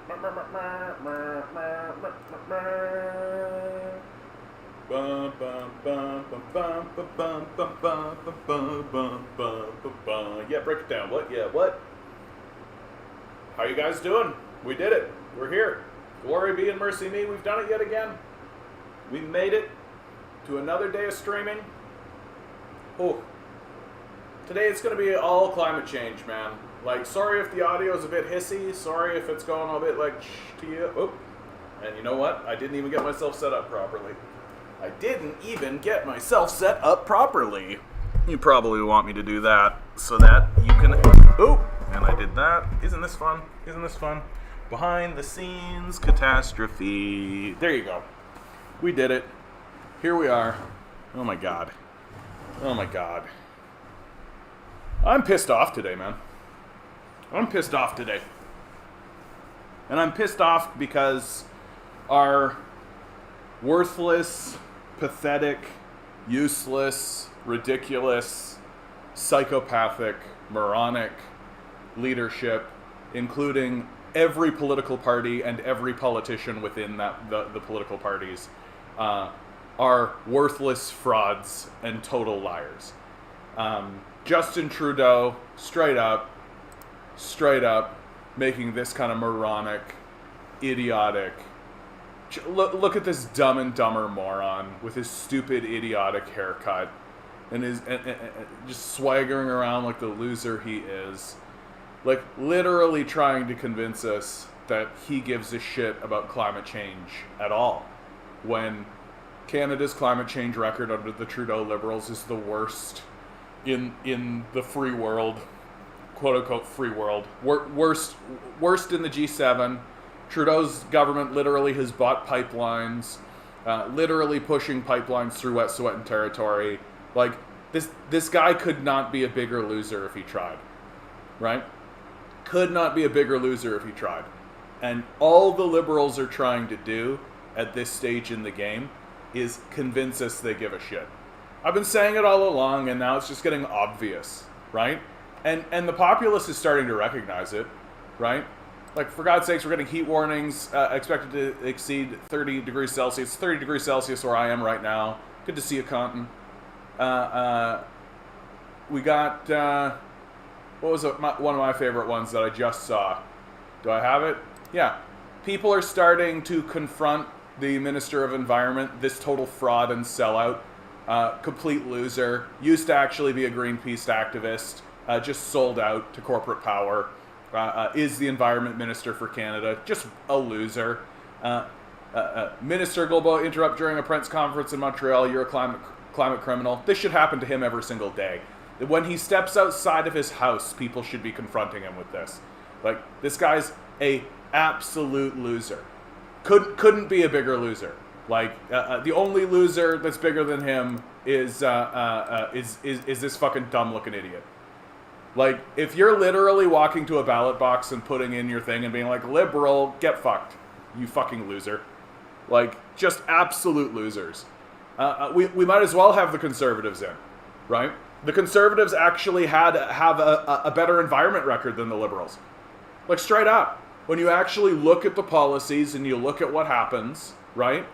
Yeah, break it down. What? Yeah, what? How you guys doing? We did it. We're here. Glory be and mercy me. We've done it yet again. We made it to another day of streaming. Oh, today it's going to be all climate change, man. Like, sorry if the audio is a bit hissy. Sorry if it's going a bit like to you. Oh, and you know what? I didn't even get myself set up properly. You probably want me to do that so that you can... Oh, and I did that. Isn't this fun? Isn't this fun? Behind the scenes catastrophe. There you go. We did it. Here we are. Oh my god. Oh my god. I'm pissed off today, man. I'm pissed off today. And I'm pissed off because our worthless, pathetic, useless, ridiculous, psychopathic, moronic leadership, including every political party and every politician within the political parties, are worthless frauds and total liars. Justin Trudeau, straight up, making this kind of moronic, idiotic... Look at this Dumb and Dumber moron with his stupid, idiotic haircut and his just swaggering around like the loser he is. Like, literally trying to convince us that he gives a shit about climate change at all, when Canada's climate change record under the Trudeau Liberals is the worst in the free world, quote-unquote free world. Worst in the G7. Trudeau's government literally has bought pipelines, literally pushing pipelines through Wet'suwet'en territory. Like, this guy could not be a bigger loser if he tried, right? Could not be a bigger loser if he tried. And all the Liberals are trying to do at this stage in the game is convince us they give a shit. I've been saying it all along, and now it's just getting obvious, right? And the populace is starting to recognize it, right? Like, for God's sakes, we're getting heat warnings expected to exceed 30 degrees Celsius. 30 degrees Celsius where I am right now. Good to see you, Compton. We got, what was one of my favorite ones that I just saw? Do I have it? Yeah. People are starting to confront the Minister of Environment, this total fraud and sellout. Complete loser. Used to actually be a Greenpeace activist. Just sold out to corporate power. Is the Environment Minister for Canada. Just a loser. Minister Guilbeault interrupt during a press conference in Montreal. You're a climate criminal. This should happen to him every single day. When he steps outside of his house, people should be confronting him with this. Like, this guy's a absolute loser. Couldn't be a bigger loser. Like, the only loser that's bigger than him is this fucking dumb-looking idiot. Like, if you're literally walking to a ballot box and putting in your thing and being like, liberal, get fucked, you fucking loser. Like, just absolute losers. We might as well have the Conservatives in, right? The Conservatives actually have a better environment record than the Liberals. Like, straight up. When you actually look at the policies and you look at what happens, right?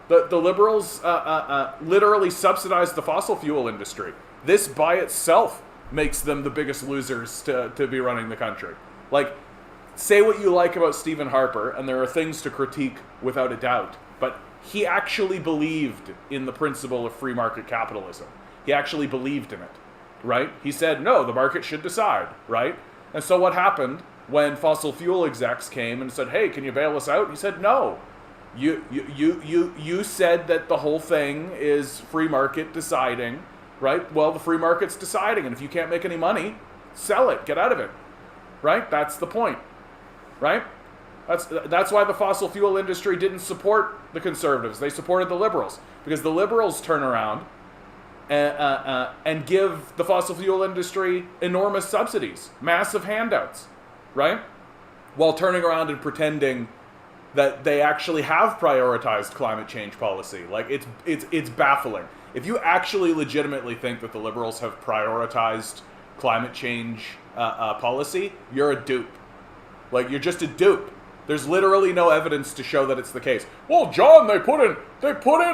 The Liberals literally subsidize the fossil fuel industry. This by itself makes them the biggest losers to be running the country. Like, say what you like about Stephen Harper, and there are things to critique without a doubt, but he actually believed in the principle of free market capitalism. He actually believed in it, right? He said, no, the market should decide, right? And so what happened when fossil fuel execs came and said, hey, can you bail us out? He said, no. You said that the whole thing is free market deciding, right? Well, the free market's deciding, and if you can't make any money, sell it, get out of it, right? That's the point, right? That's why the fossil fuel industry didn't support the Conservatives. They supported the Liberals, because the Liberals turn around and give the fossil fuel industry enormous subsidies, massive handouts, right? While turning around and pretending that they actually have prioritized climate change policy. Like, it's baffling. If you actually legitimately think that the Liberals have prioritized climate change policy, you're a dupe. Like, you're just a dupe. There's literally no evidence to show that it's the case. Well, John, they put in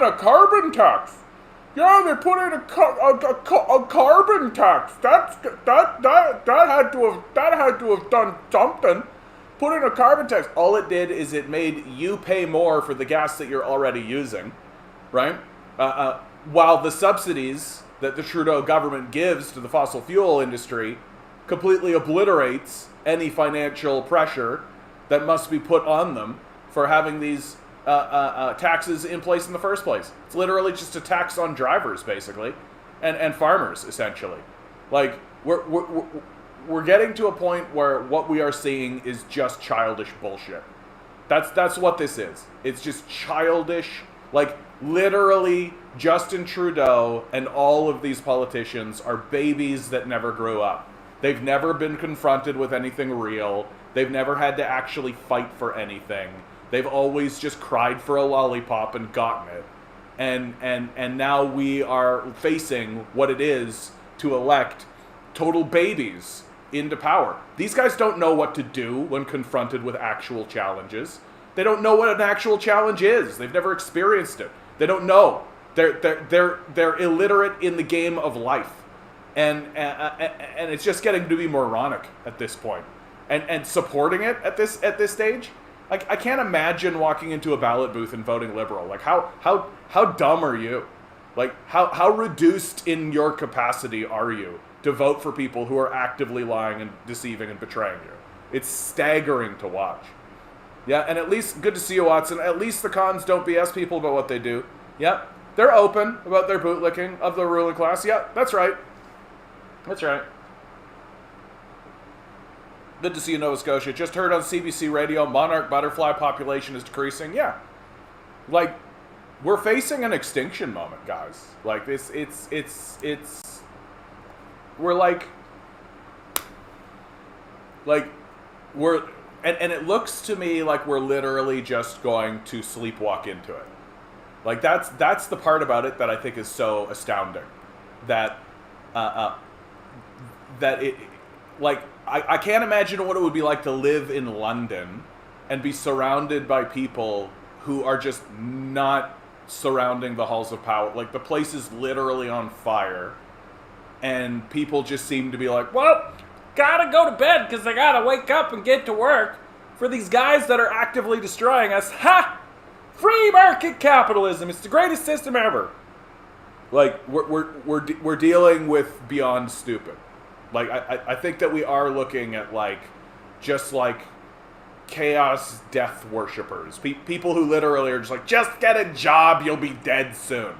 a carbon tax. Yeah, they put in a carbon tax. That had to have done something. Put in a carbon tax. All it did is it made you pay more for the gas that you're already using, right? While the subsidies that the Trudeau government gives to the fossil fuel industry completely obliterates any financial pressure that must be put on them for having these taxes in place in the first place. It's literally just a tax on drivers, basically, and farmers, essentially. Like, we're getting to a point where what we are seeing is just childish bullshit. That's what this is. It's just childish. Like, literally, Justin Trudeau and all of these politicians are babies that never grew up. They've never been confronted with anything real. They've never had to actually fight for anything. They've always just cried for a lollipop and gotten it. And now we are facing what it is to elect total babies into power. These guys don't know what to do when confronted with actual challenges. They don't know what an actual challenge is. They've never experienced it. They don't know. They're illiterate in the game of life. And it's just getting to be moronic at this point. And supporting it at this stage, like, I can't imagine walking into a ballot booth and voting Liberal. Like, how dumb are you? Like, how reduced in your capacity are you to vote for people who are actively lying and deceiving and betraying you? It's staggering to watch. Yeah, and at least, good to see you, Watson. At least the cons don't BS people about what they do. Yeah, they're open about their bootlicking of the ruling class. Yeah, that's right. That's right. Good to see you, Nova Scotia. Just heard on CBC radio, monarch butterfly population is decreasing. Yeah. Like, we're facing an extinction moment, guys. Like, we're like, we're, and it looks to me like we're literally just going to sleepwalk into it. Like, that's the part about it that I think is so astounding. That it, like, I can't imagine what it would be like to live in London and be surrounded by people who are just not surrounding the halls of power. Like, the place is literally on fire, and people just seem to be like, well, gotta go to bed because I gotta wake up and get to work for these guys that are actively destroying us. Ha! Free market capitalism. It's the greatest system ever. Like, we're dealing with beyond stupid. Like, I think that we are looking at, like, just, like, chaos death worshippers. People who literally are just like, just get a job, you'll be dead soon.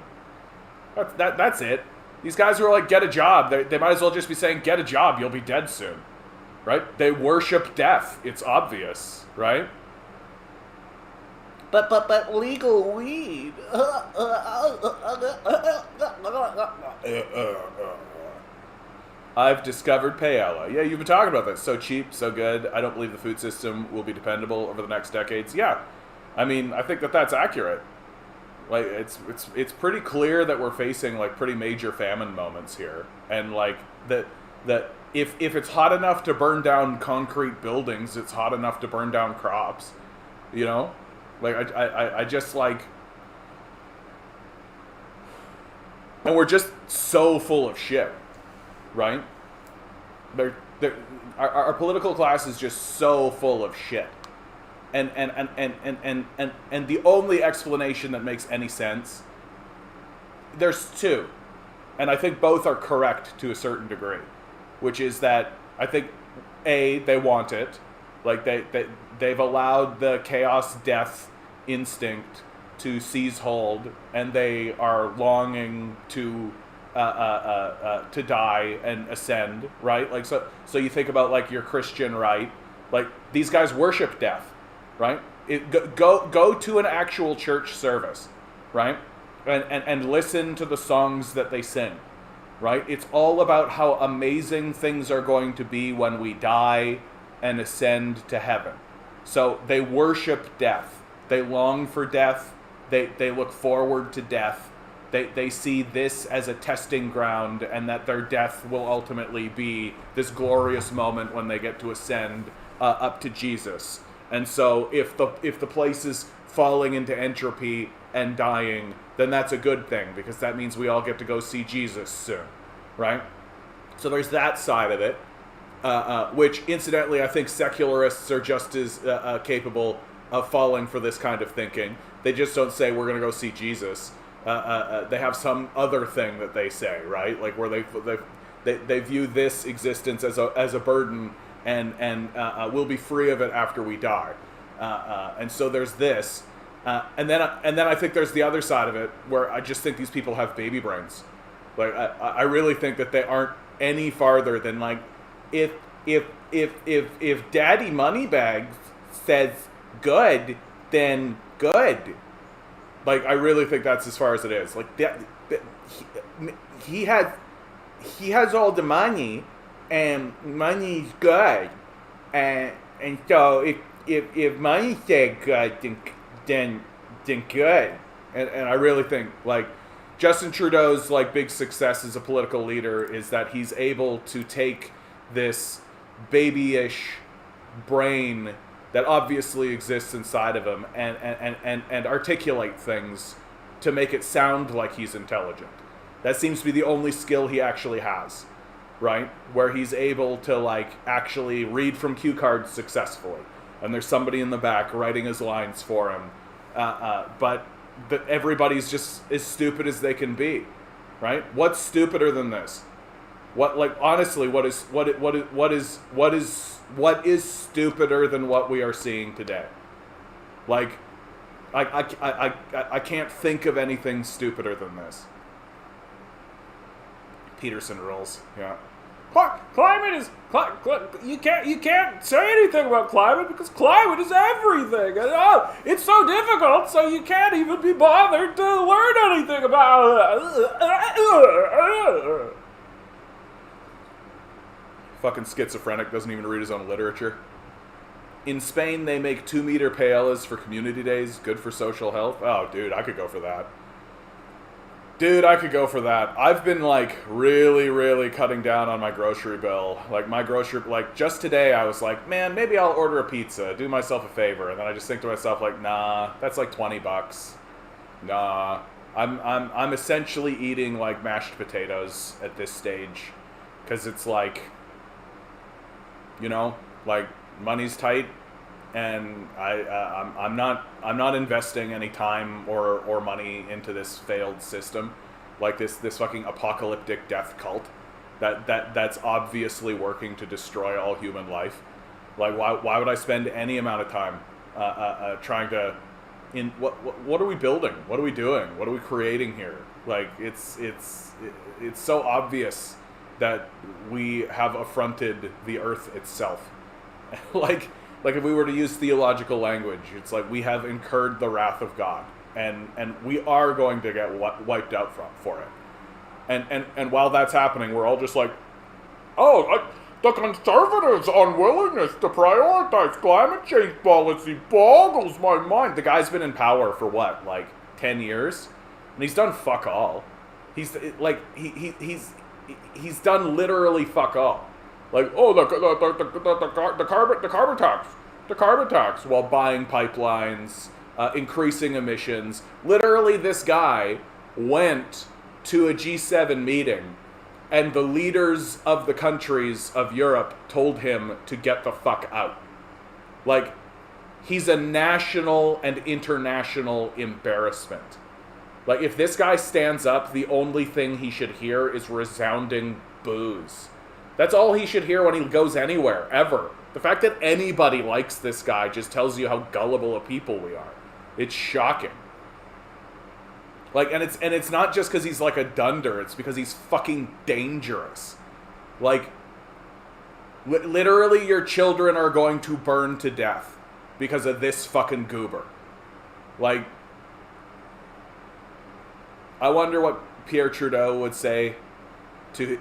That's it. These guys who are like, get a job, they might as well just be saying, get a job, you'll be dead soon. Right? They worship death. It's obvious, right? But legal weed. I've discovered paella. Yeah, you've been talking about that. So cheap, so good. I don't believe the food system will be dependable over the next decades. Yeah, I mean, I think that that's accurate. Like, it's pretty clear that we're facing, like, pretty major famine moments here, and like that if it's hot enough to burn down concrete buildings, it's hot enough to burn down crops. You know, like I just like, and we're just so full of shit. Right? Our political class is just so full of shit. And the only explanation that makes any sense, there's two. And I think both are correct to a certain degree. Which is that I think, A, they want it. Like, they've allowed the chaos death instinct to seize hold, and they are longing to die and ascend, right? Like, so you think about, like, your Christian right, like, these guys worship death, right? Go to an actual church service, right? And listen to the songs that they sing, right? It's all about how amazing things are going to be when we die and ascend to heaven. So they worship death. They long for death. They look forward to death. They see this as a testing ground, and that their death will ultimately be this glorious moment when they get to ascend up to Jesus. And so if the place is falling into entropy and dying, then that's a good thing, because that means we all get to go see Jesus soon, right? So there's that side of it, which incidentally I think secularists are just as capable of falling for this kind of thinking. They just don't say we're going to go see Jesus. They have some other thing that they say, right? Like where they view this existence as a burden, and we'll be free of it after we die. And so there's this, and then I think there's the other side of it, where I just think these people have baby brains. Like I really think that they aren't any farther than like if Daddy Moneybags says good, then good. Like I really think that's as far as it is. Like that he has all the money, and money's good, and so if money said good, then good. And I really think like Justin Trudeau's like big success as a political leader is that he's able to take this babyish brain that obviously exists inside of him and articulate things to make it sound like he's intelligent. That seems to be the only skill he actually has, right? Where he's able to like actually read from cue cards successfully, and there's somebody in the back writing his lines for him. But everybody's just as stupid as they can be, right? What's stupider than this? What, like, honestly, what is stupider than what we are seeing today? Like, I can't think of anything stupider than this. Peterson rules. Yeah. Climate is you can't say anything about climate because climate is everything. And, it's so difficult, so you can't even be bothered to learn anything about it. Fucking schizophrenic, doesn't even read his own literature. In Spain, they make 2-meter paellas for community days, good for social health. Oh, dude, I could go for that. I've been, like, really, really cutting down on my grocery bill. Like, just today I was like, man, maybe I'll order a pizza, do myself a favor. And then I just think to myself, like, nah, that's like $20. Nah. I'm essentially eating, like, mashed potatoes at this stage. Because it's like, you know, like, money's tight, and I'm not investing any time or money into this failed system, like this fucking apocalyptic death cult that's obviously working to destroy all human life. Like, why would I spend any amount of time trying to what are we building? What are we doing? What are we creating here? Like, it's so obvious that we have affronted the earth itself. like if we were to use theological language, it's like we have incurred the wrath of God, and we are going to get wiped out for it. And while that's happening, we're all just like, the conservatives' unwillingness to prioritize climate change policy boggles my mind. The guy's been in power for what, like 10 years, and he's done fuck all. He's like he's done literally fuck all. Like, the carbon tax, while buying pipelines, increasing emissions. Literally, this guy went to a G7 meeting, and the leaders of the countries of Europe told him to get the fuck out. Like, he's a national and international embarrassment. Like, if this guy stands up, the only thing he should hear is resounding boos. That's all he should hear when he goes anywhere, ever. The fact that anybody likes this guy just tells you how gullible a people we are. It's shocking. Like, and it's not just because he's like a dunder, it's because he's fucking dangerous. Like, literally your children are going to burn to death because of this fucking goober. Like, I wonder what Pierre Trudeau would say to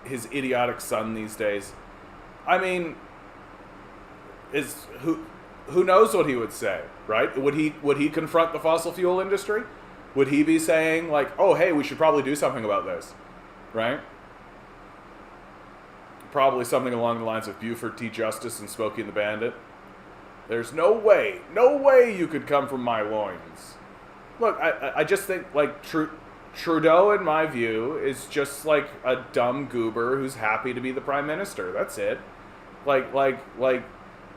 his idiotic son these days. I mean, who knows what he would say, right? Would he confront the fossil fuel industry? Would he be saying, like, oh, hey, we should probably do something about this, right? Probably something along the lines of Buford T. Justice and Smokey and the Bandit. There's no way you could come from my loins. Look, I just think, like, Trudeau, in my view, is just, like, a dumb goober who's happy to be the prime minister. That's it. Like,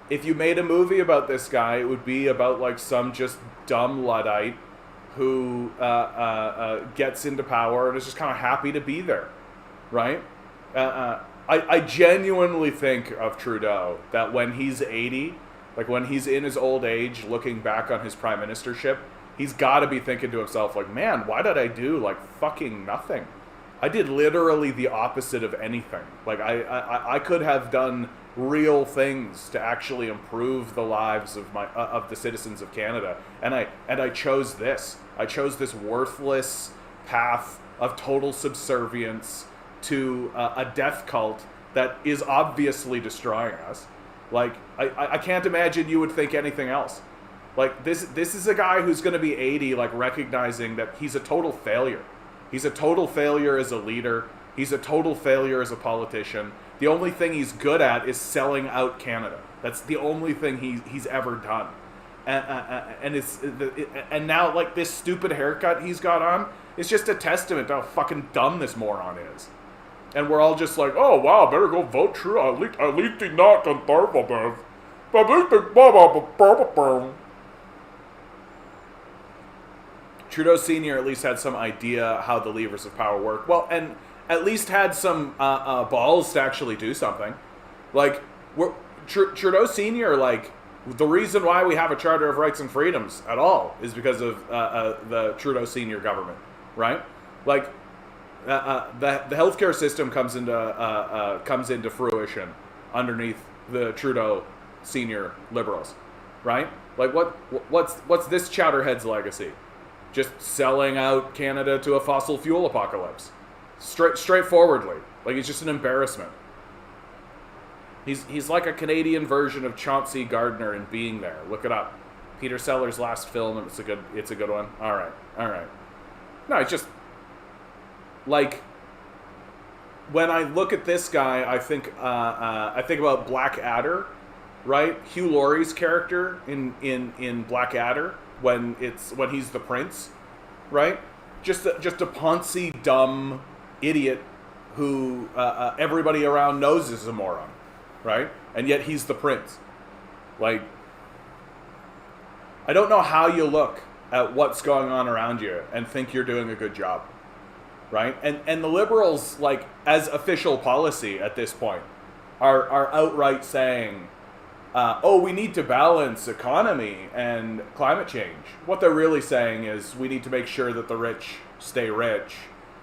if you made a movie about this guy, it would be about, like, some just dumb Luddite who gets into power and is just kind of happy to be there, right? I genuinely think of Trudeau that when he's 80, like when he's in his old age, looking back on his prime ministership, he's got to be thinking to himself, like, man, why did I do, like, fucking nothing? I did literally the opposite of anything. Like, I could have done real things to actually improve the lives of of the citizens of Canada, and I chose this. I chose this worthless path of total subservience to a death cult that is obviously destroying us. Like, I can't imagine you would think anything else. Like, this is a guy who's going to be 80, like, recognizing that he's a total failure. He's a total failure as a leader. He's a total failure as a politician. The only thing he's good at is selling out Canada. That's the only thing he's ever done. And now, like, this stupid haircut he's got on is just a testament to how fucking dumb this moron is. And we're all just like, oh, wow, better go vote true. At least he's not conservative. Trudeau Sr. at least had some idea how the levers of power work. Well, and at least had some balls to actually do something. Like, Trudeau Sr., like, the reason why we have a Charter of Rights and Freedoms at all is because of the Trudeau Sr. government, right? Like, the healthcare system comes into fruition underneath the Trudeau Senior Liberals, right? Like, what's this chowderhead's legacy? Just selling out Canada to a fossil fuel apocalypse, straightforwardly. Like, he's just an embarrassment. He's like a Canadian version of Chauncey Gardner in Being There. Look it up. Peter Sellers' last film. It's a good one. All right. No, it's just, like, when I look at this guy, I think about Blackadder, right? Hugh Laurie's character in Blackadder when he's the prince, right? Just a poncy, dumb idiot who everybody around knows is a moron, right? And yet he's the prince. Like, I don't know how you look at what's going on around you and think you're doing a good job. Right? And the Liberals, like, as official policy at this point, are outright saying, we need to balance economy and climate change. What they're really saying is we need to make sure that the rich stay rich,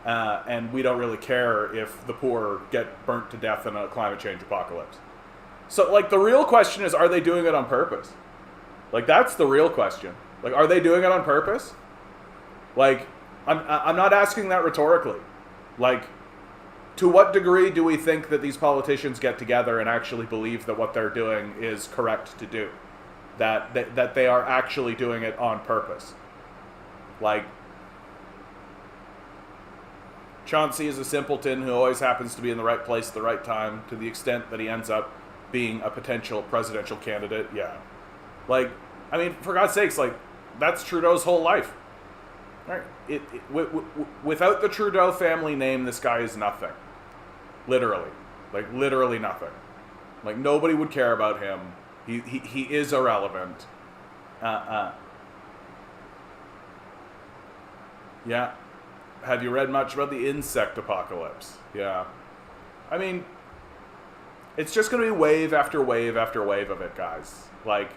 and we don't really care if the poor get burnt to death in a climate change apocalypse. So, like, the real question is, are they doing it on purpose? Like, that's the real question. Like, are they doing it on purpose? Like, I'm not asking that rhetorically. Like, to what degree do we think that these politicians get together and actually believe that what they're doing is correct to do? That they are actually doing it on purpose? Like, Chauncey is a simpleton who always happens to be in the right place at the right time, to the extent that he ends up being a potential presidential candidate. Yeah. Like, I mean, for God's sakes, like, that's Trudeau's whole life. Right. Without the Trudeau family name, this guy is nothing. Literally. Like, literally nothing. Like, nobody would care about him. He is irrelevant. Yeah. Have you read much about the insect apocalypse? Yeah. I mean, it's just going to be wave after wave after wave of it, guys. Like,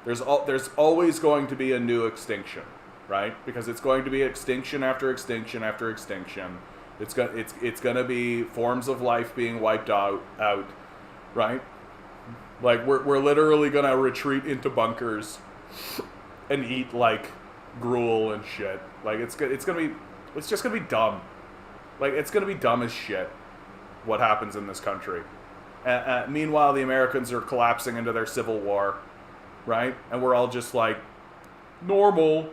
there's always going to be a new extinction. Right? Because it's going to be extinction after extinction after extinction. It's going to be forms of life being wiped out, right? Like, we're literally going to retreat into bunkers and eat, like, gruel and shit. Like, it's just going to be dumb. Like, it's going to be dumb as shit what happens in this country. Meanwhile, the Americans are collapsing into their civil war, right? And we're all just like, normal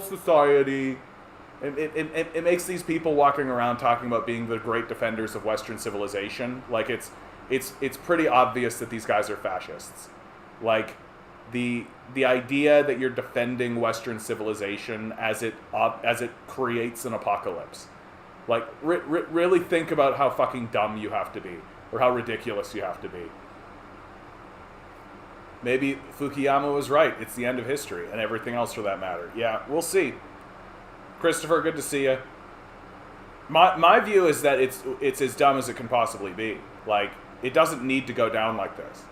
society. It makes these people walking around talking about being the great defenders of Western civilization, like, it's pretty obvious that these guys are fascists. Like, the idea that you're defending Western civilization as it creates an apocalypse. Like, really think about how fucking dumb you have to be, or how ridiculous you have to be. Maybe Fukuyama was right. It's the end of history, and everything else for that matter. Yeah, we'll see. Christopher, good to see you. My view is that it's as dumb as it can possibly be. Like, it doesn't need to go down like this.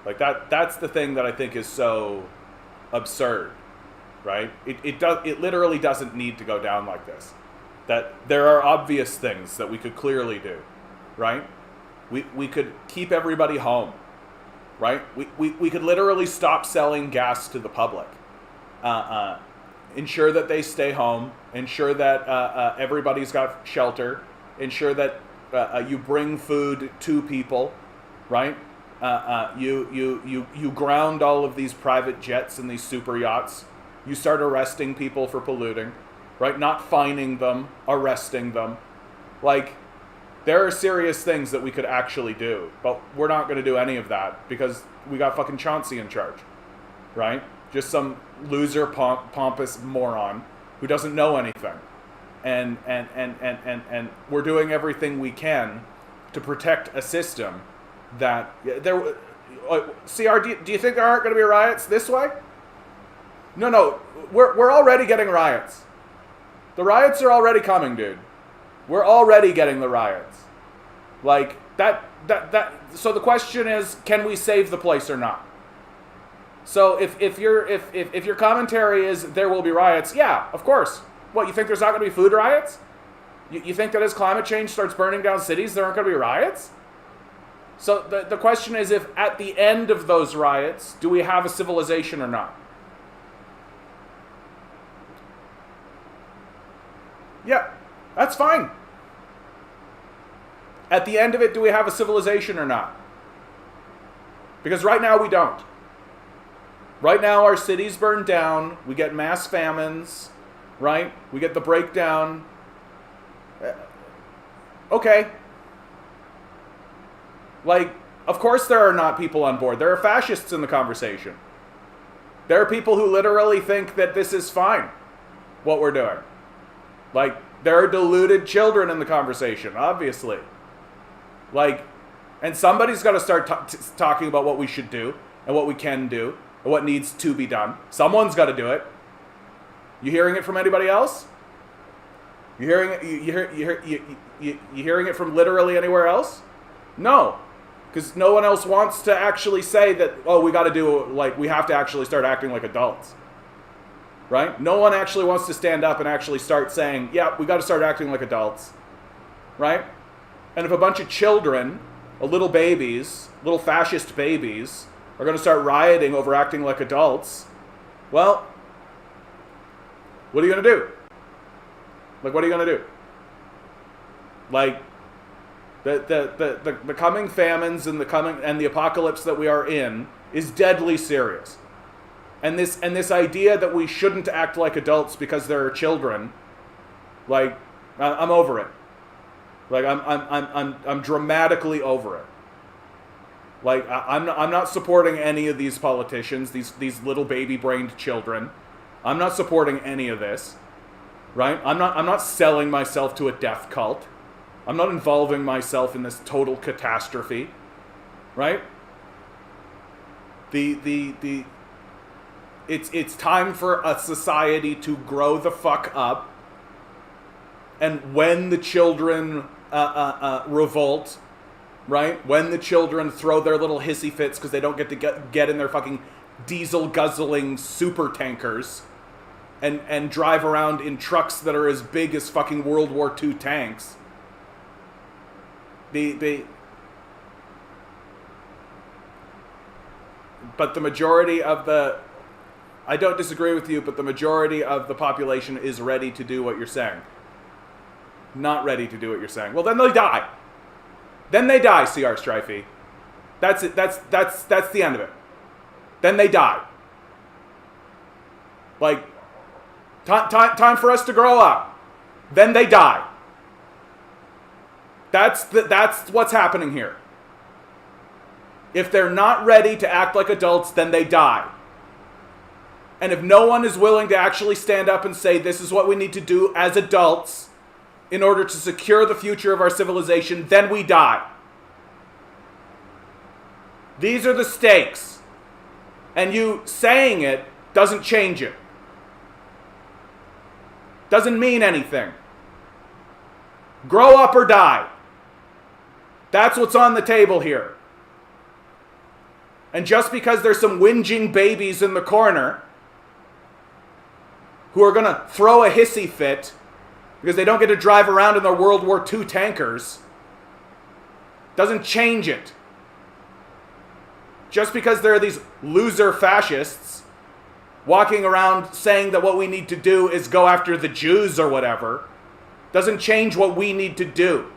Like, that's the thing that I think is so absurd, right? It literally doesn't need to go down like this. That there are obvious things that we could clearly do, right? We could keep everybody home, right? We could literally stop selling gas to the public. Ensure that they stay home. Ensure that everybody's got shelter. Ensure that you bring food to people, right? You ground all of these private jets and these super yachts. You start arresting people for polluting, right? Not fining them, arresting them. Like, there are serious things that we could actually do, but we're not going to do any of that because we got fucking Chauncey in charge, right? Just some loser, pompous moron who doesn't know anything. And we're doing everything we can to protect a system that there. CR, do you think there aren't going to be riots this way? No, we're already getting riots. The riots are already coming, dude. We're already getting the riots. Like that. So the question is, can we save the place or not? So if your commentary is there will be riots, yeah, of course. What, you think there's not going to be food riots? You think that as climate change starts burning down cities, there aren't going to be riots? So the question is, if at the end of those riots, do we have a civilization or not? Yeah, that's fine. At the end of it, do we have a civilization or not? Because right now we don't. Right now our cities burn down, we get mass famines, right? We get the breakdown. Okay. Like, of course there are not people on board. There are fascists in the conversation. There are people who literally think that this is fine, what we're doing. Like, there are deluded children in the conversation, obviously. Like, and somebody's got to start talking about what we should do, and what we can do, and what needs to be done. Someone's got to do it. You hearing it from anybody else? You hearing it? You hearing it from literally anywhere else? No, because no one else wants to actually say that. Oh, we got to do, like, we have to actually start acting like adults, right? No one actually wants to stand up and actually start saying, yeah, we got to start acting like adults, right? And if a bunch of children, little babies, little fascist babies, are going to start rioting over acting like adults, well, what are you going to do? Like, what are you going to do? Like, the coming famines and the apocalypse that we are in is deadly serious. And this idea that we shouldn't act like adults because there are children, like, I'm over it. Like, I'm dramatically over it. Like, I'm not supporting any of these politicians, these little baby-brained children. I'm not supporting any of this, right? I'm not selling myself to a death cult. I'm not involving myself in this total catastrophe, right? It's time for a society to grow the fuck up, and when the children revolt, right? When the children throw their little hissy fits because they don't get to get in their fucking diesel guzzling super tankers and drive around in trucks that are as big as fucking World War II tanks. But the majority of the, I don't disagree with you, but the majority of the population is ready to do what you're saying. Not ready to do what you're saying. Well, then they die. Then they die, CR Strifey. That's it. That's the end of it. Then they die. Like, time for us to grow up. Then they die. That's what's happening here. If they're not ready to act like adults, then they die. And if no one is willing to actually stand up and say, this is what we need to do as adults in order to secure the future of our civilization, then we die. These are the stakes. And you saying it doesn't change it. Doesn't mean anything. Grow up or die. That's what's on the table here. And just because there's some whinging babies in the corner who are going to throw a hissy fit because they don't get to drive around in their World War II tankers, doesn't change it. Just because there are these loser fascists walking around saying that what we need to do is go after the Jews or whatever, doesn't change what we need to do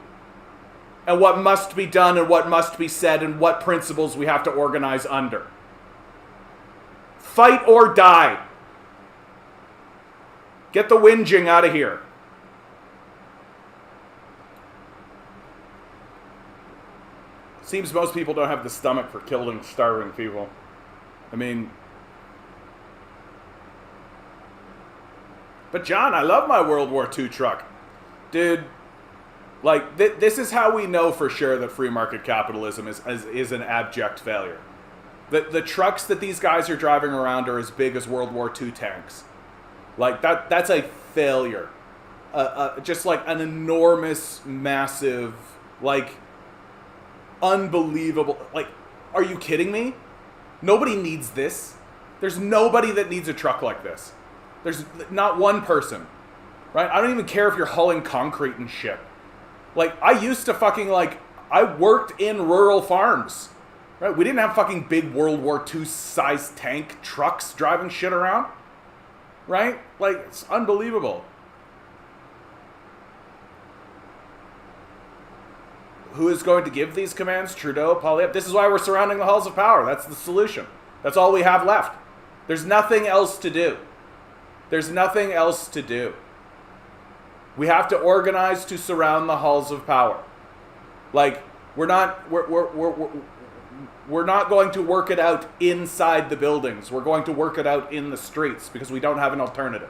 and what must be done and what must be said and what principles we have to organize under. Fight or die. Get the whinging out of here. Seems most people don't have the stomach for killing starving people. I mean, but John, I love my World War II truck. Dude, like, this is how we know for sure that free market capitalism is an abject failure. The trucks that these guys are driving around are as big as World War II tanks. Like, that's a failure. Just like an enormous, massive, like, unbelievable. Like, are you kidding me? Nobody needs this. There's nobody that needs a truck like this. There's not one person, right? I don't even care if you're hauling concrete and shit. Like, I used to fucking, like, I worked in rural farms, right? We didn't have fucking big World War II size tank trucks driving shit around, right? Like, it's unbelievable. Who is going to give these commands? Trudeau, Poilievre. This is why we're surrounding the halls of power. That's the solution. That's all we have left. There's nothing else to do. There's nothing else to do. We have to organize to surround the halls of power. Like, we're not going to work it out inside the buildings. We're going to work it out in the streets because we don't have an alternative.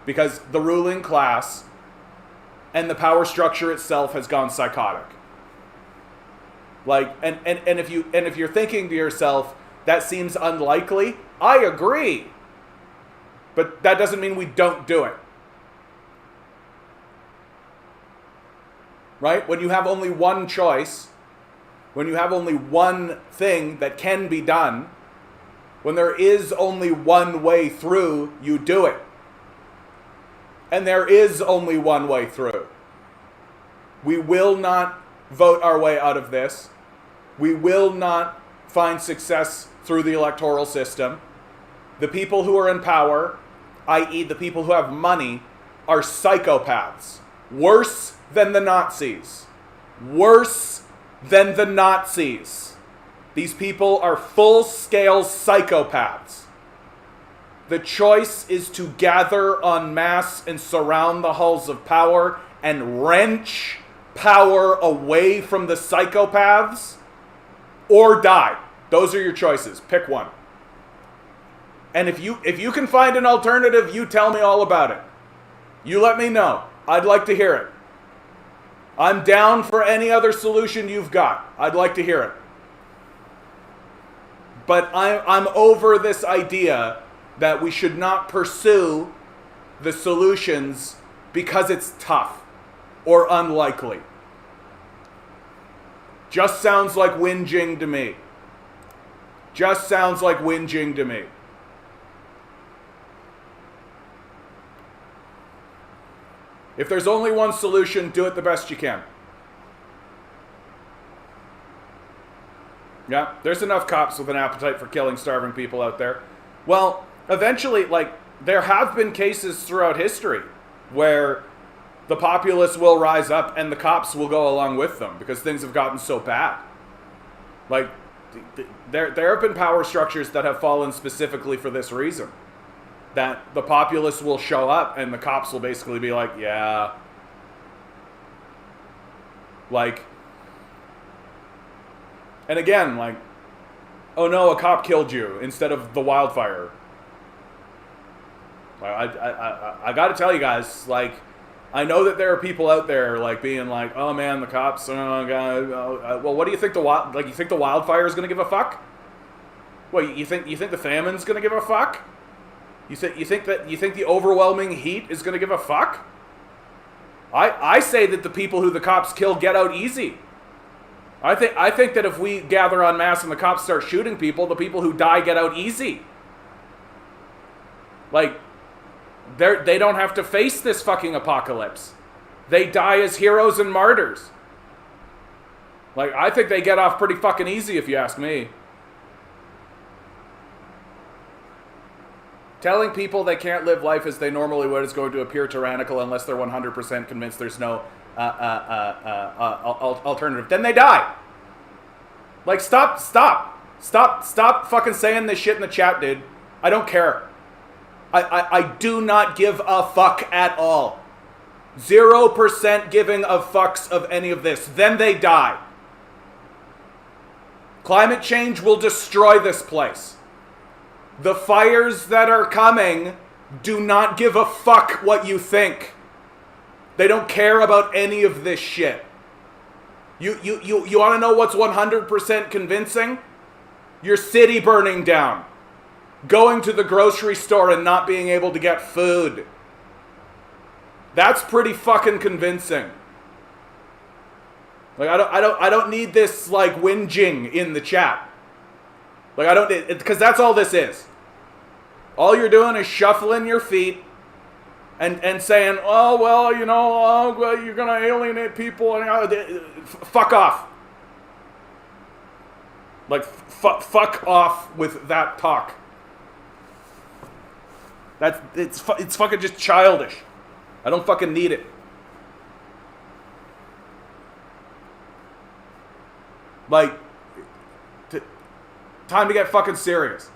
Because the ruling class and the power structure itself has gone psychotic. Like, and if you're thinking to yourself, that seems unlikely, I agree. But that doesn't mean we don't do it. Right? When you have only one choice, when you have only one thing that can be done, when there is only one way through, you do it. And there is only one way through. We will not vote our way out of this. We will not find success through the electoral system. The people who are in power, i.e. the people who have money, are psychopaths. Worse than the Nazis. Worse than the Nazis. These people are full-scale psychopaths. The choice is to gather en masse and surround the halls of power and wrench power away from the psychopaths, or die. Those are your choices. Pick one. And if you can find an alternative, you tell me all about it. You let me know. I'd like to hear it. I'm down for any other solution you've got. I'd like to hear it. But I'm over this idea that we should not pursue the solutions because it's tough or unlikely. Just sounds like whinging to me. Just sounds like whinging to me. If there's only one solution, do it the best you can. Yeah, there's enough cops with an appetite for killing starving people out there. Well, eventually, like, there have been cases throughout history where the populace will rise up and the cops will go along with them because things have gotten so bad. Like, there have been power structures that have fallen specifically for this reason. That the populace will show up and the cops will basically be like, yeah. Like, and again, like, oh no, a cop killed you instead of the wildfire. I got to tell you guys, like, I know that there are people out there like being like, "Oh man, the cops." Oh god. Well, what do you think you think the wildfire is going to give a fuck? What, you think the famine's going to give a fuck? You think the overwhelming heat is going to give a fuck? I say that the people who the cops kill get out easy. I think that if we gather en masse and the cops start shooting people, the people who die get out easy. Like, they don't have to face this fucking apocalypse. They die as heroes and martyrs. Like, I think they get off pretty fucking easy, if you ask me. Telling people they can't live life as they normally would is going to appear tyrannical unless they're 100% convinced there's no alternative. Then they die. Like, stop fucking saying this shit in the chat, dude. I don't care. I do not give a fuck at all. 0% giving a fucks of any of this. Then they die. Climate change will destroy this place. The fires that are coming do not give a fuck what you think. They don't care about any of this shit. You want to know what's 100% convincing? Your city burning down. Going to the grocery store and not being able to get food. That's pretty fucking convincing. Like, I don't need this like whinging in the chat. Like, I don't, because that's all this is. All you're doing is shuffling your feet and saying, "Oh well, you know, oh, well, you're gonna alienate people," and fuck off. Like, fuck off with that talk. It's fucking just childish. I don't fucking need it. Like, time to get fucking serious.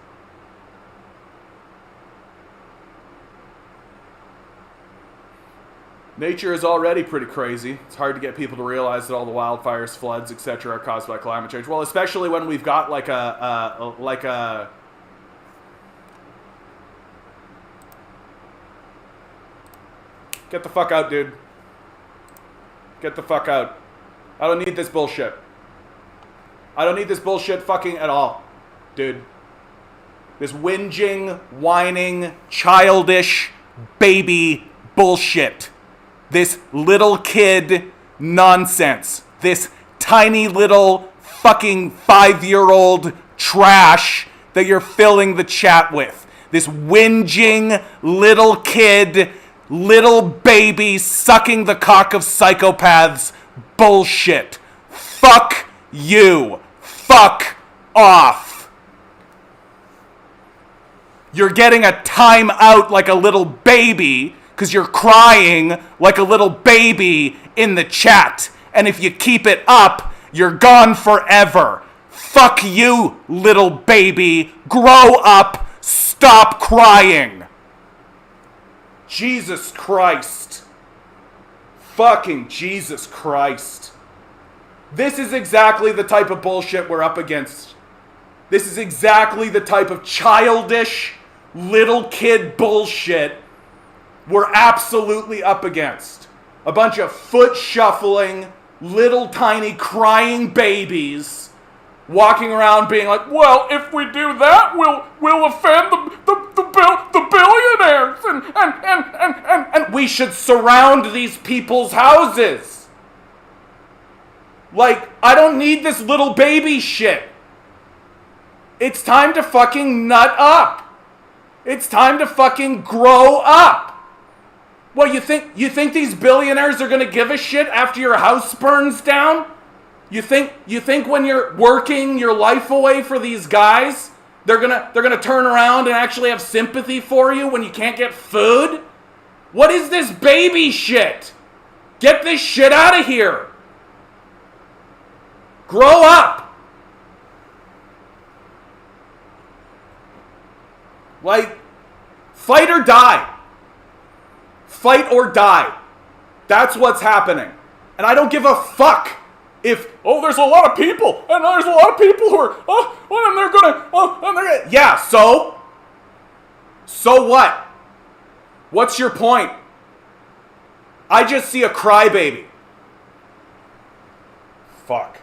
Nature is already pretty crazy. It's hard to get people to realize that all the wildfires, floods, etc. are caused by climate change. Well, especially when we've got like a get the fuck out, dude. Get the fuck out. I don't need this bullshit. I don't need this bullshit fucking at all, dude. This whinging, whining, childish, baby bullshit. This little kid nonsense. This tiny little fucking 5-year-old trash that you're filling the chat with. This whinging little kid, little baby sucking the cock of psychopaths bullshit. Fuck you. Fuck off. You're getting a time out like a little baby because you're crying like a little baby in the chat. And if you keep it up, you're gone forever. Fuck you, little baby. Grow up. Stop crying. Jesus Christ. Fucking Jesus Christ. This is exactly the type of bullshit we're up against. This is exactly the type of childish, little kid bullshit we're absolutely up against. A bunch of foot shuffling, little tiny crying babies walking around being like, well, if we do that, we'll offend the billionaires and we should surround these people's houses. Like, I don't need this little baby shit. It's time to fucking nut up. It's time to fucking grow up. Well, you think these billionaires are gonna give a shit after your house burns down? You think when you're working your life away for these guys, they're gonna turn around and actually have sympathy for you when you can't get food? What is this baby shit? Get this shit out of here. Grow up. Like, fight or die. Fight or die. That's what's happening. And I don't give a fuck if, there's a lot of people, and there's a lot of people who are, and they're gonna, yeah, so what? What's your point? I just see a crybaby. Fuck.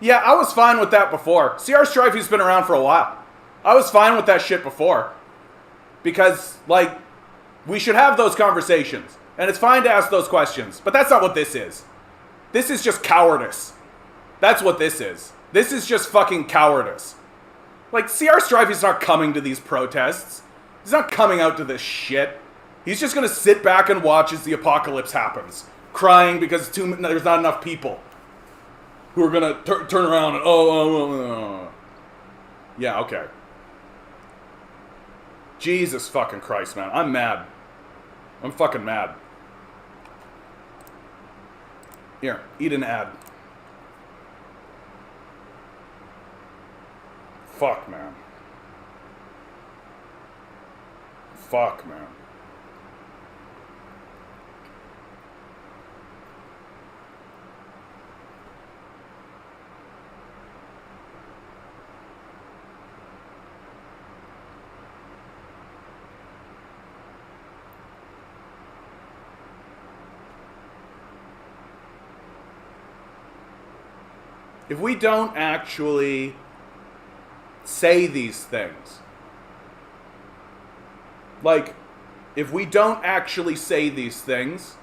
Yeah, I was fine with that before. CR Strifey's been around for a while. I was fine with that shit before. Because, like, we should have those conversations. And it's fine to ask those questions. But that's not what this is. This is just cowardice. That's what this is. This is just fucking cowardice. Like, CR Strifey's not coming to these protests. He's not coming out to this shit. He's just gonna sit back and watch as the apocalypse happens. Crying because there's not enough people who are gonna turn around and, Yeah, okay. Jesus fucking Christ, man. I'm mad. I'm fucking mad. Here, eat an ad. Fuck, man. Fuck, man. If we don't actually say these things, like, if we don't actually say these things,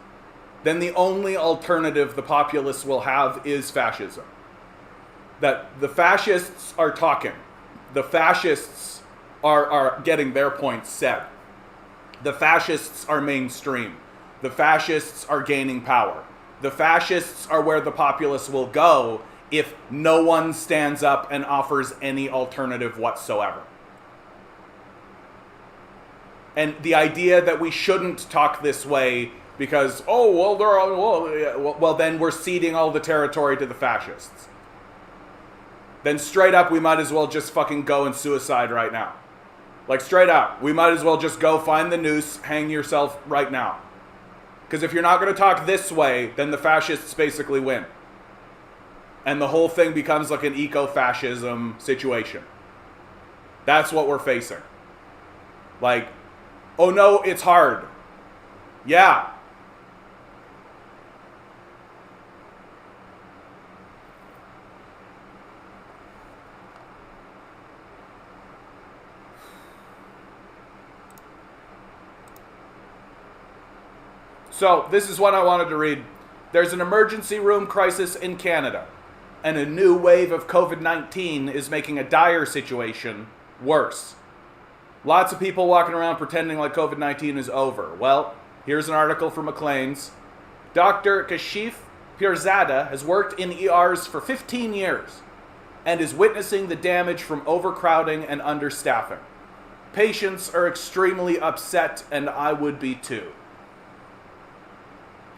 then the only alternative the populace will have is fascism. That the fascists are talking. The fascists are getting their points said. The fascists are mainstream. The fascists are gaining power. The fascists are where the populace will go if no one stands up and offers any alternative whatsoever. And the idea that we shouldn't talk this way because, well, then we're ceding all the territory to the fascists. Then straight up, we might as well just fucking go and suicide right now. Like, straight up, we might as well just go find the noose, hang yourself right now. Because if you're not going to talk this way, then the fascists basically win. And the whole thing becomes like an eco-fascism situation. That's what we're facing. Like, oh no, it's hard. Yeah. So, this is what I wanted to read. There's an emergency room crisis in Canada, and a new wave of COVID-19 is making a dire situation worse. Lots of people walking around pretending like COVID-19 is over. Well, here's an article from Maclean's. Dr. Kashif Pirzada has worked in ERs for 15 years and is witnessing the damage from overcrowding and understaffing. Patients are extremely upset, and I would be too.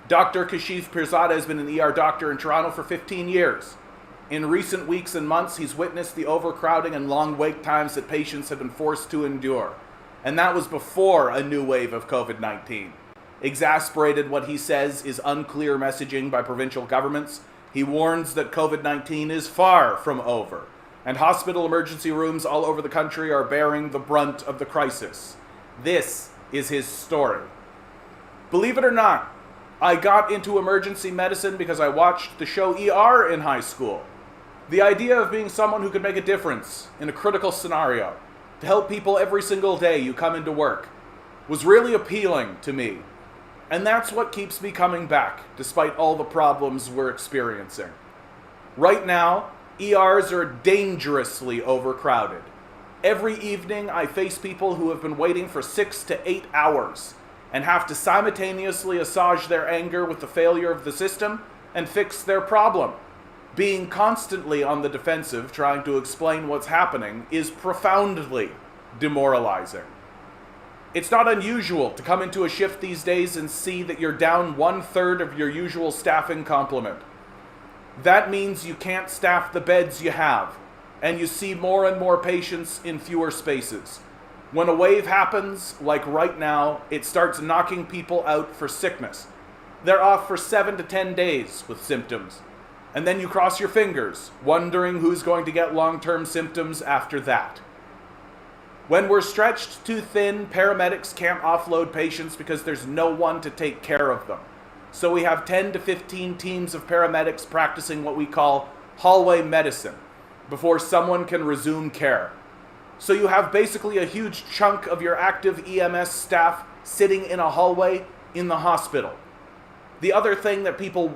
Dr. Kashif Pirzada has been an ER doctor in Toronto for 15 years. In recent weeks and months, he's witnessed the overcrowding and long wait times that patients have been forced to endure. And that was before a new wave of COVID-19. Exasperated, what he says is unclear messaging by provincial governments. He warns that COVID-19 is far from over, and hospital emergency rooms all over the country are bearing the brunt of the crisis. This is his story. Believe it or not, I got into emergency medicine because I watched the show ER in high school. The idea of being someone who could make a difference in a critical scenario, to help people every single day you come into work, was really appealing to me. And that's what keeps me coming back, despite all the problems we're experiencing. Right now, ERs are dangerously overcrowded. Every evening, I face people who have been waiting for 6 to 8 hours and have to simultaneously assuage their anger with the failure of the system and fix their problem. Being constantly on the defensive, trying to explain what's happening, is profoundly demoralizing. It's not unusual to come into a shift these days and see that you're down 1/3 of your usual staffing complement. That means you can't staff the beds you have, and you see more and more patients in fewer spaces. When a wave happens, like right now, it starts knocking people out for sickness. They're off for 7 to 10 days with symptoms. And then you cross your fingers, wondering who's going to get long-term symptoms after that. When we're stretched too thin, paramedics can't offload patients because there's no one to take care of them. So we have 10 to 15 teams of paramedics practicing what we call hallway medicine before someone can resume care. So you have basically a huge chunk of your active EMS staff sitting in a hallway in the hospital. The other thing that people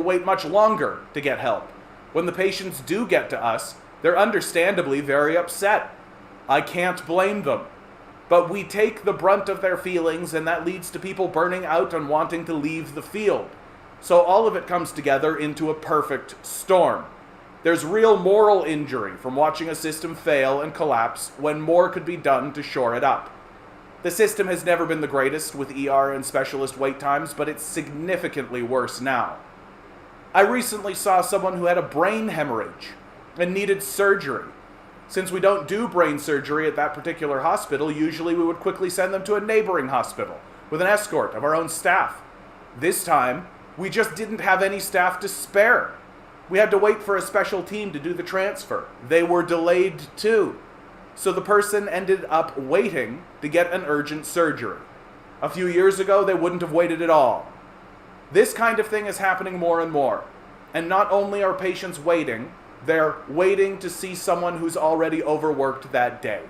wait much longer to get help. When the patients do get to us, they're understandably very upset. I can't blame them. But we take the brunt of their feelings, and that leads to people burning out and wanting to leave the field. So all of it comes together into a perfect storm. There's real moral injury from watching a system fail and collapse when more could be done to shore it up. The system has never been the greatest with ER and specialist wait times, but it's significantly worse now. I recently saw someone who had a brain hemorrhage and needed surgery. Since we don't do brain surgery at that particular hospital, usually we would quickly send them to a neighboring hospital with an escort of our own staff. This time, we just didn't have any staff to spare. We had to wait for a special team to do the transfer. They were delayed too. So the person ended up waiting to get an urgent surgery. A few years ago, they wouldn't have waited at all. This kind of thing is happening more and more. And not only are patients waiting, they're waiting to see someone who's already overworked that day.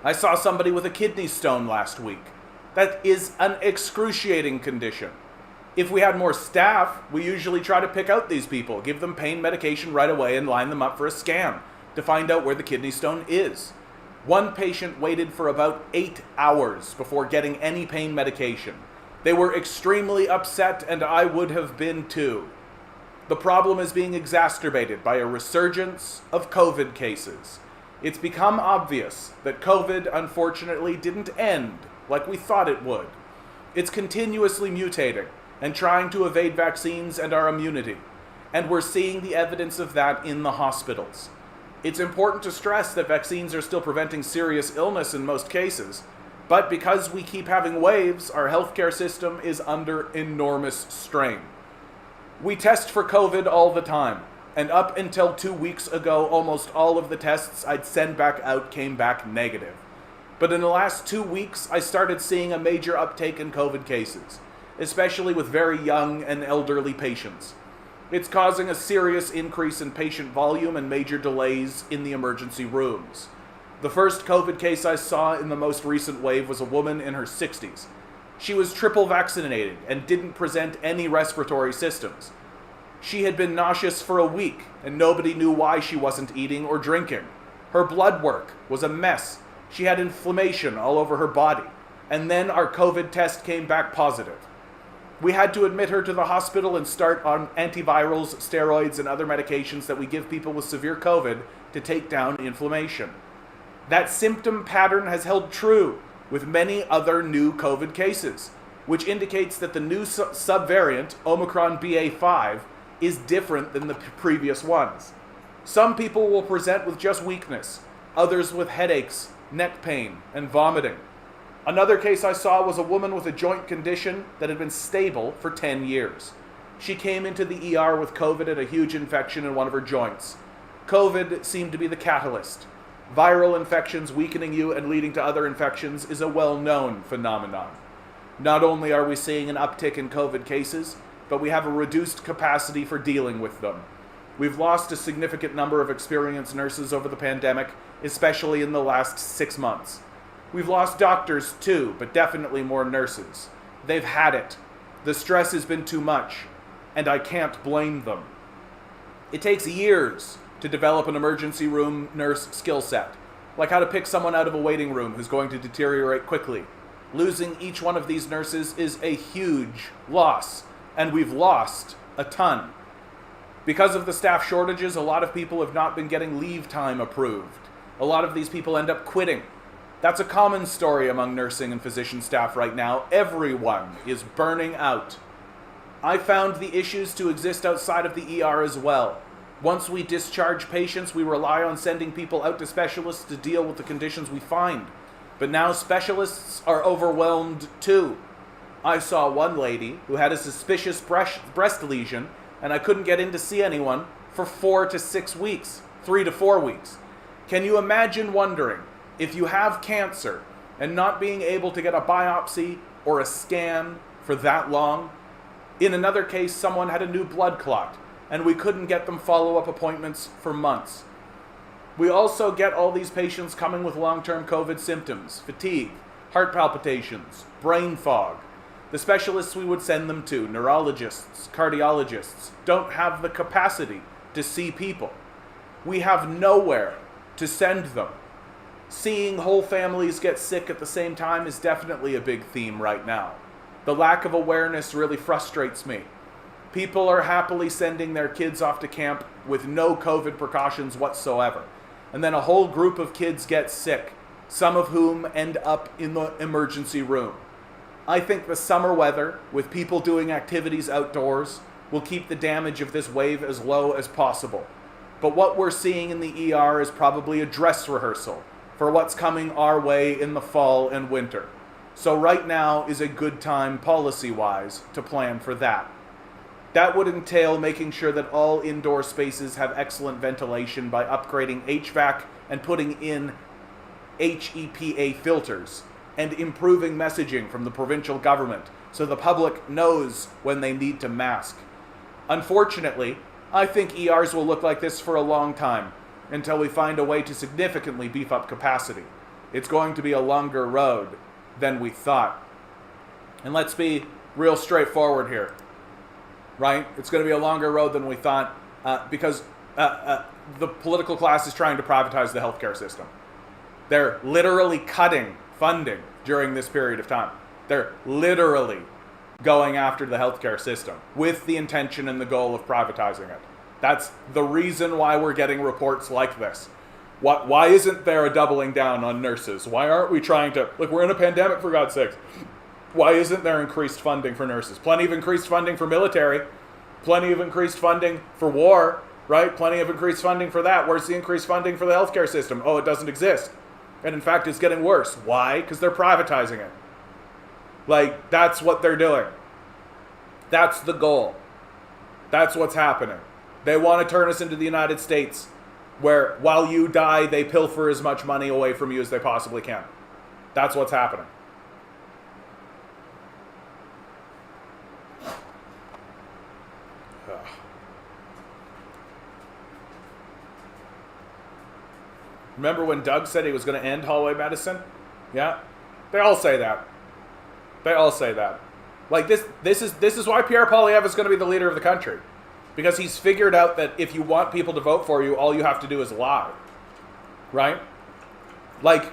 I saw somebody with a kidney stone last week. That is an excruciating condition. If we had more staff, we usually try to pick out these people, give them pain medication right away, and line them up for a scan to find out where the kidney stone is. One patient waited for about 8 hours before getting any pain medication. They were extremely upset, and I would have been too. The problem is being exacerbated by a resurgence of COVID cases. It's become obvious that COVID, unfortunately, didn't end like we thought it would. It's continuously mutating and trying to evade vaccines and our immunity, and we're seeing the evidence of that in the hospitals. It's important to stress that vaccines are still preventing serious illness in most cases, but because we keep having waves, our healthcare system is under enormous strain. We test for COVID all the time, and up until 2 weeks ago, almost all of the tests I'd send back out came back negative. But in the last 2 weeks, I started seeing a major uptake in COVID cases, especially with very young and elderly patients. It's causing a serious increase in patient volume and major delays in the emergency rooms. The first COVID case I saw in the most recent wave was a woman in her 60s. She was triple vaccinated and didn't present any respiratory symptoms. She had been nauseous for a week, and nobody knew why she wasn't eating or drinking. Her blood work was a mess. She had inflammation all over her body, and then our COVID test came back positive. We had to admit her to the hospital and start on antivirals, steroids, and other medications that we give people with severe COVID to take down inflammation. That symptom pattern has held true with many other new COVID cases, which indicates that the new subvariant, Omicron BA.5, is different than the previous ones. Some people will present with just weakness, others with headaches, neck pain, and vomiting. Another case I saw was a woman with a joint condition that had been stable for 10 years. She came into the ER with COVID and a huge infection in one of her joints. COVID seemed to be the catalyst. Viral infections weakening you and leading to other infections is a well-known phenomenon. Not only are we seeing an uptick in COVID cases, but we have a reduced capacity for dealing with them. We've lost a significant number of experienced nurses over the pandemic, especially in the last 6 months. We've lost doctors too, but definitely more nurses. They've had it. The stress has been too much, and I can't blame them. It takes years to develop an emergency room nurse skill set, like how to pick someone out of a waiting room who's going to deteriorate quickly. Losing each one of these nurses is a huge loss, and we've lost a ton. Because of the staff shortages, a lot of people have not been getting leave time approved. A lot of these people end up quitting. That's a common story among nursing and physician staff right now. Everyone is burning out. I found the issues to exist outside of the ER as well. Once we discharge patients, we rely on sending people out to specialists to deal with the conditions we find. But now specialists are overwhelmed too. I saw one lady who had a suspicious breast lesion and I couldn't get in to see anyone for 4 to 6 weeks, 3 to 4 weeks. Can you imagine wondering if you have cancer and not being able to get a biopsy or a scan for that long? In another case, someone had a new blood clot, and we couldn't get them follow-up appointments for months. We also get all these patients coming with long-term COVID symptoms, fatigue, heart palpitations, brain fog. The specialists we would send them to, neurologists, cardiologists, don't have the capacity to see people. We have nowhere to send them. Seeing whole families get sick at the same time is definitely a big theme right now. The lack of awareness really frustrates me. People are happily sending their kids off to camp with no COVID precautions whatsoever. And then a whole group of kids get sick, some of whom end up in the emergency room. I think the summer weather, with people doing activities outdoors, will keep the damage of this wave as low as possible. But what we're seeing in the ER is probably a dress rehearsal for what's coming our way in the fall and winter. So right now is a good time, policy-wise, to plan for that. That would entail making sure that all indoor spaces have excellent ventilation by upgrading HVAC and putting in HEPA filters, and improving messaging from the provincial government so the public knows when they need to mask. Unfortunately, I think ERs will look like this for a long time, until we find a way to significantly beef up capacity. It's going to be a longer road than we thought. And let's be real straightforward here, right? It's going to be a longer road than we thought because the political class is trying to privatize the healthcare system. They're literally cutting funding during this period of time. They're literally going after the healthcare system with the intention and the goal of privatizing it. That's the reason why we're getting reports like this. Why isn't there a doubling down on nurses? Why aren't we trying to... Look, we're in a pandemic, for God's sakes. Why isn't there increased funding for nurses? Plenty of increased funding for military. Plenty of increased funding for war, right? Plenty of increased funding for that. Where's the increased funding for the healthcare system? Oh, it doesn't exist. And in fact, it's getting worse. Why? Because they're privatizing it. Like, that's what they're doing. That's the goal. That's what's happening. They want to turn us into the United States, where while you die, they pilfer as much money away from you as they possibly can. That's what's happening. Remember when Doug said he was going to end hallway medicine? Yeah? They all say that. They all say that. Like, this is why Pierre Poilievre is going to be the leader of the country. Because he's figured out that if you want people to vote for you, all you have to do is lie. Right? Like,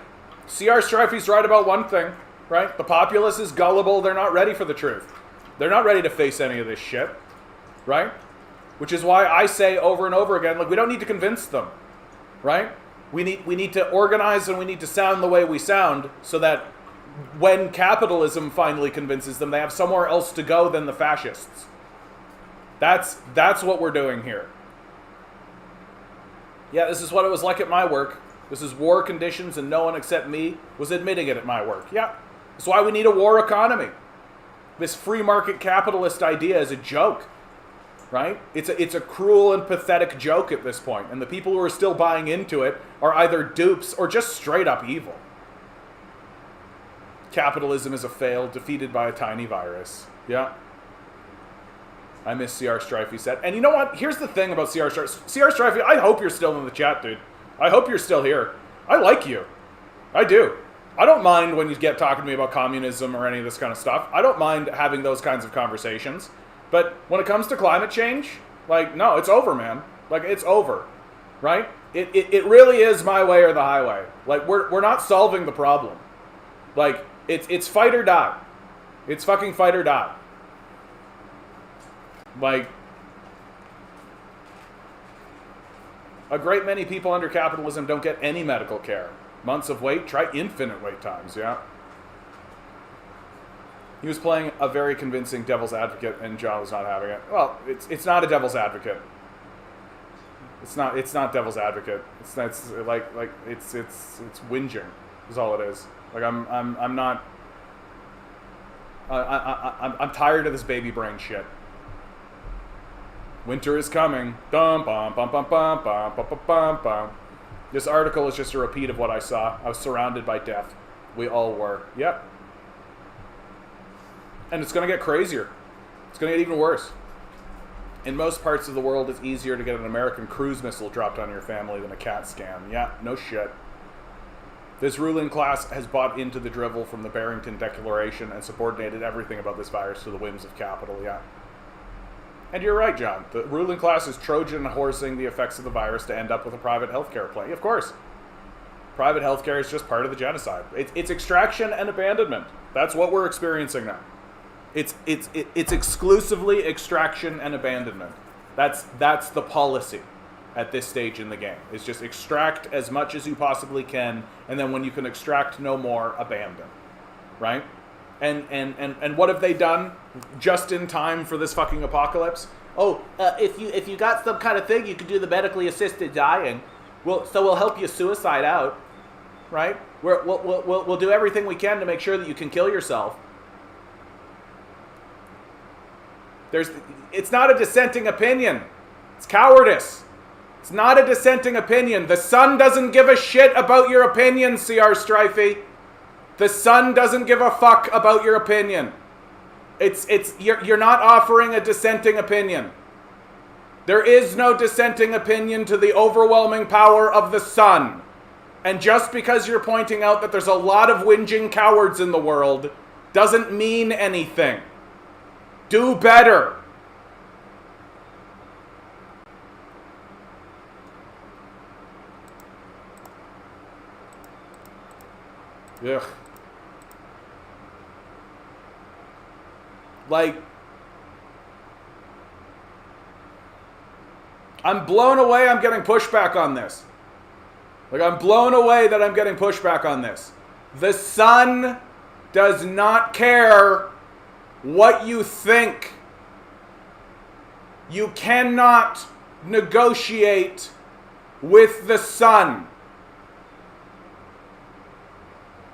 C.R. Strifey's right about one thing, right? The populace is gullible. They're not ready for the truth. They're not ready to face any of this shit. Right? Which is why I say over and over again, like, we don't need to convince them. Right? We need to organize and we need to sound the way we sound so that when capitalism finally convinces them, they have somewhere else to go than the fascists. That's what we're doing here. Yeah, this is what it was like at my work. This is war conditions and no one except me was admitting it at my work. Yeah, that's why we need a war economy. This free market capitalist idea is a joke, right? It's a cruel and pathetic joke at this point, and the people who are still buying into it are either dupes or just straight up evil. Capitalism is a fail, defeated by a tiny virus. Yeah. I miss C.R. Strifey said. And you know what? Here's the thing about C.R. Strifey. C.R. Strifey, I hope you're still in the chat, dude. I hope you're still here. I like you. I do. I don't mind when you get talking to me about communism or any of this kind of stuff. I don't mind having those kinds of conversations. But when it comes to climate change, like, no, it's over, man. Like, it's over. Right? It really is my way or the highway. Like, we're not solving the problem. Like, it's fight or die. It's fucking fight or die. Like, a great many people under capitalism don't get any medical care. Months of wait, try infinite wait times, yeah? He was playing a very convincing devil's advocate, and John was not having it. Well, it's not a devil's advocate. It's not devil's advocate. It's whinging is all it is. Like, I'm not. I'm tired of this baby brain shit. Winter is coming. Dum bum bum bum bum bum bum bum bum bum. This article is just a repeat of what I saw. I was surrounded by death. We all were. Yep. And it's going to get crazier. It's going to get even worse. In most parts of the world, it's easier to get an American cruise missile dropped on your family than a CAT scan. Yeah, no shit. This ruling class has bought into the drivel from the Barrington Declaration and subordinated everything about this virus to the whims of capital, yeah. And you're right, John. The ruling class is Trojan horsing the effects of the virus to end up with a private healthcare plan. Of course. Private healthcare is just part of the genocide. It's extraction and abandonment. That's what we're experiencing now. It's exclusively extraction and abandonment. That's the policy at this stage in the game. It's just extract as much as you possibly can, and then when you can extract no more, abandon. Right? And what have they done just in time for this fucking apocalypse? Oh, if you got some kind of thing, you could do the medically assisted dying. We'll help you suicide out, right? We'll do everything we can to make sure that you can kill yourself. It's not a dissenting opinion. It's cowardice. It's not a dissenting opinion. The sun doesn't give a shit about your opinion, C.R. Strifey. The sun doesn't give a fuck about your opinion. You're not offering a dissenting opinion. There is no dissenting opinion to the overwhelming power of the sun. And just because you're pointing out that there's a lot of whinging cowards in the world doesn't mean anything. Do better. Ugh. Like, I'm blown away I'm getting pushback on this. Like, I'm blown away that I'm getting pushback on this. The sun does not care what you think. You cannot negotiate with the sun.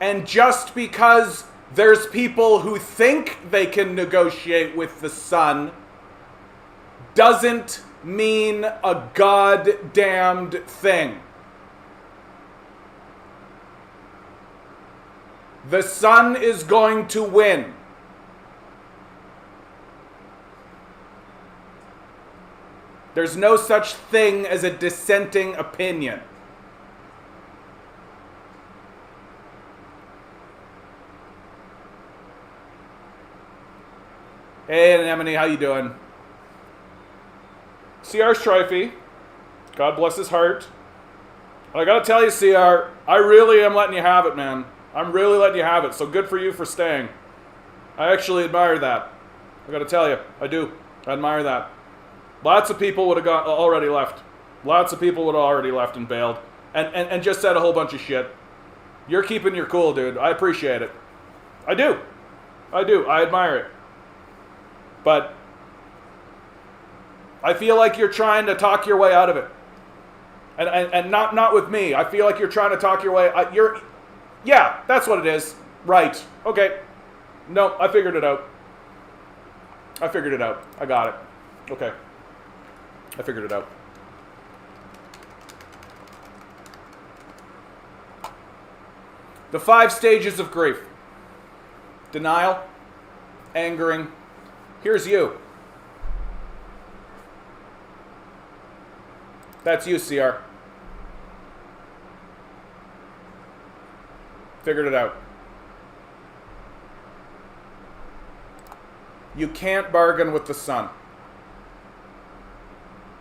And just because there's people who think they can negotiate with the sun doesn't mean a goddamned thing. The sun is going to win. There's no such thing as a dissenting opinion. Hey, Anemone, how you doing? CR Strifey, God bless his heart. I gotta tell you, CR, I really am letting you have it, man. I'm really letting you have it, so good for you for staying. I actually admire that. I gotta tell you, I do. I admire that. Lots of people would have already left. Lots of people would have already left and bailed. And just said a whole bunch of shit. You're keeping your cool, dude. I appreciate it. I do. I admire it. But I feel like you're trying to talk your way out of it. And not with me. I feel like you're trying to talk your way. Yeah, that's what it is. Right. Okay. No, I figured it out. I got it. Okay. I figured it out. The 5 stages of grief. Denial. Angering. Here's you. That's you, CR. Figured it out. You can't bargain with the sun.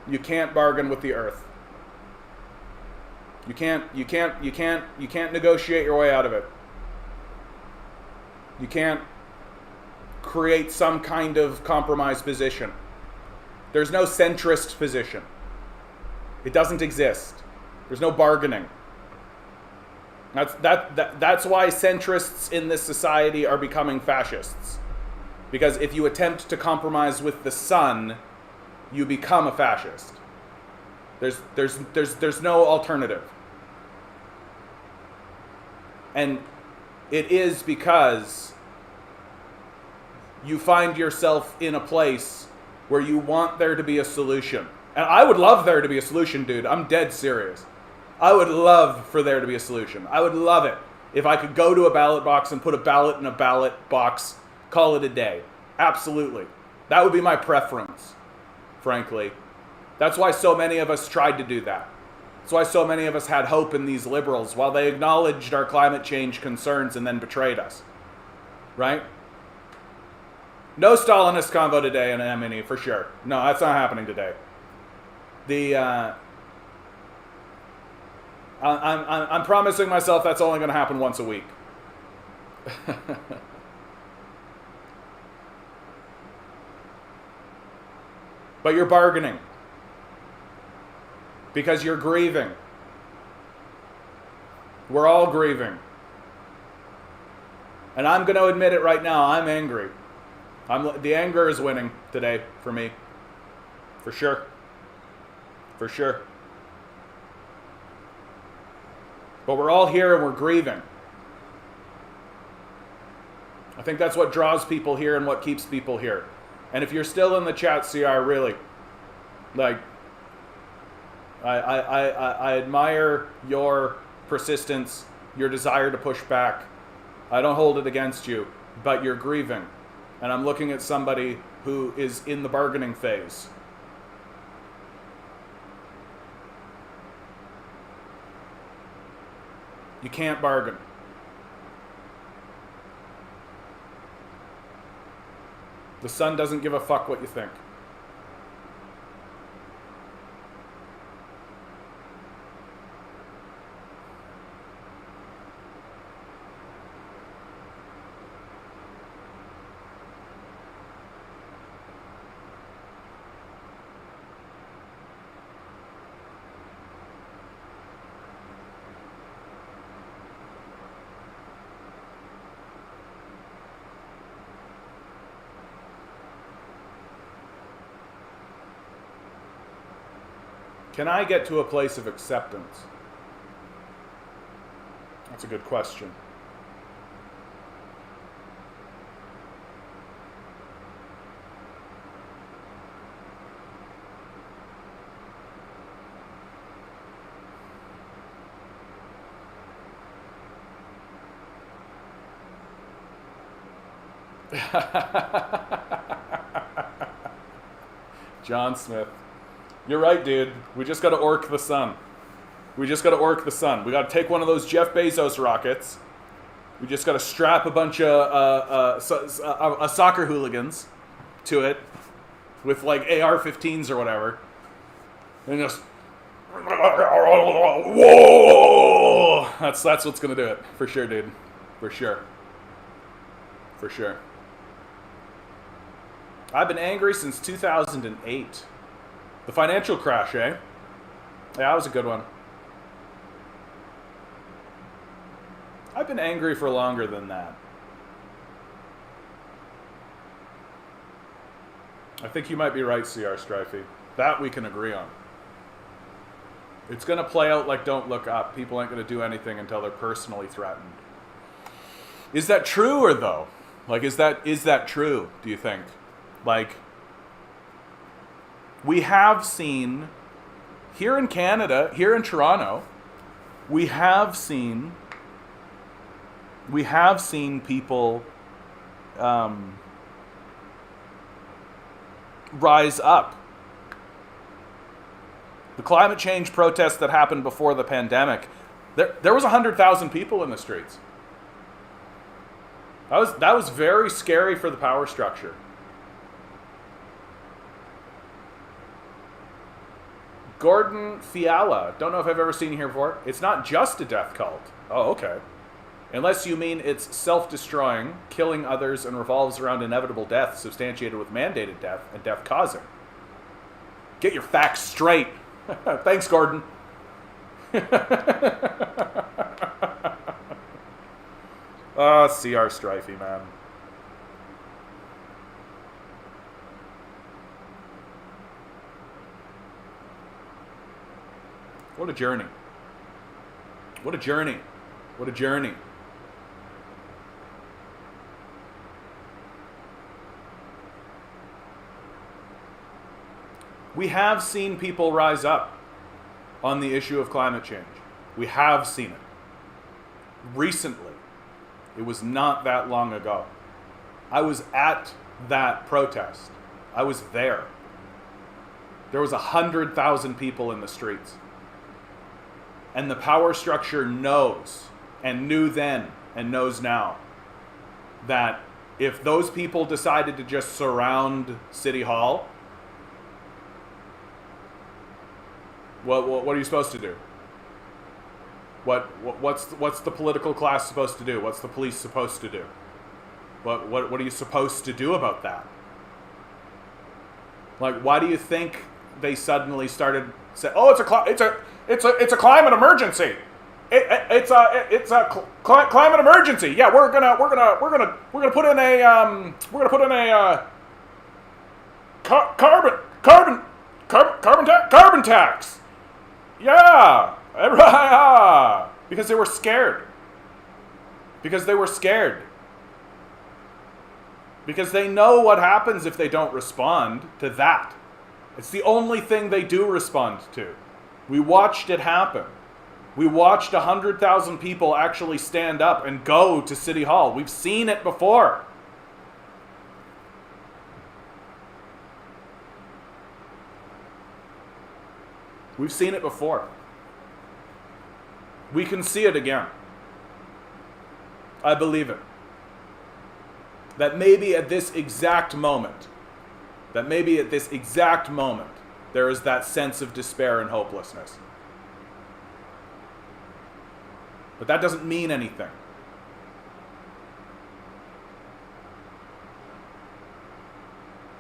You can't bargain with the earth. You can't negotiate your way out of it. You can't create some kind of compromise position. There's no centrist position. It doesn't exist. There's no bargaining. That's why centrists in this society are becoming fascists. Because if you attempt to compromise with the sun, you become a fascist. There's no alternative. And it is because you find yourself in a place where you want there to be a solution. And I would love there to be a solution, dude. I'm dead serious. I would love for there to be a solution. I would love it if I could go to a ballot box and put a ballot in a ballot box, call it a day. Absolutely. That would be my preference, frankly. That's why so many of us tried to do that. That's why so many of us had hope in these liberals while they acknowledged our climate change concerns and then betrayed us. Right? No Stalinist convo today in MNE, for sure. No, that's not happening today. I'm promising myself that's only going to happen once a week. But you're bargaining. Because you're grieving. We're all grieving. And I'm going to admit it right now, I'm angry. The anger is winning today for me. For sure. For sure. But we're all here and we're grieving. I think that's what draws people here and what keeps people here. And if you're still in the chat, CR, really, like, I admire your persistence, your desire to push back. I don't hold it against you, but you're grieving. And I'm looking at somebody who is in the bargaining phase. You can't bargain. The sun doesn't give a fuck what you think. Can I get to a place of acceptance? That's a good question. John Smith. You're right, dude. We just got to orc the sun. We just got to orc the sun. We got to take one of those Jeff Bezos rockets. We just got to strap a bunch of soccer hooligans to it with like AR-15s or whatever, and just whoa. That's what's gonna do it for sure, dude. For sure. For sure. I've been angry since 2008. The financial crash, eh? Yeah, that was a good one. I've been angry for longer than that. I think you might be right, CR Strifey. That we can agree on. It's going to play out like Don't Look Up. People ain't going to do anything until they're personally threatened. Is that true or though? Like, is that true, do you think? Like, we have seen, here in Canada, here in Toronto, we have seen people rise up. The climate change protests that happened before the pandemic, there was 100,000 people in the streets. That was very scary for the power structure. Gordon Fiala. Don't know if I've ever seen you here before. It's not just a death cult. Oh, okay. Unless you mean it's self-destroying, killing others, and revolves around inevitable death substantiated with mandated death and death causing. Get your facts straight. Thanks, Gordon. CR Strifey, man. What a journey. What a journey. What a journey. We have seen people rise up on the issue of climate change. We have seen it. Recently. It was not that long ago. I was at that protest. I was there. There was 100,000 people in the streets. And the power structure knows, and knew then, and knows now, that if those people decided to just surround City Hall, what are you supposed to do? What's the political class supposed to do? What's the police supposed to do? What are you supposed to do about that? Like, why do you think they suddenly started say, "Oh, it's a climate emergency. It's a climate emergency. Yeah, we're gonna put in a carbon tax. Yeah, because they were scared. Because they know what happens if they don't respond to that. It's the only thing they do respond to. We watched it happen. We watched 100,000 people actually stand up and go to City Hall. We've seen it before. We've seen it before. We can see it again. I believe it. That maybe at this exact moment, there is that sense of despair and hopelessness. But that doesn't mean anything.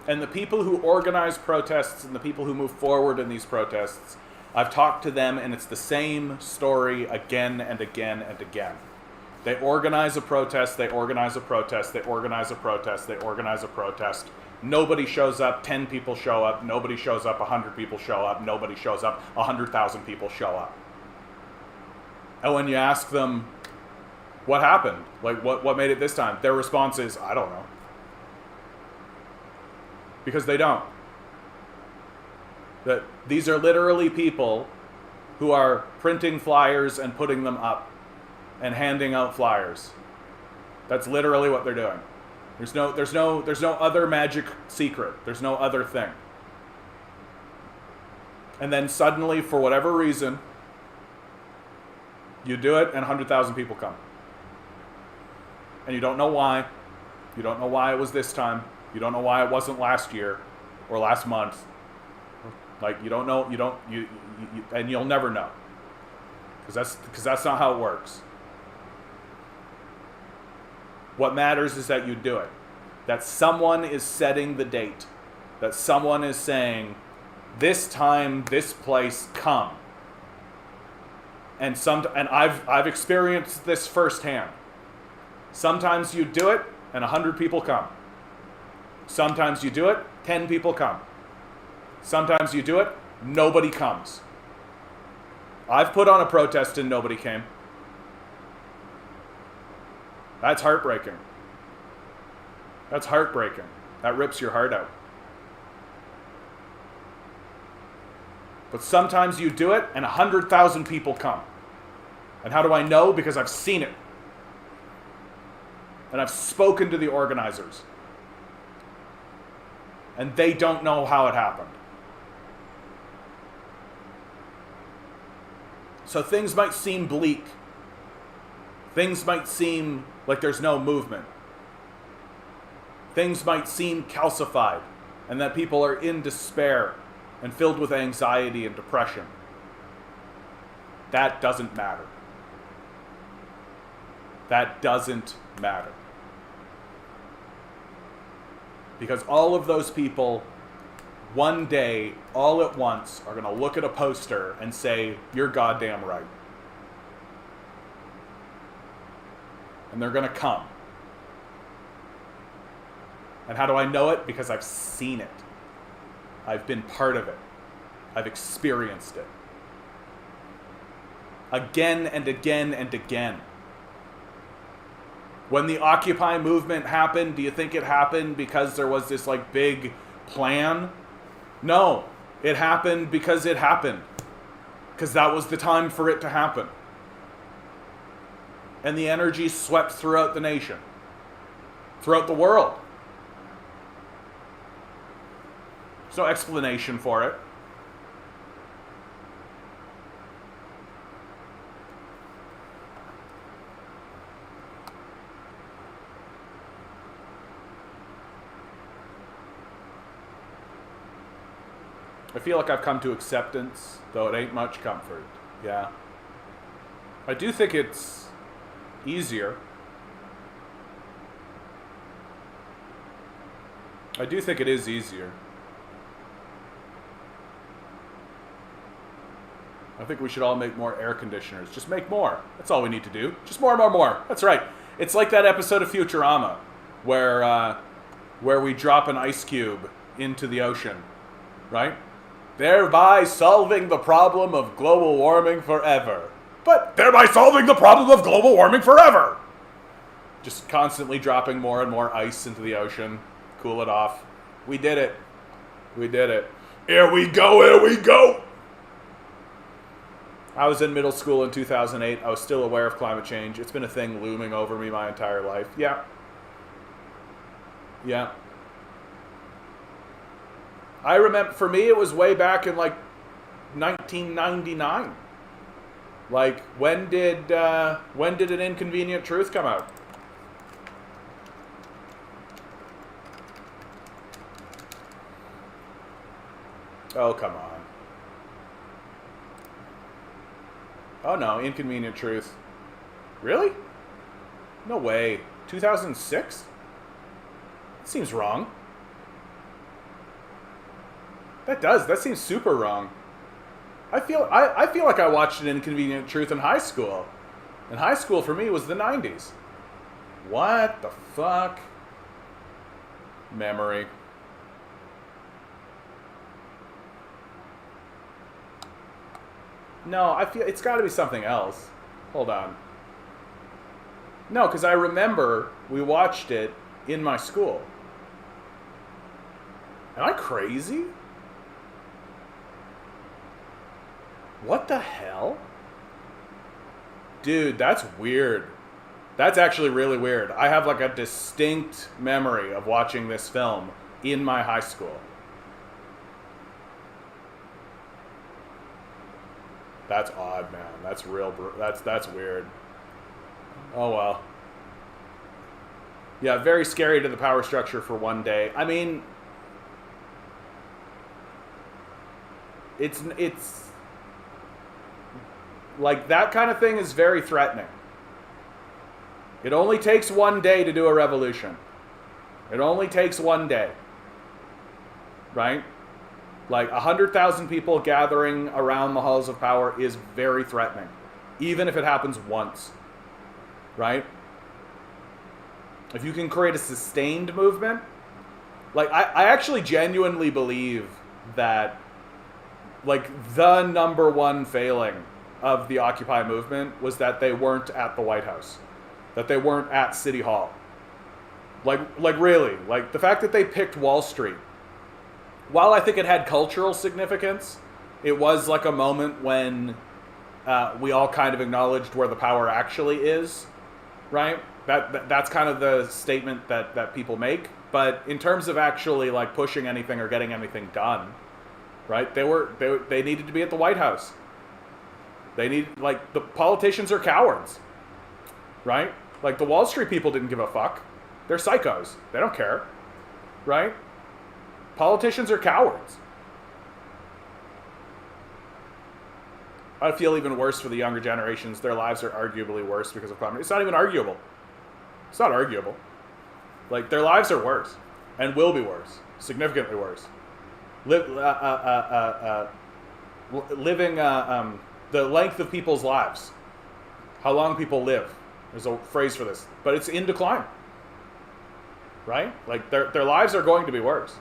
And the people who organize protests and the people who move forward in these protests, I've talked to them and it's the same story again and again and again. They organize a protest, they organize a protest, they organize a protest, they organize a protest. Nobody shows up, 10 people show up, nobody shows up, 100 people show up, nobody shows up, 100,000 people show up. And when you ask them, what happened? Like, what made it this time? Their response is, I don't know. Because they don't. That these are literally people who are printing flyers and putting them up and handing out flyers. That's literally what they're doing. There's no other magic secret. There's no other thing. And then suddenly, for whatever reason, you do it and 100,000 people come. And you don't know why. You don't know why it was this time. You don't know why it wasn't last year or last month. Like, you don't know, and you'll never know. Because that's not how it works. What matters is that you do it. That someone is setting the date. That someone is saying, this time, this place, come. And I've experienced this firsthand. Sometimes you do it and 100 people come. Sometimes you do it, 10 people come. Sometimes you do it, nobody comes. I've put on a protest and nobody came. That's heartbreaking. That's heartbreaking. That rips your heart out. But sometimes you do it and 100,000 people come. And how do I know? Because I've seen it. And I've spoken to the organizers. And they don't know how it happened. So things might seem bleak. Things might seem like there's no movement. Things might seem calcified and that people are in despair and filled with anxiety and depression. That doesn't matter. That doesn't matter. Because all of those people, one day, all at once, are going to look at a poster and say, you're goddamn right. And they're going to come. And how do I know it? Because I've seen it. I've been part of it. I've experienced it. Again and again and again. When the Occupy movement happened, do you think it happened because there was this like big plan? No. It happened because it happened. Because that was the time for it to happen. And the energy swept throughout the nation. Throughout the world. There's no explanation for it. I feel like I've come to acceptance, though it ain't much comfort. Yeah. I do think it's easier. I do think it is easier. I think we should all make more air conditioners. Just make more. That's all we need to do. Just more, more, more. That's right. It's like that episode of Futurama where we drop an ice cube into the ocean, right? Thereby solving the problem of global warming forever. But thereby solving the problem of global warming forever! Just constantly dropping more and more ice into the ocean. Cool it off. We did it. We did it. Here we go, here we go! I was in middle school in 2008. I was still aware of climate change. It's been a thing looming over me my entire life. Yeah. Yeah. I remember, for me, it was way back in, like, 1999. Like, when did An Inconvenient Truth come out? Oh, come on. Oh, no, Inconvenient Truth. Really? No way. 2006? That seems wrong. That seems super wrong. I feel like I watched An Inconvenient Truth in high school. And high school for me was the 90s. What the fuck? Memory. No, I feel it's got to be something else. Hold on. No, because I remember we watched it in my school. Am I crazy? What the hell? Dude, that's weird. That's actually really weird. I have like a distinct memory of watching this film in my high school. That's odd, man. That's real. That's weird. Oh well. Yeah, very scary to the power structure for one day. I mean, it's like that kind of thing is very threatening. It only takes one day to do a revolution. It only takes one day. Right? Like 100,000 people gathering around the halls of power is very threatening. Even if it happens once. Right? If you can create a sustained movement. Like, I actually genuinely believe that, like, the number one failing of the Occupy movement was that they weren't at the White House. That they weren't at City Hall. Like really. Like, the fact that they picked Wall Street. While I think it had cultural significance, it was like a moment when we all kind of acknowledged where the power actually is, right? That's kind of the statement that people make. But in terms of actually like pushing anything or getting anything done, right? They needed to be at the White House. They need, like, the politicians are cowards, right? Like, the Wall Street people didn't give a fuck. They're psychos. They don't care, right? Politicians are cowards. I feel even worse for the younger generations. Their lives are arguably worse because of climate. It's not even arguable. It's not arguable. Like, their lives are worse and will be worse, significantly worse. Living the length of people's lives, how long people live. There's a phrase for this, but it's in decline. Right? Like, their lives are going to be worse.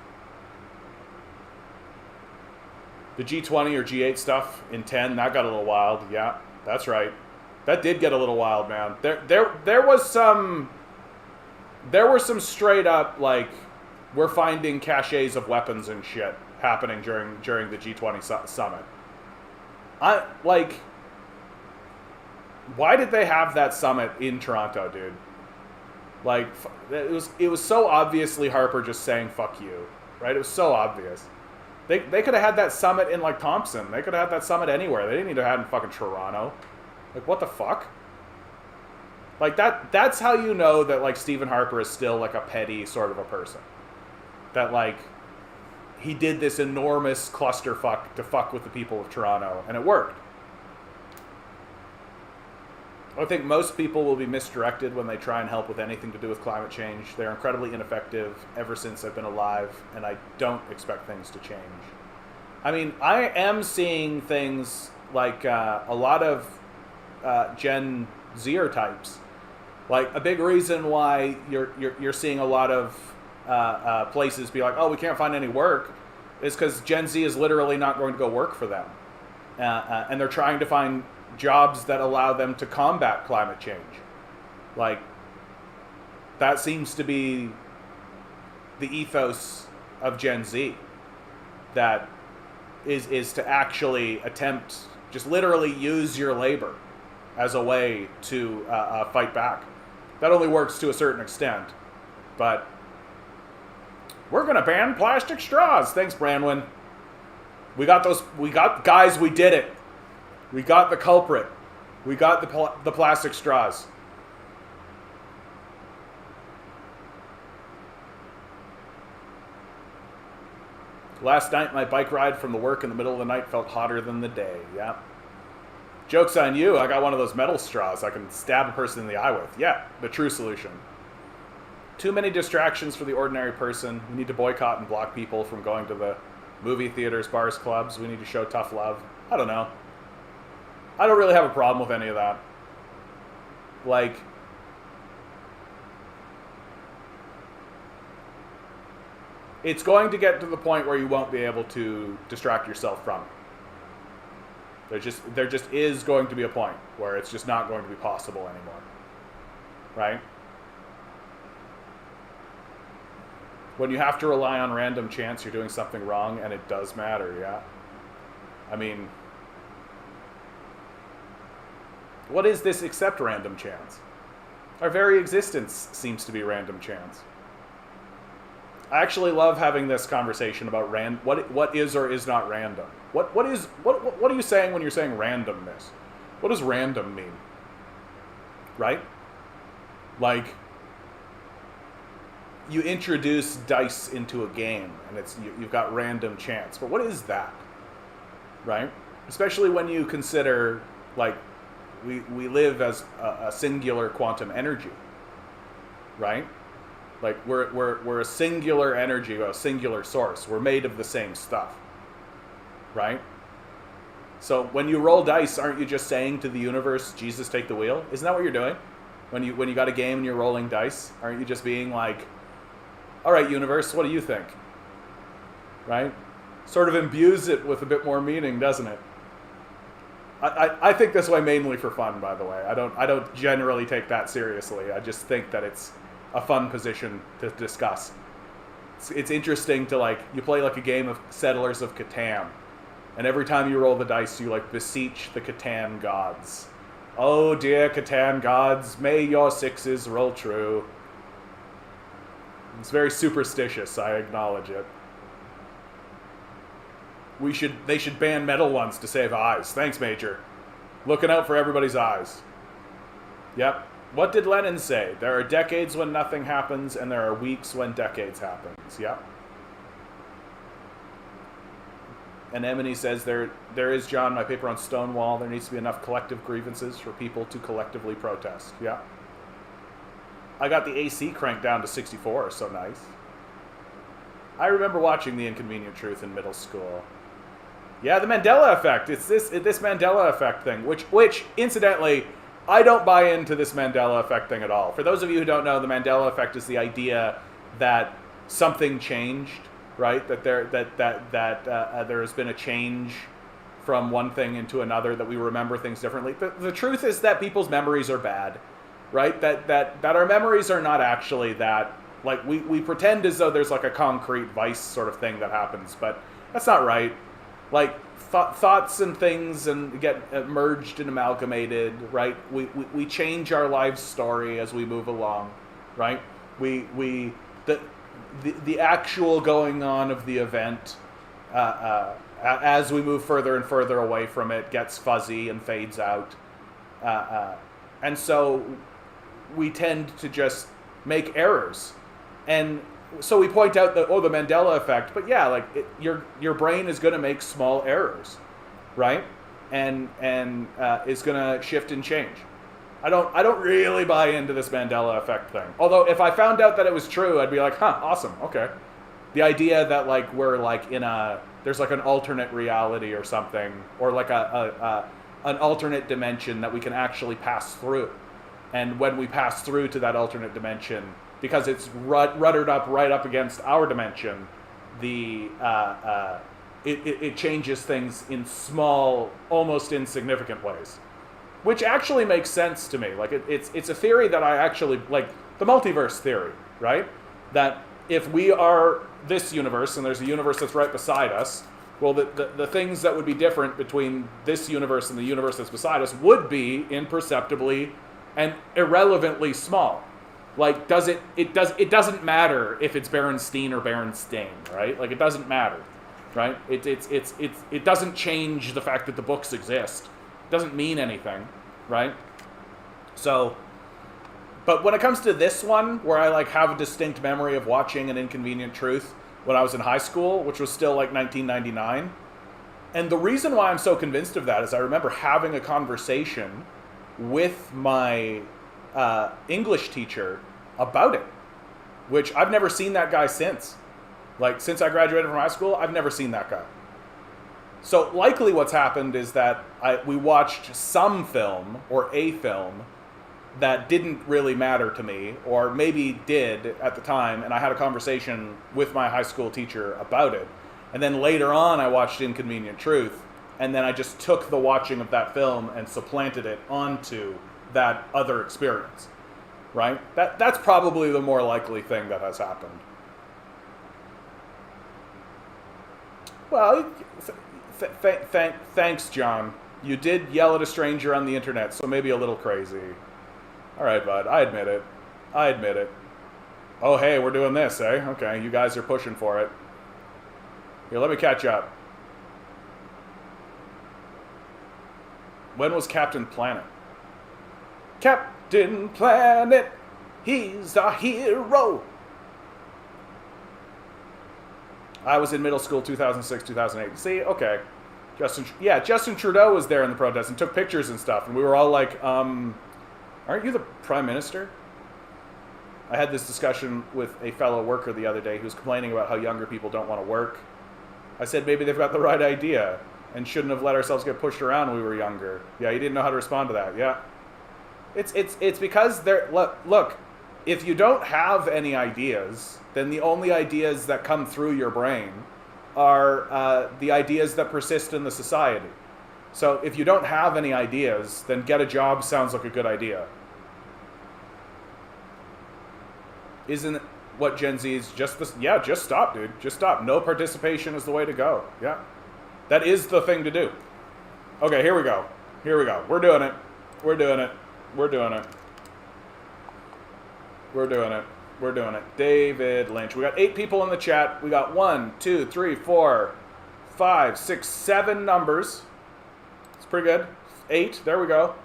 The G20 or G8 stuff in 10, that got a little wild. Yeah, that's right. That did get a little wild, man. There were some straight up, like, we're finding caches of weapons and shit happening during the G20 summit. Why did they have that summit in Toronto, dude? Like, it was so obviously Harper just saying fuck you, right? It was so obvious. They could have had that summit in, like, Thompson. They could have had that summit anywhere. They didn't need to have it in fucking Toronto. Like, what the fuck? Like, that's how you know that, like, Stephen Harper is still, like, a petty sort of a person. That, like, he did this enormous clusterfuck to fuck with the people of Toronto, and it worked. I think most people will be misdirected when they try and help with anything to do with climate change. They're incredibly ineffective ever since I've been alive, and I don't expect things to change. I mean, I am seeing things like a lot of Gen Zer types. Like, a big reason why you're seeing a lot of places be like, oh, we can't find any work, is because Gen Z is literally not going to go work for them. And they're trying to find jobs that allow them to combat climate change. Like, that seems to be the ethos of Gen Z. That is to actually attempt, just literally use your labor as a way to fight back. That only works to a certain extent. But we're going to ban plastic straws. Thanks, Branwyn. We got guys, we did it. We got the culprit. We got the plastic straws. Last night, my bike ride from the work in the middle of the night felt hotter than the day. Yeah. Joke's on you. I got one of those metal straws I can stab a person in the eye with. Yeah, the true solution. Too many distractions for the ordinary person. We need to boycott and block people from going to the movie theaters, bars, clubs. We need to show tough love. I don't know. I don't really have a problem with any of that. Like, it's going to get to the point where you won't be able to distract yourself from it. There just is going to be a point where it's just not going to be possible anymore. Right? When you have to rely on random chance, you're doing something wrong, and it does matter, yeah? I mean, what is this except random chance? Our very existence seems to be random chance. I actually love having this conversation about what is or is not random. What are you saying when you're saying randomness? What does random mean? Right? Like, you introduce dice into a game, and you've got random chance. But what is that? Right? Especially when you consider, like, we live as a singular quantum energy, right? Like, we're a singular energy, a singular source. We're made of the same stuff, right? So when you roll dice, aren't you just saying to the universe, Jesus, take the wheel? Isn't that what you're doing? When you got a game and you're rolling dice, aren't you just being like, all right, universe, what do you think? Right? Sort of imbues it with a bit more meaning, doesn't it? I think this way mainly for fun, by the way. I don't generally take that seriously. I just think that it's a fun position to discuss. It's interesting to, like, you play like a game of Settlers of Catan, and every time you roll the dice, you, like, beseech the Catan gods. Oh dear Catan gods, may your sixes roll true. It's very superstitious, I acknowledge it. They should ban metal ones to save eyes. Thanks, Major. Looking out for everybody's eyes. Yep. What did Lenin say? There are decades when nothing happens, and there are weeks when decades happens. Yep. And Emily says, there is, John, my paper on Stonewall. There needs to be enough collective grievances for people to collectively protest. Yeah. I got the AC cranked down to 64, so nice. I remember watching The Inconvenient Truth in middle school. Yeah, the Mandela effect. It's this Mandela effect thing, which incidentally, I don't buy into this Mandela effect thing at all. For those of you who don't know, the Mandela effect is the idea that something changed, right? That there has been a change from one thing into another, that we remember things differently. The truth is that people's memories are bad, right? That our memories are not actually that Like, we pretend as though there's like a concrete vice sort of thing that happens, but that's not right. Like, thoughts and things and get merged and amalgamated, right? We change our life story as we move along, right? The actual going on of the event, as we move further and further away from it, gets fuzzy and fades out. And so we tend to just make errors. And so we point out the Mandela effect, but yeah, like your brain is going to make small errors, right? And is going to shift and change. I don't really buy into this Mandela effect thing. Although if I found out that it was true, I'd be like, huh, awesome, okay. The idea that like we're like there's like an alternate reality or something, or like an alternate dimension that we can actually pass through. And when we pass through to that alternate dimension, because it's ruddered up right up against our dimension, it changes things in small, almost insignificant ways, which actually makes sense to me. Like it's a theory that I actually like, the multiverse theory, right? That if we are this universe and there's a universe that's right beside us, well, the things that would be different between this universe and the universe that's beside us would be imperceptibly and irrelevantly small. Like, it doesn't matter if it's Berenstein or Berenstain, right? Like, it doesn't matter, right? It doesn't change the fact that the books exist. It doesn't mean anything, right? So, but when it comes to this one, where I like have a distinct memory of watching An Inconvenient Truth when I was in high school, which was still like 1999, and the reason why I'm so convinced of that is I remember having a conversation with my English teacher about it, which I've never seen that guy since. Like, since I graduated from high school, I've never seen that guy. So likely what's happened is that we watched some film, or a film, that didn't really matter to me, or maybe did at the time, and I had a conversation with my high school teacher about it. And then later on, I watched Inconvenient Truth, and then I just took the watching of that film and supplanted it onto that other experience, right? That's probably the more likely thing that has happened. Well, thanks, John. You did yell at a stranger on the internet, so maybe a little crazy. All right, bud, I admit it. Oh, hey, we're doing this, eh? Okay, you guys are pushing for it. Here, let me catch up. When was Captain Planet? Captain Planet, he's a hero. I was in middle school 2006, 2008. See, okay. Justin Trudeau was there in the protest and took pictures and stuff. And we were all like, aren't you the Prime Minister? I had this discussion with a fellow worker the other day who was complaining about how younger people don't want to work. I said maybe they've got the right idea and shouldn't have let ourselves get pushed around when we were younger. Yeah, you didn't know how to respond to that. Yeah. It's because look, if you don't have any ideas, then the only ideas that come through your brain are the ideas that persist in the society. So if you don't have any ideas, then get a job sounds like a good idea. Isn't what Gen Z is just this? Yeah, just stop, dude. Just stop. No participation is the way to go. Yeah. That is the thing to do. Okay, here we go. We're doing it. David Lynch. We got 8 people in the chat. We got 1, 2, 3, 4, 5, 6, 7 numbers. It's pretty good. 8. There we go.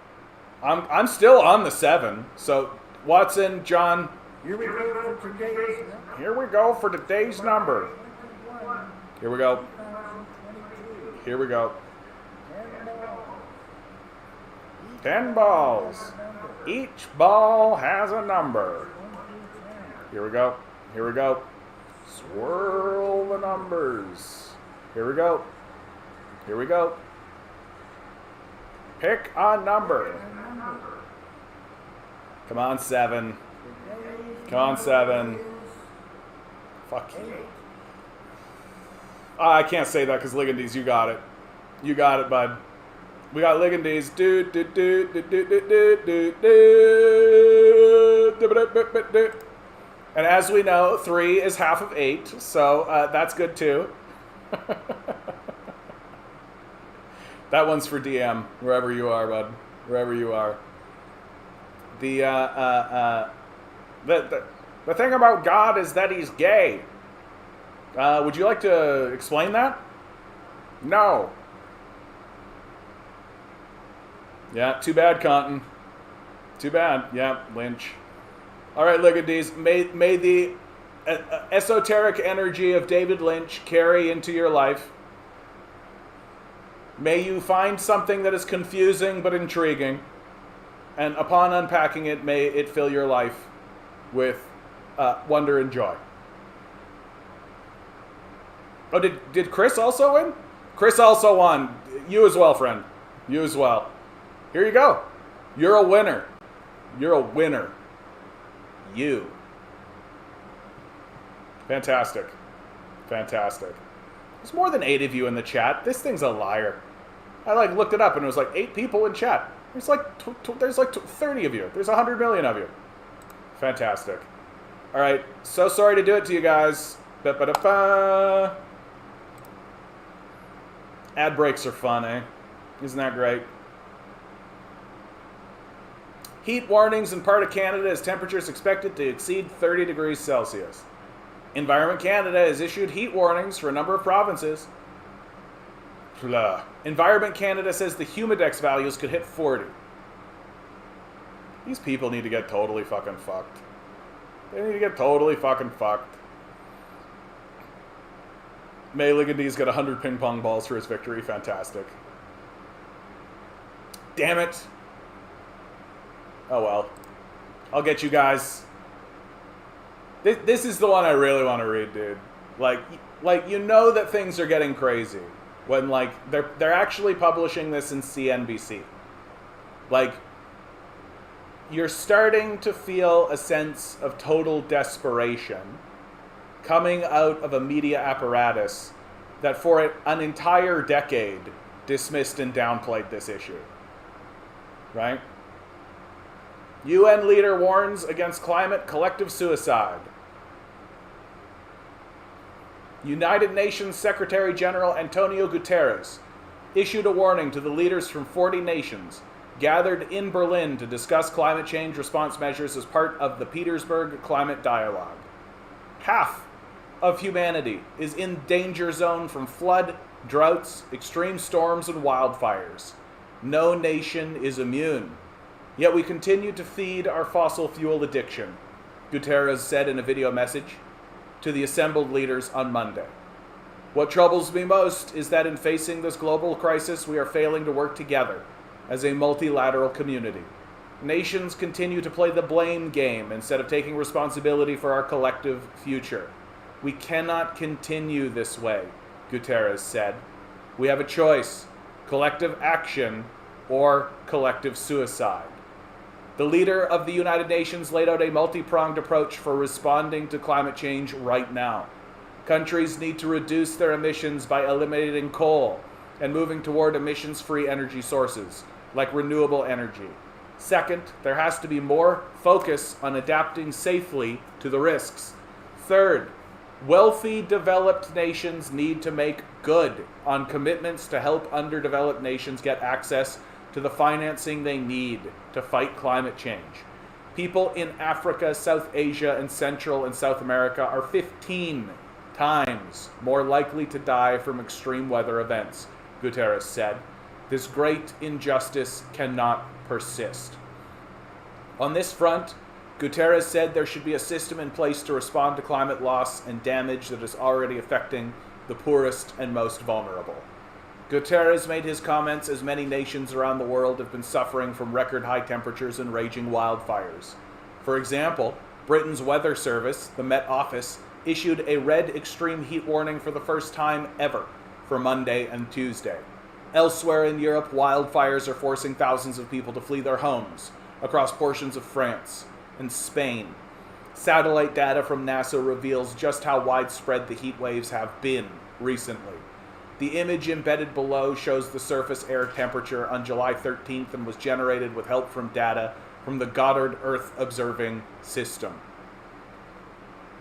I'm still on the 7. So Watson, John. Here we go for today's number. Here we go. 10 balls. Each ball has a number. Here we go. Swirl the numbers. Here we go. Pick a number. Come on, 7. Fuck you. I can't say that because Ligandese, you got it. You got it, bud. We got Ligandese. And as we know, 3 is half of 8, so that's good too. That one's for DM, wherever you are, bud. Wherever you are. The thing about God is that he's gay. Would you like to explain that? No. Yeah, too bad, Compton. Too bad. Yeah, Lynch. All right, Ligondies. May the esoteric energy of David Lynch carry into your life. May you find something that is confusing but intriguing. And upon unpacking it, may it fill your life with wonder and joy. Oh, did Chris also win? Chris also won. You as well, friend. You as well. Here you go. You're a winner. You're a winner. You. Fantastic. Fantastic. There's more than 8 of you in the chat. This thing's a liar. I looked it up and it was like 8 people in chat. There's there's 30 of you. There's 100 million of you. Fantastic. All right. So sorry to do it to you guys. Ba-ba-da-ba. Ad breaks are fun, eh? Isn't that great? Heat warnings in part of Canada as temperatures expected to exceed 30 degrees Celsius. Environment Canada has issued heat warnings for a number of provinces. Blah. Environment Canada says the humidex values could hit 40. These people need to get totally fucking fucked. They need to get totally fucking fucked. May Ligondies get 100 ping pong balls for his victory. Fantastic. Damn it. Oh well. I'll get you guys. This is the one I really want to read, dude. Like you know that things are getting crazy when they're actually publishing this in CNBC. You're starting to feel a sense of total desperation coming out of a media apparatus that for an entire decade dismissed and downplayed this issue. Right? UN leader warns against climate collective suicide. United Nations Secretary General Antonio Guterres issued a warning to the leaders from 40 nations gathered in Berlin to discuss climate change response measures as part of the Petersburg Climate Dialogue. Half of humanity is in danger zone from flood, droughts, extreme storms, and wildfires. No nation is immune. Yet we continue to feed our fossil fuel addiction, Guterres said in a video message to the assembled leaders on Monday. What troubles me most is that in facing this global crisis, we are failing to work together as a multilateral community. Nations continue to play the blame game instead of taking responsibility for our collective future. We cannot continue this way, Guterres said. We have a choice: collective action or collective suicide. The leader of the United Nations laid out a multi-pronged approach for responding to climate change right now. Countries need to reduce their emissions by eliminating coal and moving toward emissions-free energy sources, like renewable energy. Second, there has to be more focus on adapting safely to the risks. Third, wealthy developed nations need to make good on commitments to help underdeveloped nations get access to the financing they need to fight climate change. People in Africa, South Asia, and Central and South America are 15 times more likely to die from extreme weather events, Guterres said. This great injustice cannot persist. On this front, Guterres said there should be a system in place to respond to climate loss and damage that is already affecting the poorest and most vulnerable. Guterres made his comments as many nations around the world have been suffering from record high temperatures and raging wildfires. For example, Britain's weather service, the Met Office, issued a red extreme heat warning for the first time ever for Monday and Tuesday. Elsewhere in Europe, wildfires are forcing thousands of people to flee their homes across portions of France and Spain. Satellite data from NASA reveals just how widespread the heat waves have been recently. The image embedded below shows the surface air temperature on July 13th and was generated with help from data from the Goddard Earth Observing System.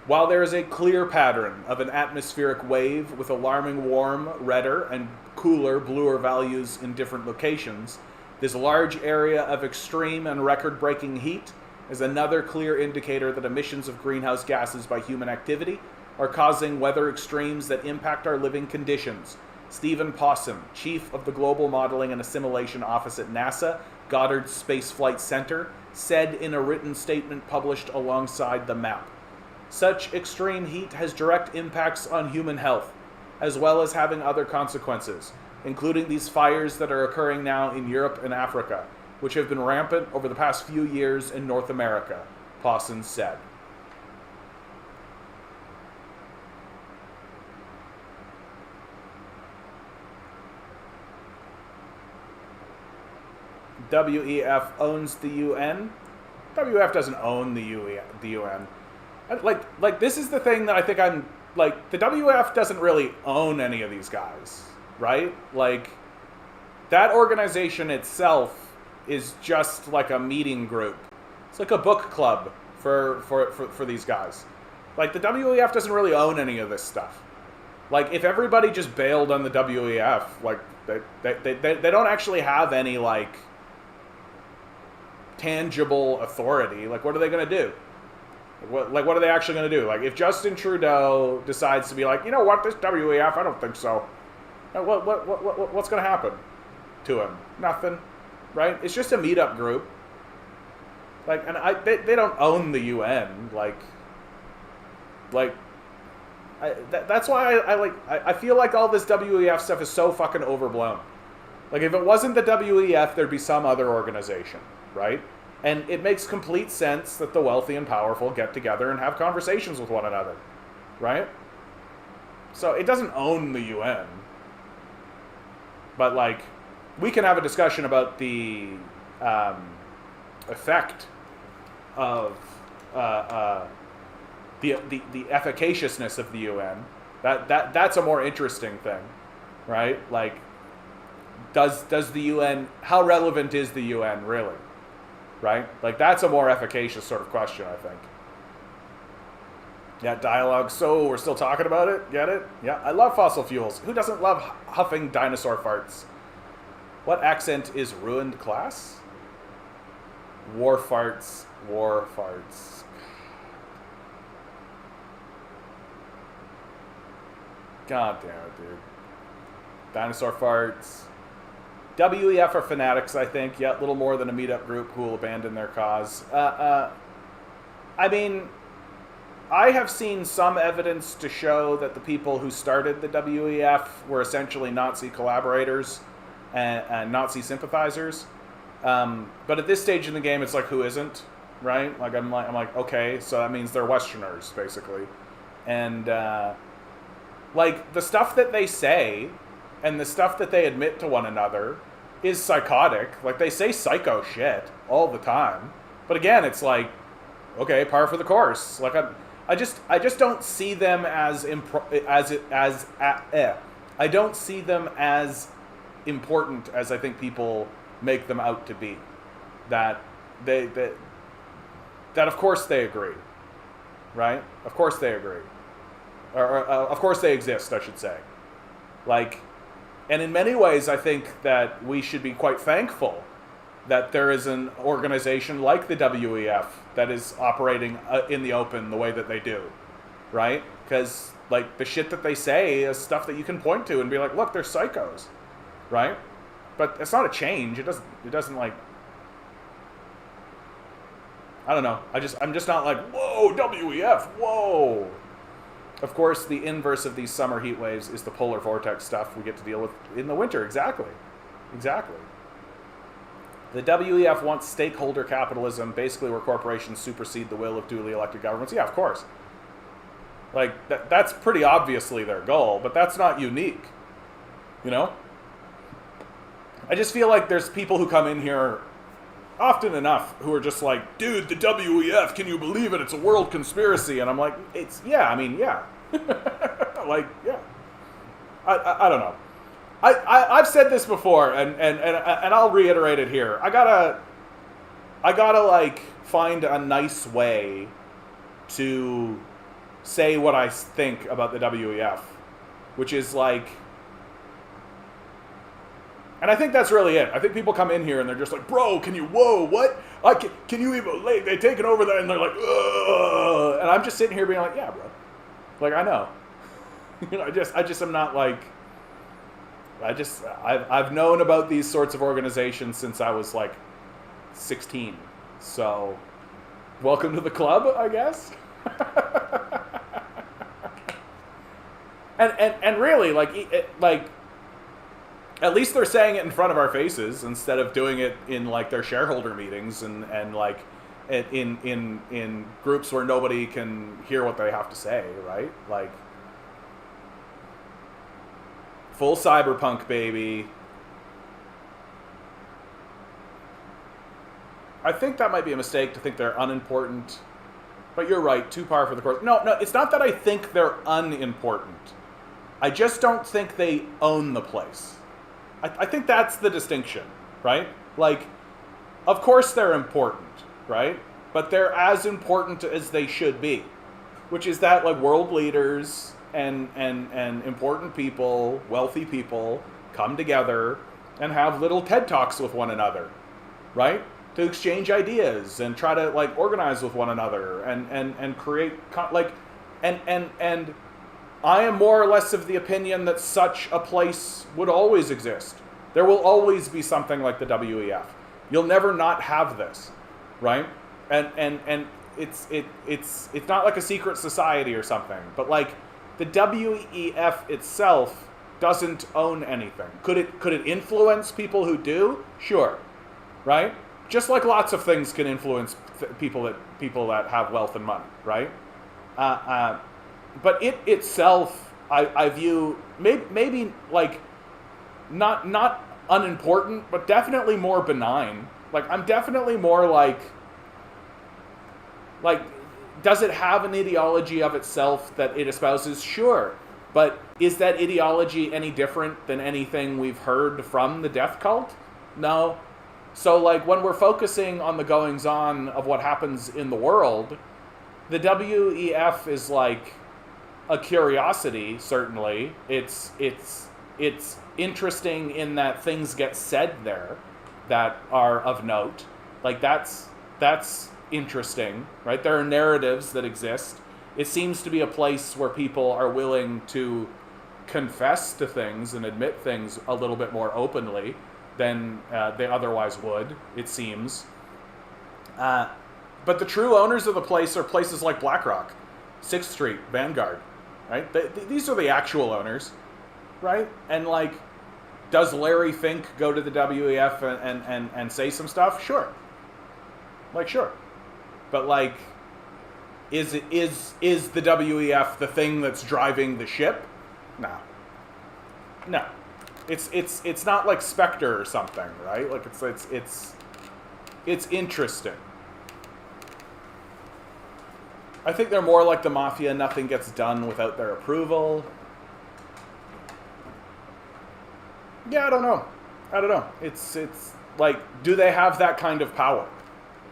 While there is a clear pattern of an atmospheric wave with alarming warm, redder, and cooler, bluer values in different locations, this large area of extreme and record-breaking heat is another clear indicator that emissions of greenhouse gases by human activity are causing weather extremes that impact our living conditions. Stephen Possum, chief of the Global Modeling and Assimilation Office at NASA, Goddard Space Flight Center, said in a written statement published alongside the map. Such extreme heat has direct impacts on human health, as well as having other consequences, including these fires that are occurring now in Europe and Africa, which have been rampant over the past few years in North America, Pawson said. WEF owns the UN. WEF doesn't own the UN. Like this is the thing that I think I'm like, the WEF doesn't really own any of these guys, right? Like, that organization itself is just like a meeting group. It's like a book club for these guys. Like, the WEF doesn't really own any of this stuff. Like, if everybody just bailed on the WEF, like, they don't actually have any, like, tangible authority. Like, what are they going to do? What are they actually going to do? Like, if Justin Trudeau decides to be like, you know what, this WEF, I don't think so. What's going to happen to him? Nothing, right? It's just a meetup group. Like, and they don't own the UN. That's why I feel like all this WEF stuff is so fucking overblown. Like, if it wasn't the WEF, there'd be some other organization, right? And it makes complete sense that the wealthy and powerful get together and have conversations with one another, right? So it doesn't own the UN. But, like, we can have a discussion about the effect of the efficaciousness of the UN. That's a more interesting thing, right? Like, does the UN, how relevant is the UN really? Right? Like, that's a more efficacious sort of question, I think. Yeah, dialogue. So we're still talking about it? Get it? Yeah, I love fossil fuels. Who doesn't love huffing dinosaur farts? What accent is ruined class? War farts. War farts. God damn it, dude. Dinosaur farts. WEF are fanatics, I think. Yeah, little more than a meetup group who will abandon their cause. I mean, I have seen some evidence to show that the people who started the WEF were essentially Nazi collaborators and Nazi sympathizers. But at this stage in the game, it's like, who isn't, right? Like, I'm like, okay, so that means they're Westerners, basically. And like, the stuff that they say and the stuff that they admit to one another is psychotic. Like, they say psycho shit all the time. But again, it's like, okay, par for the course. Like, I just don't see them as I don't see them as important as I think people make them out to be. That of course they agree, right? Of course they agree, or of course they exist, I should say. Like, and in many ways, I think that we should be quite thankful that there is an organization like the WEF that is operating in the open the way that they do, right? Because, like, the shit that they say is stuff that you can point to and be like, look, they're psychos, right? But it's not a change. It doesn't like, I don't know. I'm just not like, whoa, WEF, whoa. Of course, the inverse of these summer heat waves is the polar vortex stuff we get to deal with in the winter. Exactly. The WEF wants stakeholder capitalism, basically where corporations supersede the will of duly elected governments. Yeah, of course. Like, that's pretty obviously their goal, but that's not unique. You know? I just feel like there's people who come in here often enough who are just like, dude, the WEF, can you believe it? It's a world conspiracy. And I'm like, yeah. Like, yeah. I don't know. I've said this before, and I'll reiterate it here. I gotta like find a nice way to say what I think about the WEF, which is like, and I think that's really it. I think people come in here and they're just like, bro, whoa, what? Can you even, like, they take it over there and they're like, ugh. And I'm just sitting here being like, yeah, bro. Like, I know. I just am not like, I've known about these sorts of organizations since I was like 16. So, welcome to the club, I guess. and really, like, at least they're saying it in front of our faces instead of doing it in like their shareholder meetings and like in groups where nobody can hear what they have to say, right? Like, full cyberpunk, baby. I think that might be a mistake to think they're unimportant, but you're right, too par for the course. No, it's not that I think they're unimportant. I just don't think they own the place. I think that's the distinction, right? Like, of course they're important, right? But they're as important as they should be, which is that like world leaders and important people, wealthy people, come together and have little TED Talks with one another, right? To exchange ideas and try to like organize with one another and create and I am more or less of the opinion that such a place would always exist. There will always be something like the WEF. You'll never not have this, right? And it's not like a secret society or something, but like the WEF itself doesn't own anything. Could it influence people who do? Sure, right? Just like lots of things can influence people that have wealth and money, right? But it itself, I view maybe like not unimportant, but definitely more benign. Like, I'm definitely more like does it have an ideology of itself that it espouses? Sure. But is that ideology any different than anything we've heard from the death cult? No. So, like, when we're focusing on the goings-on of what happens in the world, the WEF is like a curiosity, certainly. It's interesting in that things get said there that are of note. Like, that's interesting, right? There are narratives that exist. It seems to be a place where people are willing to confess to things and admit things a little bit more openly than they otherwise would, it seems. But the true owners of the place are places like BlackRock, 6th Street, Vanguard, right? These are the actual owners, right? And like, does Larry Fink go to the WEF and say some stuff? Sure. Like, sure. But like, is the WEF the thing that's driving the ship? No. It's not like Spectre or something, right? Like, it's interesting. I think they're more like the mafia. Nothing gets done without their approval. Yeah, I don't know. It's like, do they have that kind of power?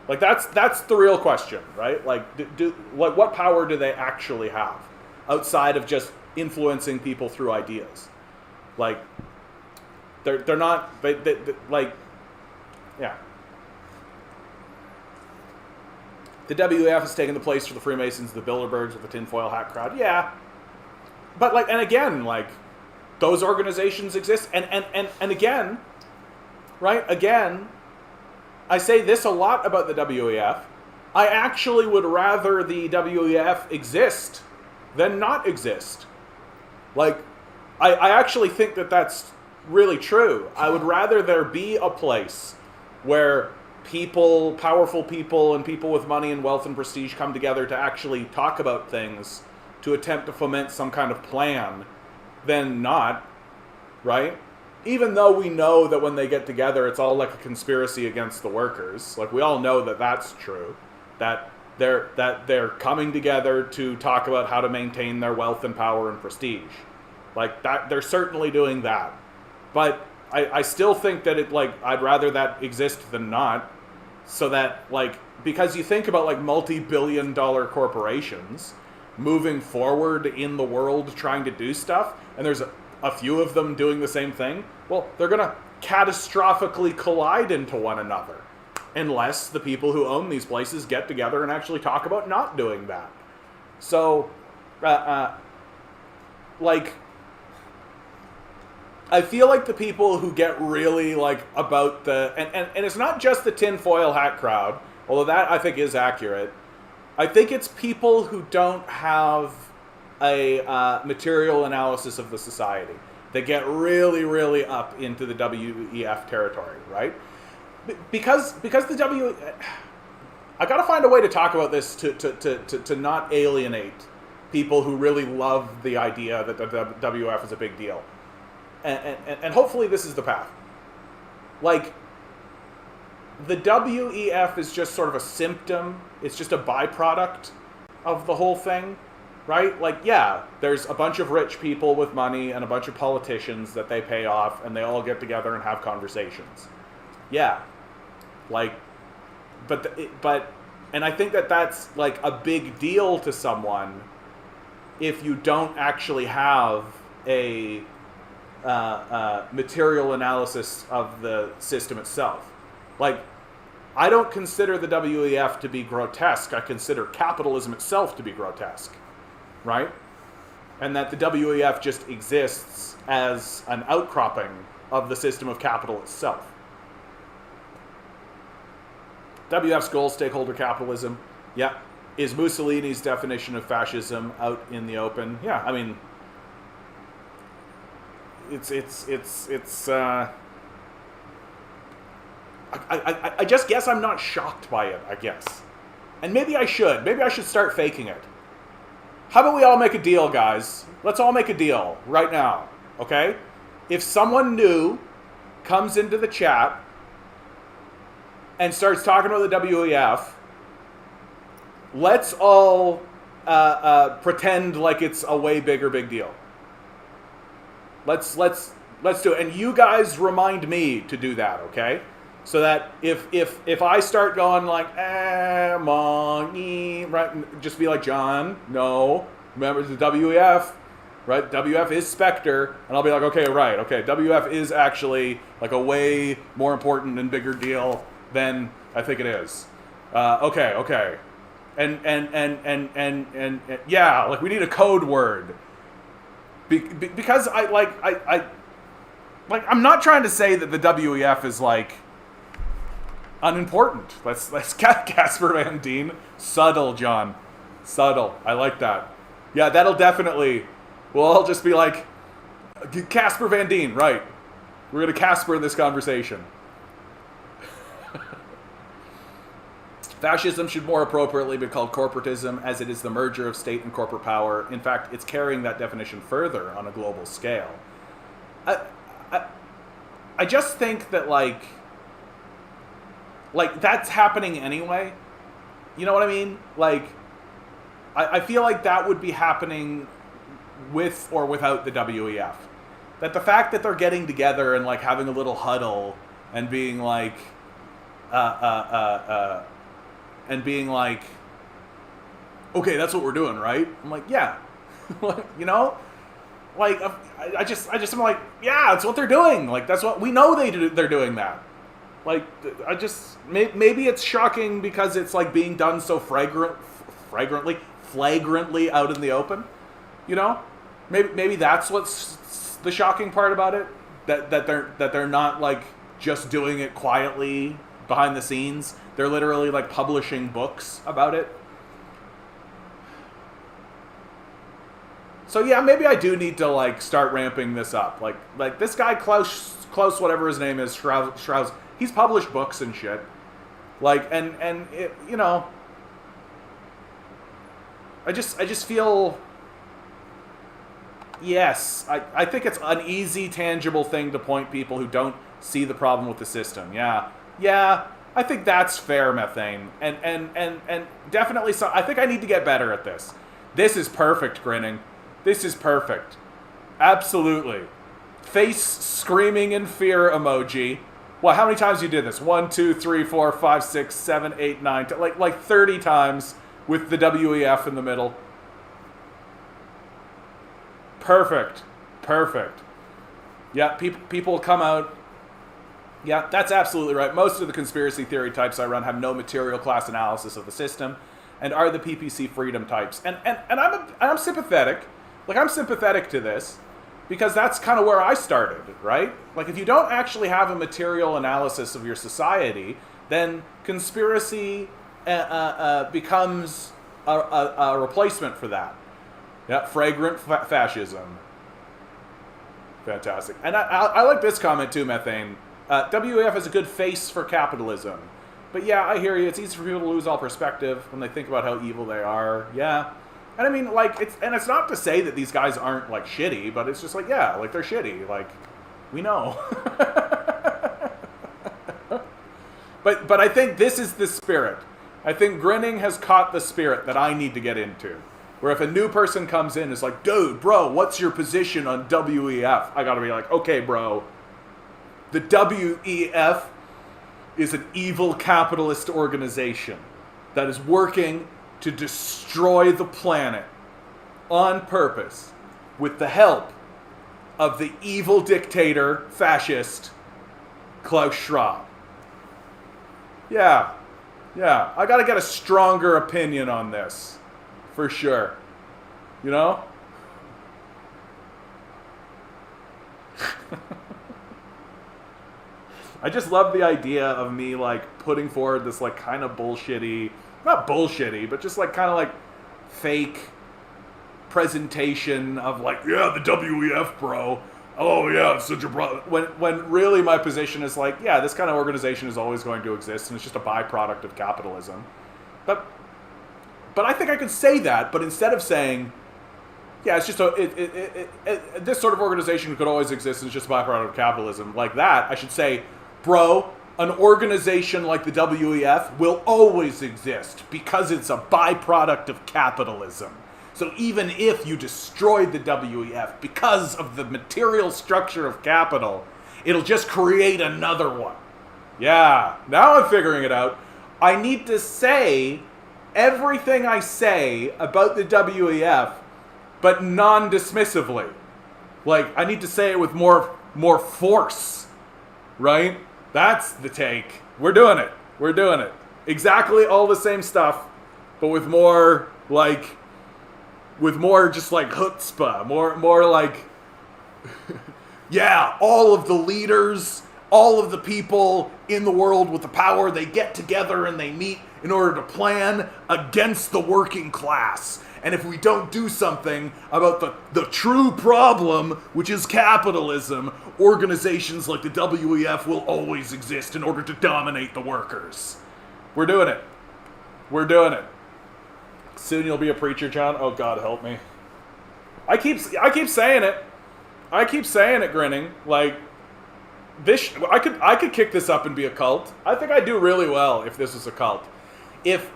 Like, that's the real question, right? Like, like, what power do they actually have outside of just influencing people through ideas? Like, they're not, they like, yeah. The WEF has taken the place for the Freemasons, the Bilderbergs with the tinfoil hat crowd. Yeah. But like, and again, like, those organizations exist. And again, right? Again, I say this a lot about the WEF. I actually would rather the WEF exist than not exist. Like, I actually think that that's really true. I would rather there be a place where people, powerful people, and people with money and wealth and prestige come together to actually talk about things, to attempt to foment some kind of plan, than not, right? Even though we know that when they get together, it's all like a conspiracy against the workers. Like, we all know that that's true. That they're coming together to talk about how to maintain their wealth and power and prestige. Like, that, they're certainly doing that. But I still think that it, like, I'd rather that exist than not. So that, like, because you think about, like, multi-billion-dollar corporations, moving forward in the world trying to do stuff, and there's a few of them doing the same thing, well, they're going to catastrophically collide into one another. Unless the people who own these places get together and actually talk about not doing that. So, like, I feel like the people who get really, like, about the... And it's not just the tinfoil hat crowd, although that, I think, is accurate. I think it's people who don't have a material analysis of the society. They get really, really up into the WEF territory, right? Because the I gotta find a way to talk about this to not alienate people who really love the idea that the WEF is a big deal, and hopefully this is the path. Like, the WEF is just sort of a symptom. It's just a byproduct of the whole thing, right? Like, yeah, there's a bunch of rich people with money and a bunch of politicians that they pay off, and they all get together and have conversations. Yeah. Like, and I think that that's, like, a big deal to someone if you don't actually have a material analysis of the system itself. Like, I don't consider the WEF to be grotesque. I consider capitalism itself to be grotesque, right? And that the WEF just exists as an outcropping of the system of capital itself. WEF's goal, stakeholder capitalism. Yeah. Is Mussolini's definition of fascism out in the open? Yeah, I mean, I just guess I'm not shocked by it, I guess. And maybe I should. Maybe I should start faking it. How about we all make a deal, guys? Let's all make a deal right now, okay? If someone new comes into the chat and starts talking about the WEF, let's all pretend like it's a way bigger big deal. Let's do it. And you guys remind me to do that, okay? So that if I start going like, money, right, just be like, John, no, remember the WEF, right? WEF is Spectre, and I'll be like, okay, right, okay, WEF is actually like a way more important and bigger deal than I think it is. Okay. And yeah, like we need a code word. Because I'm not trying to say that the WEF is like unimportant. Let's Casper Van Dien. Subtle, John. Subtle. I like that. Yeah, that'll definitely. We'll all just be like, Casper Van Dien, right? We're gonna Casper in this conversation. Fascism should more appropriately be called corporatism, as it is the merger of state and corporate power. In fact, it's carrying that definition further on a global scale. I just think that like that's happening anyway. You know what I mean? Like, I feel like that would be happening with or without the WEF. That the fact that they're getting together and like having a little huddle and being like, okay, that's what we're doing, right? I'm like, yeah, you know, like I just am like, yeah, that's what they're doing. Like that's what we know they're doing that. Like I just maybe it's shocking because it's like being done so flagrantly out in the open, you know. Maybe that's what's the shocking part about it. That they're not like just doing it quietly behind the scenes. They're literally like publishing books about it. So yeah, maybe I do need to like start ramping this up. Like this guy Klaus, whatever his name is, Strauss, he's published books and shit. Like and it, you know, I just feel. Yes, I think it's an easy, tangible thing to point people who don't see the problem with the system. Yeah, I think that's fair, Methane. And definitely so. I think I need to get better at this. This is perfect, grinning. This is perfect. Absolutely. Face screaming in fear emoji. Well, how many times you did this? 1, 2, 3, 4, 5, 6, 7, 8, 9, 10, like 30 times with the WEF in the middle. Perfect. Perfect. Yeah, people come out. Yeah, that's absolutely right. Most of the conspiracy theory types I run have no material class analysis of the system, and are the PPC freedom types. And I'm sympathetic. Like, I'm sympathetic to this, because that's kind of where I started, right? Like, if you don't actually have a material analysis of your society, then conspiracy becomes a replacement for that. Yeah, fragrant fascism. Fantastic. And I like this comment too, Methane. WEF has a good face for capitalism. But yeah, I hear you. It's easy for people to lose all perspective when they think about how evil they are. Yeah. And I mean, like, it's not to say that these guys aren't, like, shitty, but it's just like, yeah, like, they're shitty. Like, we know. But I think this is the spirit. I think Grinning has caught the spirit that I need to get into. Where if a new person comes in, it's like, dude, bro, what's your position on WEF? I gotta be like, okay, bro. The WEF is an evil capitalist organization that is working to destroy the planet on purpose with the help of the evil dictator, fascist, Klaus Schwab. Yeah, I gotta get a stronger opinion on this, for sure. You know? I just love the idea of me, like, putting forward this, like, kind of bullshitty, not bullshitty, but just, like, kind of, like, fake presentation of, like, yeah, the WEF, bro. Oh, yeah, it's such a bro. When really my position is, like, yeah, this kind of organization is always going to exist, and it's just a byproduct of capitalism. But I think I could say that, but instead of saying, yeah, it's just this sort of organization could always exist, and it's just a byproduct of capitalism, like that, I should say, bro, an organization like the WEF will always exist because it's a byproduct of capitalism. So even if you destroyed the WEF because of the material structure of capital, it'll just create another one. Yeah, now I'm figuring it out. I need to say everything I say about the WEF, but non-dismissively. Like, I need to say it with more force, right? That's the take. We're doing it. Exactly all the same stuff, but with more, like, just, like, chutzpah. More like, yeah, all of the leaders, all of the people in the world with the power, they get together and they meet in order to plan against the working class. And if we don't do something about the true problem, which is capitalism, organizations like the WEF will always exist in order to dominate the workers. We're doing it. Soon you'll be a preacher, John. Oh, God help me. I keep saying it. Grinning. Like, this, I could kick this up and be a cult. I think I'd do really well if this was a cult. If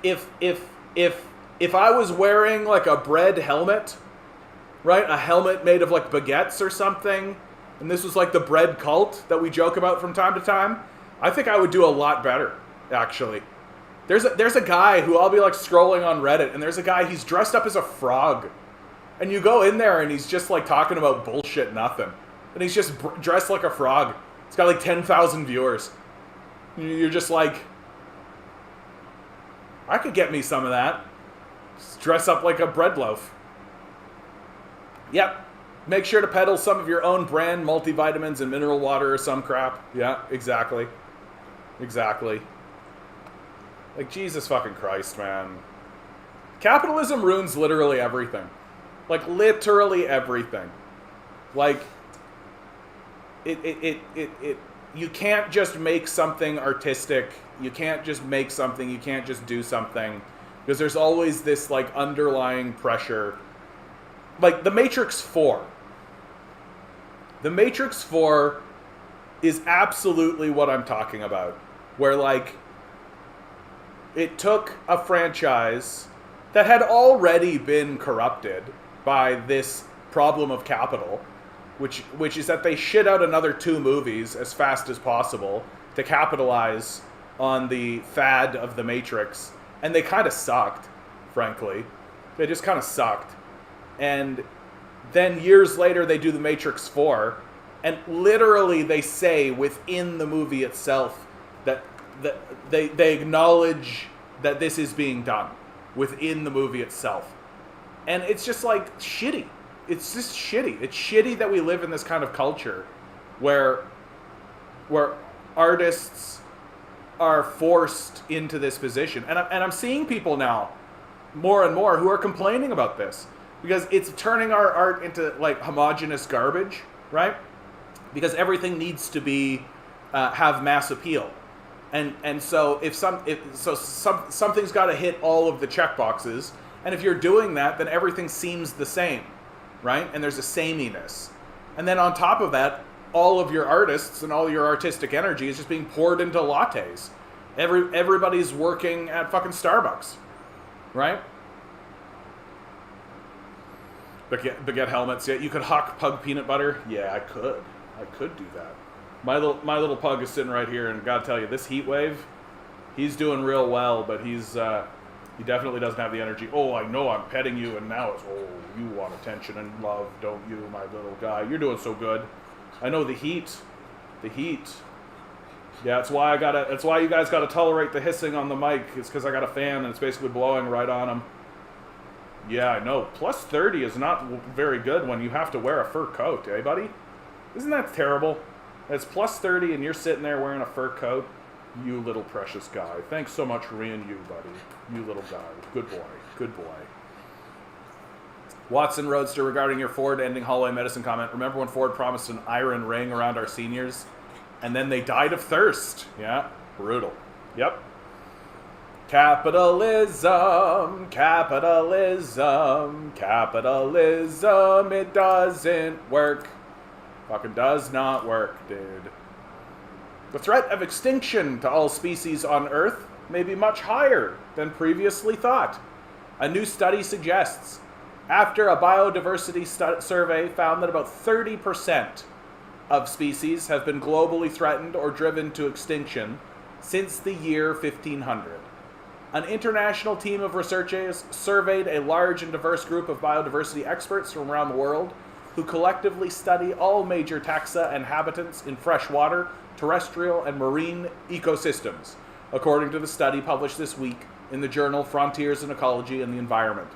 I was wearing, like, a bread helmet, right? A helmet made of, like, baguettes or something, and this was, like, the bread cult that we joke about from time to time, I think I would do a lot better, actually. There's a guy who I'll be, like, scrolling on Reddit, and there's a guy, he's dressed up as a frog. And you go in there, and he's just, like, talking about bullshit nothing. And he's just dressed like a frog. It's got, like, 10,000 viewers. You're just like, I could get me some of that. Just dress up like a bread loaf. Yep. Make sure to peddle some of your own brand multivitamins and mineral water or some crap. Yeah, exactly. Like, Jesus fucking Christ, man. Capitalism ruins literally everything. Like, literally everything. Like, you can't just make something artistic. You can't just make something. You can't just do something. Because there's always this, like, underlying pressure. Like, The Matrix 4. The Matrix 4 is absolutely what I'm talking about. Where, like, it took a franchise that had already been corrupted by this problem of capital, which is that they shit out another 2 movies as fast as possible to capitalize on the fad of The Matrix. And they kind of sucked, frankly. They just kind of sucked. And Then years later, they do The Matrix 4, and literally they say within the movie itself that they acknowledge that this is being done within the movie itself. And it's just like shitty. It's just shitty. It's shitty that we live in this kind of culture where artists are forced into this position. And I'm seeing people now, more and more, who are complaining about this. Because it's turning our art into like homogenous garbage, right? Because everything needs to be have mass appeal. And so something's got to hit all of the checkboxes. And if you're doing that, then everything seems the same, right? And there's a sameness. And then on top of that, all of your artists and all your artistic energy is just being poured into lattes. Everybody's working at fucking Starbucks, right? Baguette helmets. Yeah, you could hawk pug peanut butter. Yeah, I could do that. My little pug is sitting right here, and gotta tell you, this heat wave, he's doing real well, but he definitely doesn't have the energy. Oh, I know I'm petting you, and now it's, oh, you want attention and love, don't you, my little guy? You're doing so good. I know the heat. Yeah, that's why you guys gotta tolerate the hissing on the mic. It's because I got a fan, and it's basically blowing right on him. Yeah, I know. Plus 30 is not very good when you have to wear a fur coat, eh, buddy? Isn't that terrible? It's plus 30 and you're sitting there wearing a fur coat. You little precious guy. Thanks so much for being you, buddy. You little guy. Good boy. Good boy. Watson Roadster, regarding your Ford ending hallway medicine comment. Remember when Ford promised an iron ring around our seniors? And then they died of thirst. Yeah, brutal. Yep. Capitalism, capitalism, capitalism, it doesn't work. Fucking does not work, dude. The threat of extinction to all species on Earth may be much higher than previously thought. A new study suggests, after a biodiversity survey found that about 30% of species have been globally threatened or driven to extinction since the year 1500. An international team of researchers surveyed a large and diverse group of biodiversity experts from around the world who collectively study all major taxa and habitants in freshwater, terrestrial, and marine ecosystems, according to the study published this week in the journal Frontiers in Ecology and the Environment.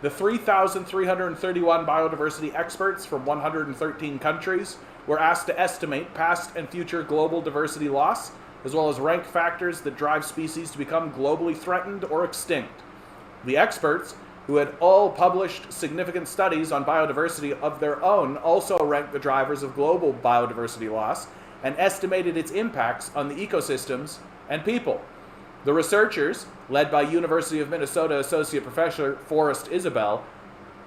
The 3,331 biodiversity experts from 113 countries were asked to estimate past and future global diversity loss, as well as rank factors that drive species to become globally threatened or extinct. The experts, who had all published significant studies on biodiversity of their own, also ranked the drivers of global biodiversity loss and estimated its impacts on the ecosystems and people. The researchers, led by University of Minnesota Associate Professor Forrest Isabel,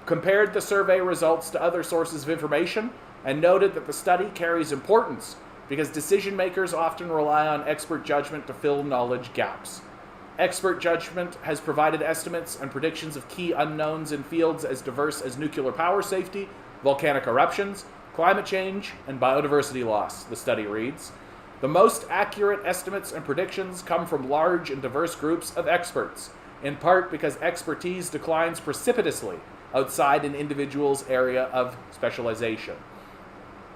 compared the survey results to other sources of information and noted that the study carries importance because decision makers often rely on expert judgment to fill knowledge gaps. Expert judgment has provided estimates and predictions of key unknowns in fields as diverse as nuclear power safety, volcanic eruptions, climate change, and biodiversity loss, the study reads. The most accurate estimates and predictions come from large and diverse groups of experts, in part because expertise declines precipitously outside an individual's area of specialization.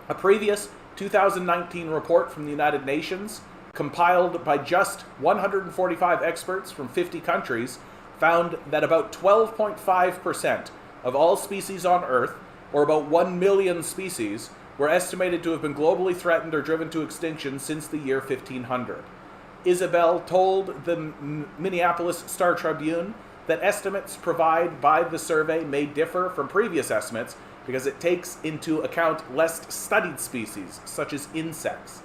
A previous 2019 report from the United Nations, compiled by just 145 experts from 50 countries, found that about 12.5% of all species on Earth, or about 1 million species, were estimated to have been globally threatened or driven to extinction since the year 1500. Isabel told the Minneapolis Star-Tribune that estimates provided by the survey may differ from previous estimates because it takes into account less studied species, such as insects.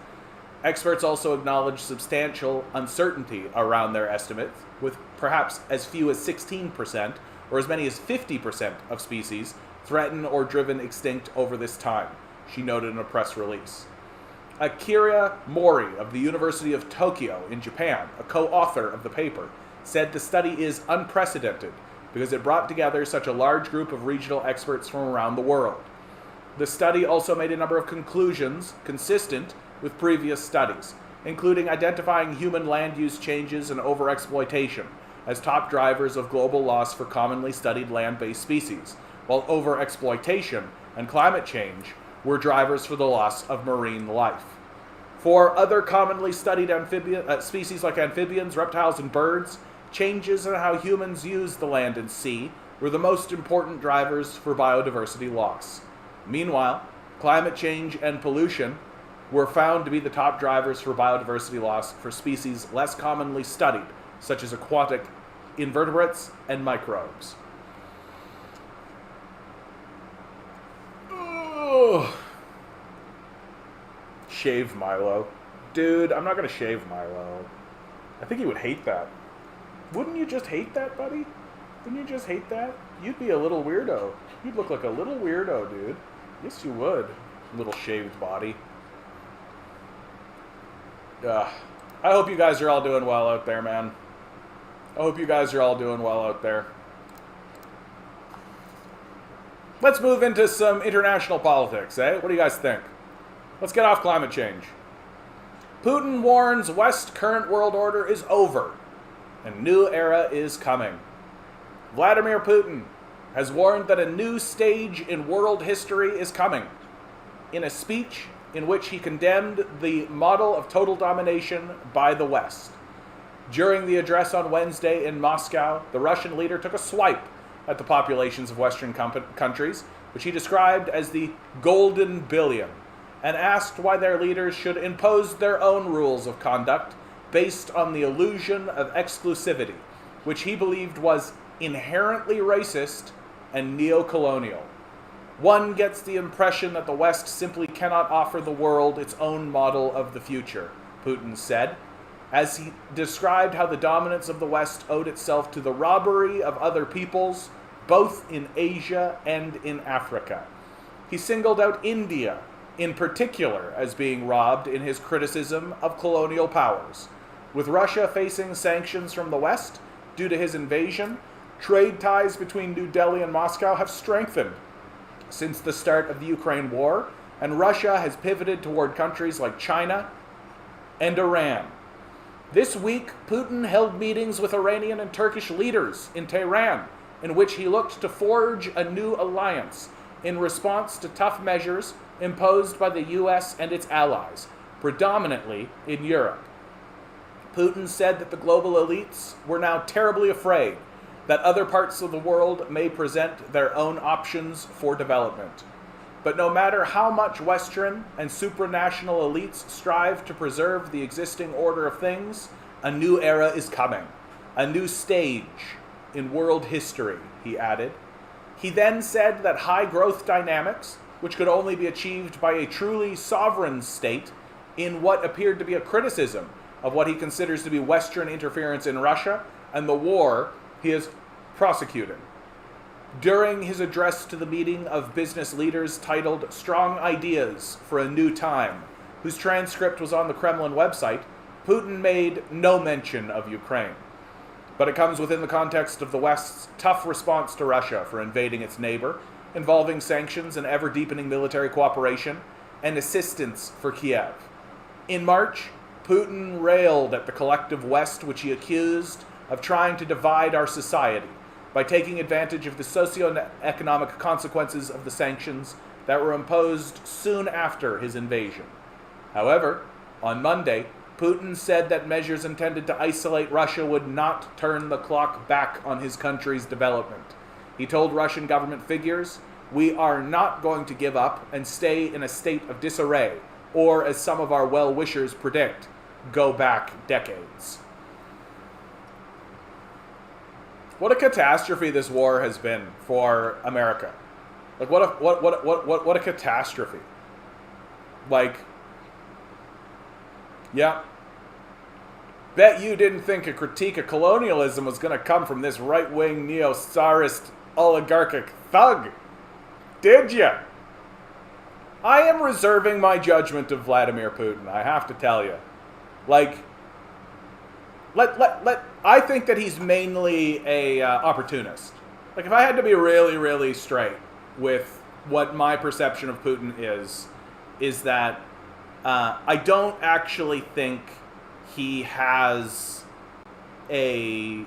Experts also acknowledge substantial uncertainty around their estimates, with perhaps as few as 16% or as many as 50% of species threatened or driven extinct over this time, she noted in a press release. Akira Mori of the University of Tokyo in Japan, a co-author of the paper, said the study is unprecedented because it brought together such a large group of regional experts from around the world. The study also made a number of conclusions consistent with previous studies, including identifying human land use changes and overexploitation as top drivers of global loss for commonly studied land-based species, while overexploitation and climate change were drivers for the loss of marine life. For other commonly studied species like amphibians, reptiles, and birds, changes in how humans use the land and sea were the most important drivers for biodiversity loss. Meanwhile, climate change and pollution were found to be the top drivers for biodiversity loss for species less commonly studied, such as aquatic invertebrates and microbes. Ugh. Shave Milo. Dude, I'm not going to shave Milo. I think he would hate that. Wouldn't you just hate that, buddy? Wouldn't you just hate that? You'd be a little weirdo. You'd look like a little weirdo, dude. Yes, you would. Little shaved body. I hope you guys are all doing well out there, man. I hope you guys are all doing well out there. Let's move into some international politics, eh? What do you guys think? Let's get off climate change. Putin warns West's current world order is over. A new era is coming. Vladimir Putin has warned that a new stage in world history is coming. In a speech in which he condemned the model of total domination by the West. During the address on Wednesday in Moscow, the Russian leader took a swipe at the populations of Western countries, which he described as the Golden Billion, and asked why their leaders should impose their own rules of conduct based on the illusion of exclusivity, which he believed was inherently racist and neo-colonial. One gets the impression that the West simply cannot offer the world its own model of the future, Putin said, as he described how the dominance of the West owed itself to the robbery of other peoples, both in Asia and in Africa. He singled out India, in particular, as being robbed in his criticism of colonial powers. With Russia facing sanctions from the West due to his invasion, trade ties between New Delhi and Moscow have strengthened since the start of the Ukraine war, and Russia has pivoted toward countries like China and Iran. This week, Putin held meetings with Iranian and Turkish leaders in Tehran, in which he looked to forge a new alliance in response to tough measures imposed by the US and its allies, predominantly in Europe. Putin said that the global elites were now terribly afraid that other parts of the world may present their own options for development. But no matter how much Western and supranational elites strive to preserve the existing order of things, a new era is coming, a new stage in world history, he added. He then said that high growth dynamics, which could only be achieved by a truly sovereign state, in what appeared to be a criticism of what he considers to be Western interference in Russia and the war he is prosecuting. During his address to the meeting of business leaders titled Strong Ideas for a New Time, whose transcript was on the Kremlin website, Putin made no mention of Ukraine. But it comes within the context of the West's tough response to Russia for invading its neighbor, involving sanctions and ever-deepening military cooperation and assistance for Kiev. In March, Putin railed at the collective West, which he accused of trying to divide our society by taking advantage of the socioeconomic consequences of the sanctions that were imposed soon after his invasion. However, on Monday, Putin said that measures intended to isolate Russia would not turn the clock back on his country's development. He told Russian government figures, "We are not going to give up and stay in a state of disarray, or, as some of our well-wishers predict, go back decades." What a catastrophe this war has been for America. Like, what a catastrophe. Like, yeah. Bet you didn't think a critique of colonialism was going to come from this right-wing neo-tsarist oligarchic thug. Did ya? I am reserving my judgment of Vladimir Putin, I have to tell you. Like, I think that he's mainly a opportunist. Like, if I had to be really, really straight with what my perception of Putin is that I don't actually think he has any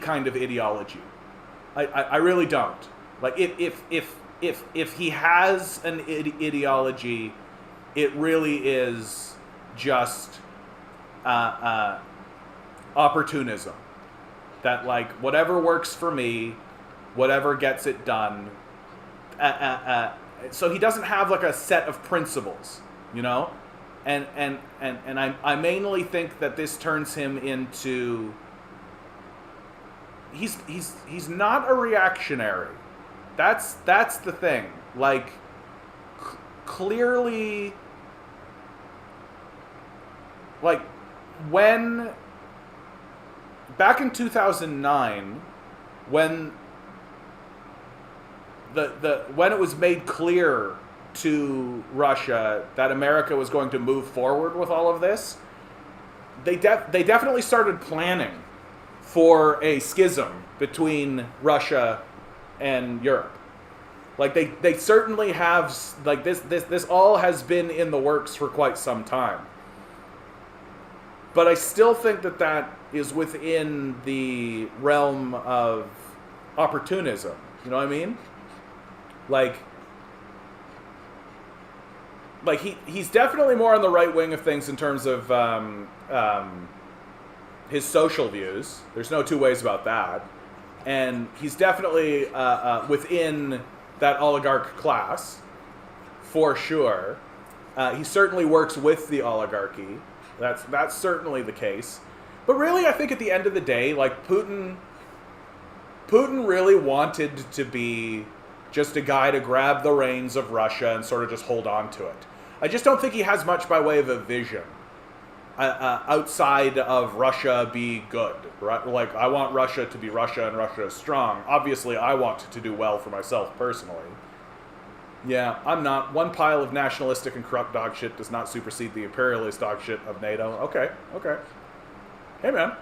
kind of ideology. I really don't. Like if he has an ideology, it really is just opportunism. That like whatever works for me, whatever gets it done. So he doesn't have like a set of principles, you know, and I mainly think that this turns him into. He's not a reactionary. That's the thing. Like clearly, like when back in 2009, when when it was made clear to Russia that America was going to move forward with all of this, they definitely started planning for a schism between Russia and Europe. Like they certainly have, like this all has been in the works for quite some time. But I still think that is within the realm of opportunism. You know what I mean? Like he's definitely more on the right wing of things in terms of his social views. There's no two ways about that. And he's definitely within that oligarch class, for sure. He certainly works with the oligarchy. That's certainly the case. But really, I think at the end of the day, like Putin really wanted to be just a guy to grab the reins of Russia and sort of just hold on to it. I just don't think he has much by way of a vision outside of Russia be good. Right? Like, I want Russia to be Russia and Russia is strong. Obviously, I want to do well for myself personally. Yeah, I'm not. One pile of nationalistic and corrupt dog shit does not supersede the imperialist dog shit of NATO. Okay. Hey, man.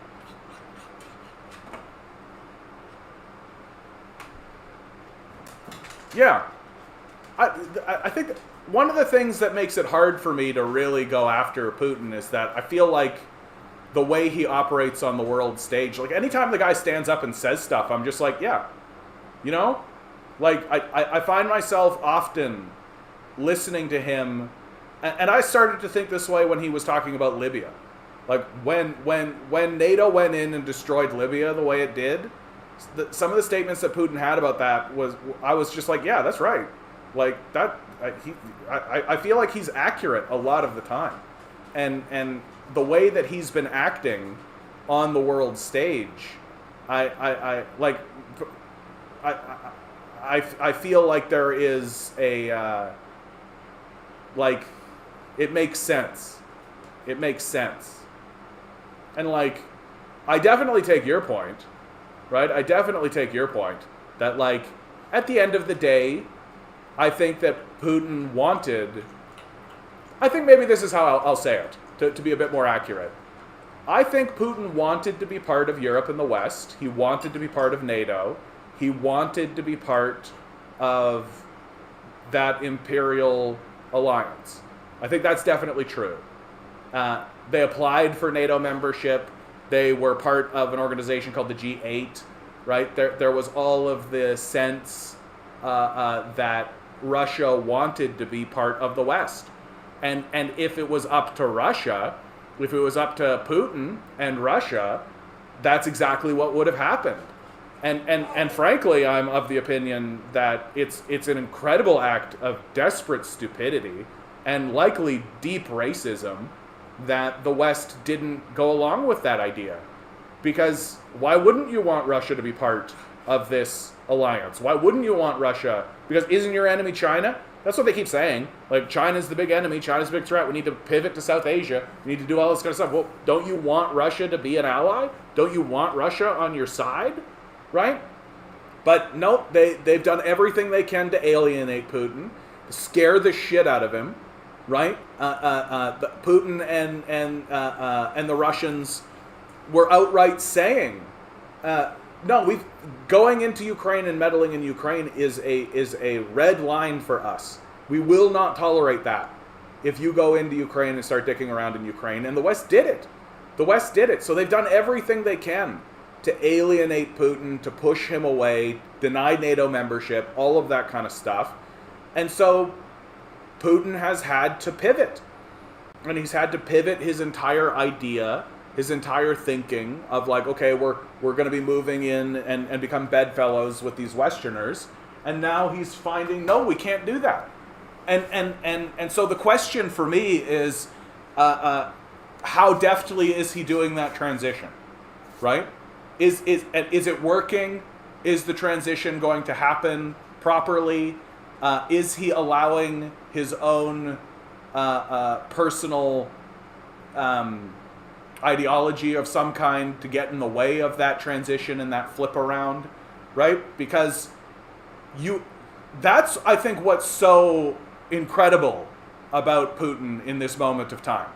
Yeah. I think one of the things that makes it hard for me to really go after Putin is that I feel like the way he operates on the world stage, like anytime the guy stands up and says stuff, I'm just like, yeah, you know? Like, I find myself often listening to him, and I started to think this way when he was talking about Libya. Like, when NATO went in and destroyed Libya the way it did, some of the statements that Putin had about that I was just like, yeah, that's right. Like, that, I feel like he's accurate a lot of the time. And the way that he's been acting on the world stage, I feel like there is a, like, it makes sense. It makes sense. And, like, I definitely take your point, right? I definitely take your point that, like, at the end of the day, I think that Putin wanted, I think maybe this is how I'll say it, to be a bit more accurate. I think Putin wanted to be part of Europe and the West. He wanted to be part of NATO. He wanted to be part of that imperial alliance. I think that's definitely true. They applied for NATO membership. They were part of an organization called the G8, right? There was all of the sense that Russia wanted to be part of the West. And if it was up to Russia, if it was up to Putin and Russia, that's exactly what would have happened. And frankly, I'm of the opinion that it's an incredible act of desperate stupidity and likely deep racism that the West didn't go along with that idea. Because why wouldn't you want Russia to be part of this alliance? Why wouldn't you want Russia? Because isn't your enemy China? That's what they keep saying. Like, China's the big enemy, China's the big threat, we need to pivot to South Asia, we need to do all this kind of stuff. Well, don't you want Russia to be an ally? Don't you want Russia on your side? Right? But no, they've done everything they can to alienate Putin, scare the shit out of him, right? Putin and the Russians were outright saying, no, going into Ukraine and meddling in Ukraine is a red line for us. We will not tolerate that if you go into Ukraine and start dicking around in Ukraine. And the West did it. The West did it. So they've done everything they can to alienate Putin, to push him away, deny NATO membership, all of that kind of stuff. And so Putin has had to pivot. And he's had to pivot his entire idea, his entire thinking of like, okay, we're going to be moving in and become bedfellows with these Westerners. And now he's finding, no, we can't do that. And so the question for me is, how deftly is he doing that transition, right? Is it working? Is the transition going to happen properly? Is he allowing his own personal ideology of some kind to get in the way of that transition and that flip around, right? Because that's, I think, what's so incredible about Putin in this moment of time,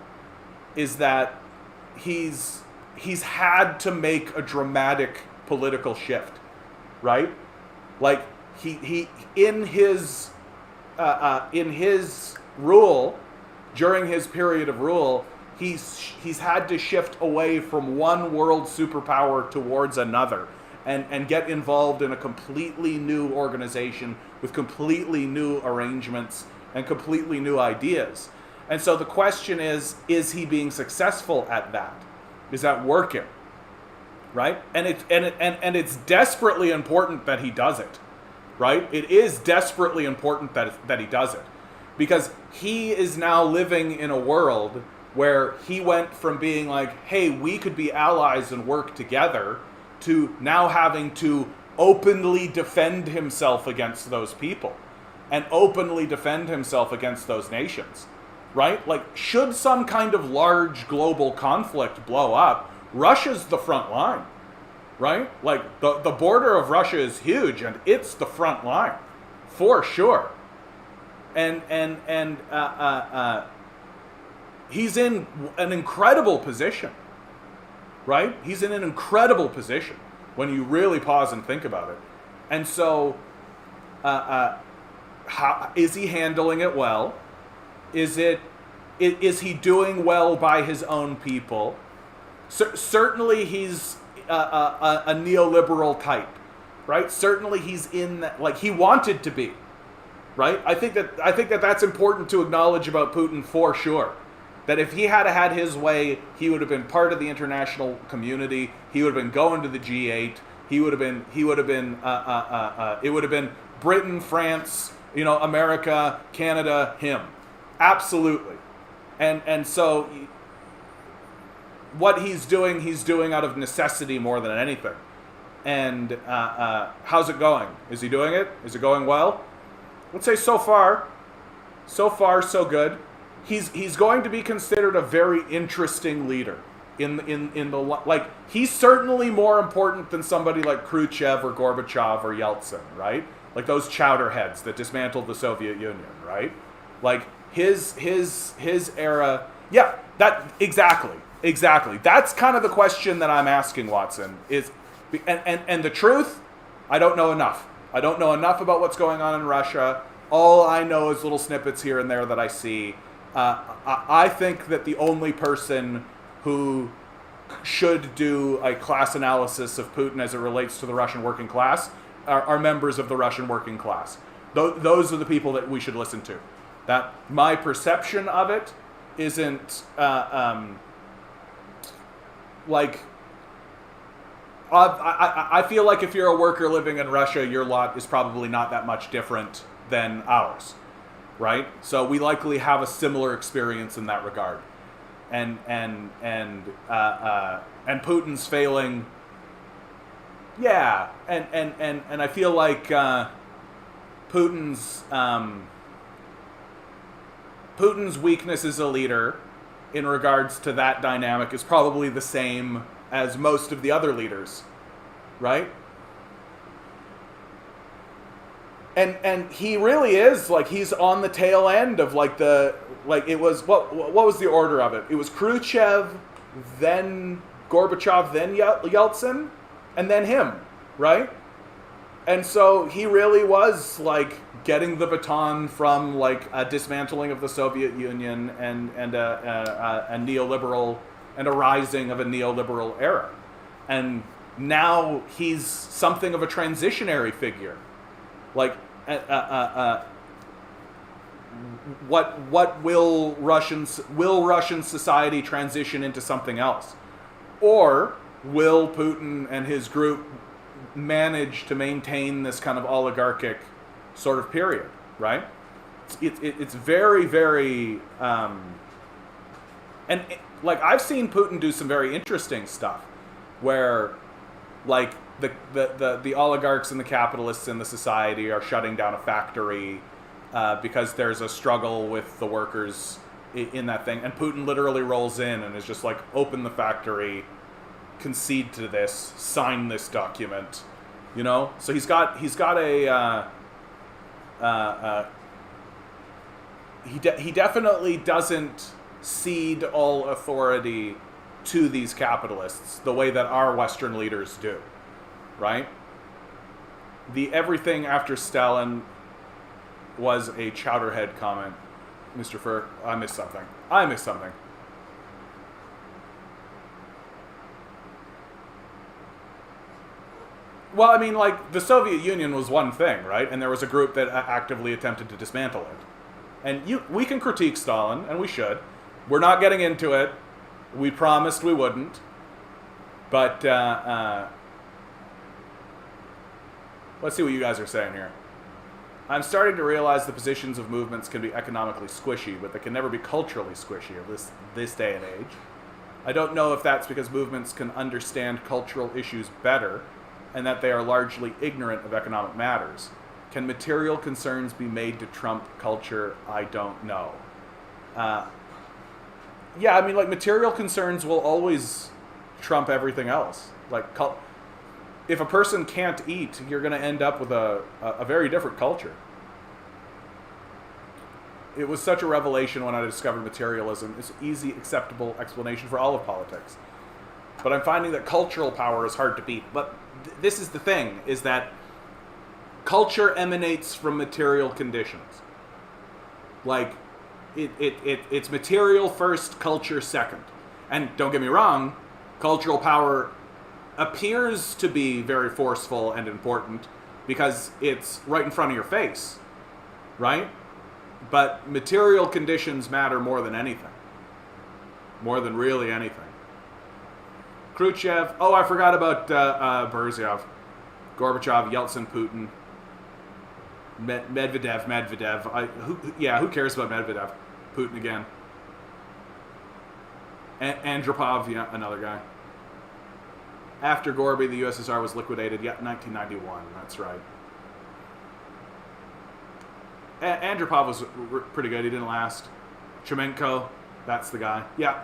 is that he's had to make a dramatic political shift, right? Like he in his rule, during his period of rule, he's had to shift away from one world superpower towards another, and get involved in a completely new organization with completely new arrangements and completely new ideas. And so the question is he being successful at that? Is that working? Right? And it's desperately important that he does it. Right? It is desperately important that he does it. Because he is now living in a world where he went from being like, hey, we could be allies and work together, to now having to openly defend himself against those people and openly defend himself against those nations. Right? Like, should some kind of large global conflict blow up, Russia's the front line. Right? Like, the border of Russia is huge, and it's the front line, for sure. And he's in an incredible position, right? He's in an incredible position when you really pause and think about it. And so, how is he handling it well? Is he doing well by his own people? Certainly, he's a neoliberal type, right? Certainly, he's in that, like he wanted to be, right? I think that that's important to acknowledge about Putin, for sure. That if he had had his way, he would have been part of the international community. He would have been going to the G8. It would have been Britain, France, America, Canada, him. Absolutely. And so what he's doing out of necessity more than anything. And how's it going? Is he doing it? Is it going well? Let's say so far, so good. He's going to be considered a very interesting leader in the like. He's certainly more important than somebody like Khrushchev or Gorbachev or Yeltsin, right? Like those chowderheads that dismantled the Soviet Union, right? Like his era. Yeah, that exactly. That's kind of the question that I'm asking, Watson. And the truth, I don't know enough. I don't know enough about what's going on in Russia. All I know is little snippets here and there that I see. I think that the only person who should do a class analysis of Putin as it relates to the Russian working class are members of the Russian working class. Those are the people that we should listen to. That my perception of it isn't like... I feel like if you're a worker living in Russia, your lot is probably not that much different than ours. Right? So we likely have a similar experience in that regard. And Putin's failing. Yeah. And I feel like Putin's weakness as a leader in regards to that dynamic is probably the same as most of the other leaders. Right? And he really is, like, he's on the tail end of, like, it was, what was the order of it? It was Khrushchev, then Gorbachev, then Yeltsin, and then him, right? And so he really was, like, getting the baton from, like, a dismantling of the Soviet Union and a neoliberal, and a rising of a neoliberal era. And now he's something of a transitionary figure. Like, what will Russian society transition into something else? Or will Putin and his group manage to maintain this kind of oligarchic sort of period, right? It's very, very... like, I've seen Putin do some very interesting stuff where, like, the oligarchs and the capitalists in the society are shutting down a factory because there's a struggle with the workers in that thing. And Putin literally rolls in and is just like, open the factory, concede to this, sign this document, you know? So he's got a... he definitely doesn't cede all authority to these capitalists the way that our Western leaders do, right? The everything after Stalin was a chowderhead comment. Mr. Fur, I missed something. Well, I mean, like, the Soviet Union was one thing, right? And there was a group that actively attempted to dismantle it. And we can critique Stalin, and we should. We're not getting into it. We promised we wouldn't. But, let's see what you guys are saying here. I'm starting to realize the positions of movements can be economically squishy, but they can never be culturally squishy at this day and age. I don't know if that's because movements can understand cultural issues better, and that they are largely ignorant of economic matters. Can material concerns be made to trump culture? I don't know. Yeah, I mean, like, material concerns will always trump everything else. Like, if a person can't eat, you're going to end up with a very different culture. It was such a revelation when I discovered materialism. It's an easy, acceptable explanation for all of politics. But I'm finding that cultural power is hard to beat. But this is the thing, is that culture emanates from material conditions. Like, it's material first, culture second. And don't get me wrong, cultural power appears to be very forceful and important because it's right in front of your face, right? But material conditions matter more than anything. More than really anything. Khrushchev. Oh, I forgot about Berzyev. Gorbachev, Yeltsin, Putin. Medvedev. Who cares about Medvedev? Putin again. Andropov, yeah, another guy. After Gorby, the USSR was liquidated. Yeah, 1991. That's right. Andropov was pretty good. He didn't last. Chemenko, that's the guy. Yeah.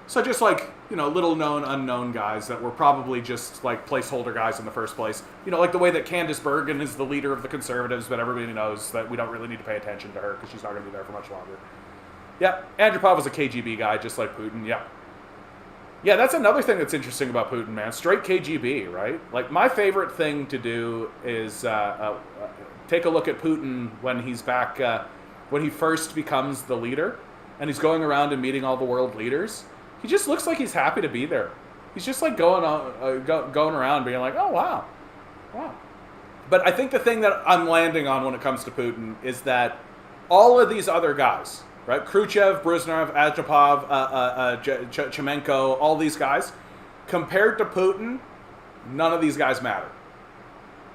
So just like, you know, little known, unknown guys that were probably just like placeholder guys in the first place. You know, like the way that Candice Bergen is the leader of the Conservatives, but everybody knows that we don't really need to pay attention to her because she's not going to be there for much longer. Yeah, Andropov was a KGB guy, just like Putin. Yeah. Yeah, that's another thing that's interesting about Putin, man. Straight KGB, right? Like, my favorite thing to do is take a look at Putin when he's back, when he first becomes the leader, and he's going around and meeting all the world leaders. He just looks like he's happy to be there. He's just like going around being like, oh, wow. But I think the thing that I'm landing on when it comes to Putin is that all of these other guys, right? Khrushchev, Brezhnev, Andropov, Chemenko, all these guys, compared to Putin, none of these guys matter.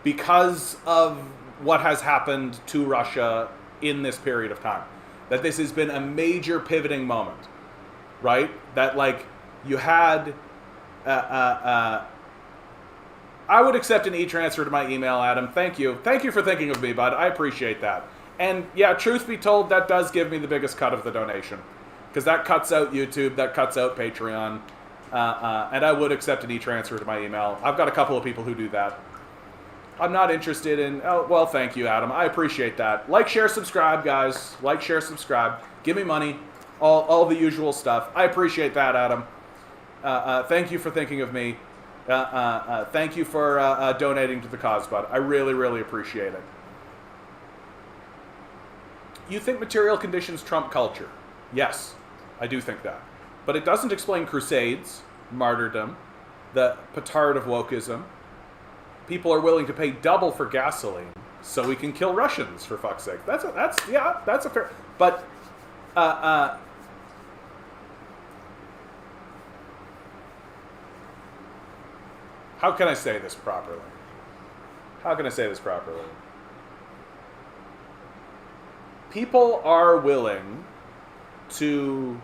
Because of what has happened to Russia in this period of time. That this has been a major pivoting moment, right? That, like, you had... I would accept an e-transfer to my email, Adam. Thank you. Thank you for thinking of me, bud. I appreciate that. And, yeah, truth be told, that does give me the biggest cut of the donation. Because that cuts out YouTube, that cuts out Patreon. And I would accept an e-transfer to my email. I've got a couple of people who do that. I'm not interested in... Oh, well, thank you, Adam. I appreciate that. Like, share, subscribe, guys. Like, share, subscribe. Give me money. All the usual stuff. I appreciate that, Adam. Thank you for thinking of me. Thank you for donating to the cause, bud. I really, really appreciate it. You think material conditions trump culture? Yes, I do think that. But it doesn't explain crusades, martyrdom, the petard of wokeism. People are willing to pay double for gasoline so we can kill Russians, for fuck's sake. That's a fair. But how can I say this properly? People are willing to...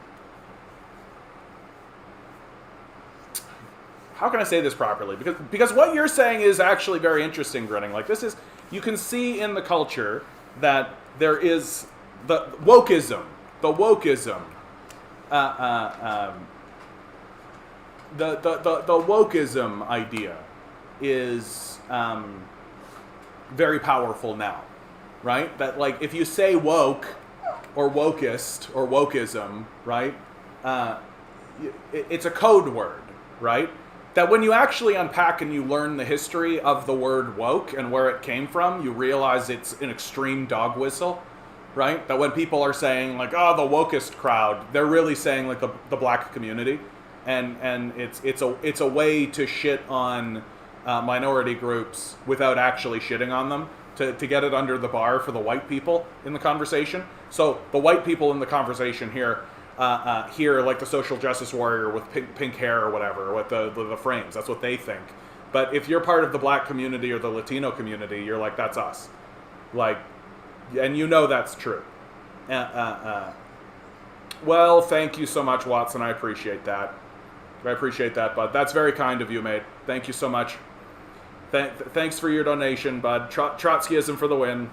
How can I say this properly? Because what you're saying is actually very interesting, Grinning. Like, this is... You can see in the culture that there is the wokeism. The wokeism idea is very powerful now, right? That, like, if you say woke or wokist or wokeism, right, it's a code word, right? That when you actually unpack and you learn the history of the word woke and where it came from, you realize it's an extreme dog whistle, right? That when people are saying, like, oh, the wokest crowd, they're really saying, like, the black community. And it's a way to shit on minority groups without actually shitting on them, to get it under the bar for the white people in the conversation. So the white people in the conversation here, like the social justice warrior with pink hair or whatever, with the frames, that's what they think. But if you're part of the black community or the Latino community, you're like, that's us. Like, and you know that's true. Well, thank you so much, Watson. I appreciate that. Bud. That's very kind of you, mate. Thank you so much. Thanks for your donation, bud. Trotskyism for the win.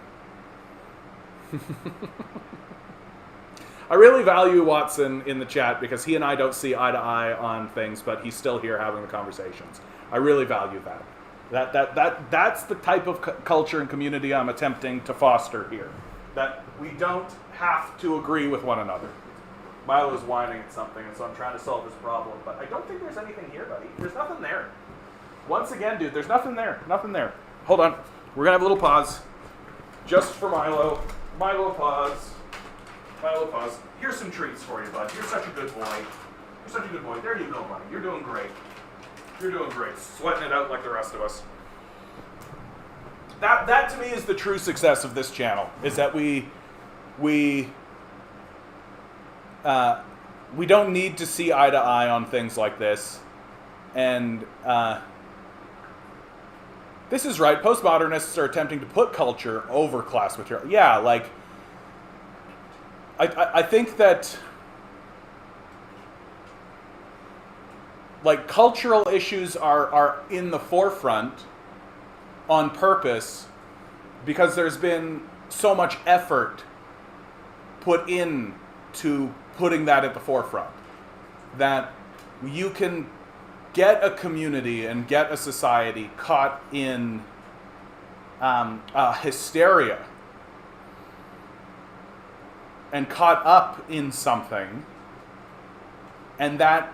I really value Watson in the chat because he and I don't see eye to eye on things, but he's still here having the conversations. I really value that. That's the type of culture and community I'm attempting to foster here. That we don't have to agree with one another. Milo's whining at something, and so I'm trying to solve this problem, but I don't think there's anything here, buddy. There's nothing there. Once again, dude, there's nothing there. Nothing there. Hold on. We're going to have a little pause. Just for Milo. Milo, pause. Here's some treats for you, bud. You're such a good boy. There you go, buddy. You're doing great. Sweating it out like the rest of us. That to me is the true success of this channel, is that we don't need to see eye to eye on things like this. And this is right. Postmodernists are attempting to put culture over class material. Yeah, like, I think that, like, cultural issues are in the forefront on purpose because there's been so much effort put in to putting that at the forefront, that you can get a community and get a society caught in hysteria and caught up in something, and that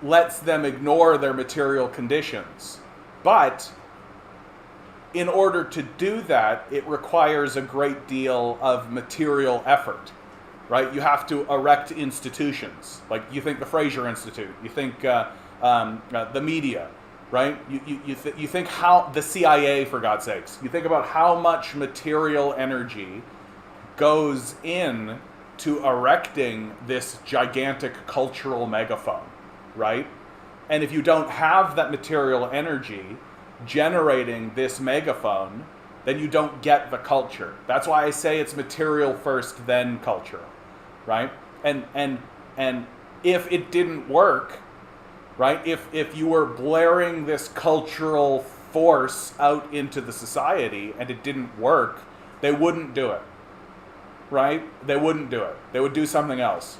lets them ignore their material conditions. But in order to do that, it requires a great deal of material effort. Right, you have to erect institutions. Like, you think the Fraser Institute, you think the media, right? You think how the CIA, for God's sakes. You think about how much material energy goes in to erecting this gigantic cultural megaphone, right? And if you don't have that material energy generating this megaphone, then you don't get the culture. That's why I say it's material first, then cultural. Right? And if it didn't work, right? If you were blaring this cultural force out into the society and it didn't work, they wouldn't do it. Right? They wouldn't do it. They would do something else.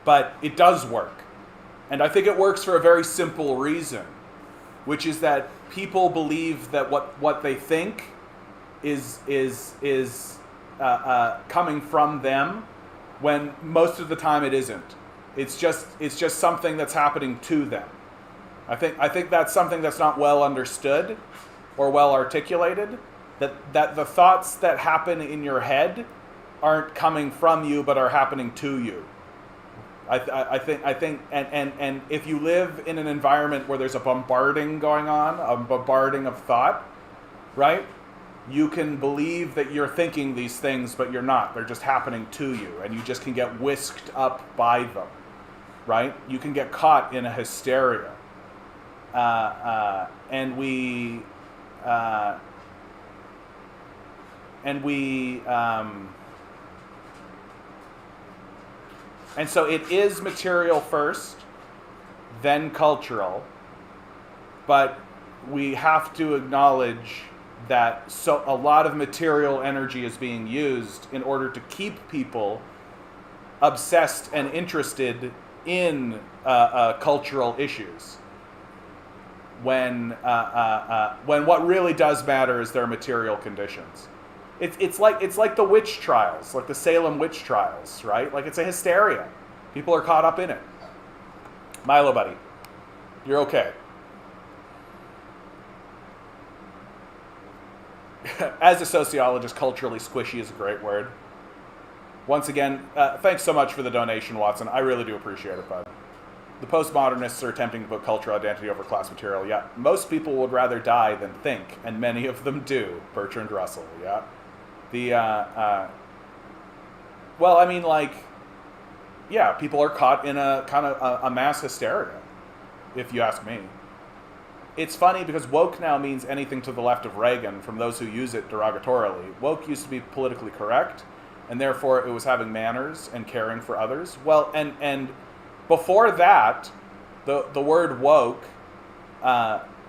But it does work. And I think it works for a very simple reason, which is that people believe that what they think is coming from them, when most of the time it isn't. It's just something that's happening to them. I think that's something that's not well understood or well articulated. That the thoughts that happen in your head aren't coming from you, but are happening to you. I think, and if you live in an environment where there's a bombarding going on, a bombarding of thought, right? You can believe that you're thinking these things, but you're not. They're just happening to you, and you just can get whisked up by them, right? You can get caught in a hysteria, and we. And so it is material first, then cultural, but we have to acknowledge that a lot of material energy is being used in order to keep people obsessed and interested in cultural issues. When what really does matter is their material conditions. It's like the witch trials, like the Salem witch trials, right? Like it's a hysteria. People are caught up in it. Milo, buddy, you're okay. As a sociologist, culturally squishy is a great word. Once again, thanks so much for the donation, Watson. I really do appreciate it, bud. The postmodernists are attempting to put cultural identity over class material. Yeah, most people would rather die than think, and many of them do. Bertrand Russell, yeah. Well, I mean, like, yeah, people are caught in a kind of a mass hysteria, if you ask me. It's funny because woke now means anything to the left of Reagan from those who use it derogatorily. Woke used to be politically correct, and therefore it was having manners and caring for others. Well, and before that, the word woke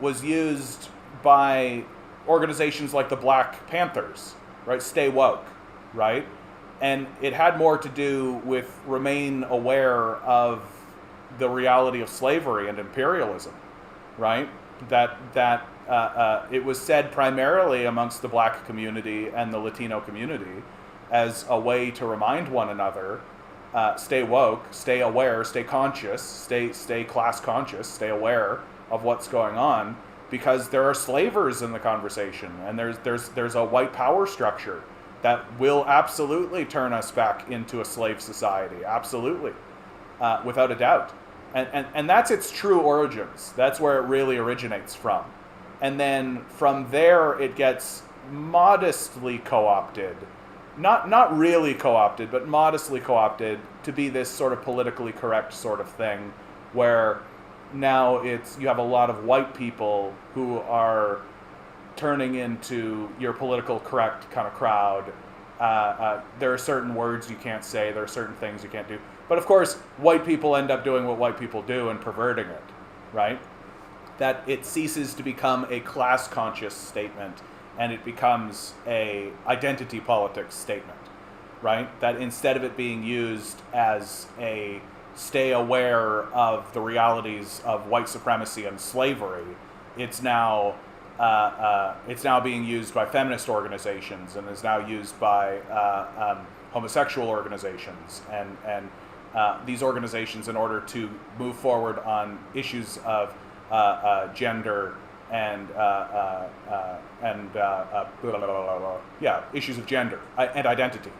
was used by organizations like the Black Panthers, right? Stay woke, right? And it had more to do with remain aware of the reality of slavery and imperialism, right? That it was said primarily amongst the Black community and the Latino community as a way to remind one another, stay woke, stay aware, stay conscious, stay class conscious, stay aware of what's going on, because there are slavers in the conversation, and there's a white power structure that will absolutely turn us back into a slave society, absolutely, without a doubt. And that's its true origins. That's where it really originates from. And then from there, it gets modestly co-opted. Not really co-opted, but modestly co-opted to be this sort of politically correct sort of thing, where now you have a lot of white people who are turning into your political correct kind of crowd. There are certain words you can't say, there are certain things you can't do. But of course, white people end up doing what white people do and perverting it, right? That it ceases to become a class-conscious statement and it becomes a identity politics statement, right? That instead of it being used as a stay aware of the realities of white supremacy and slavery, it's now being used by feminist organizations and is now used by homosexual organizations and these organizations in order to move forward on issues of gender and issues of gender and identity,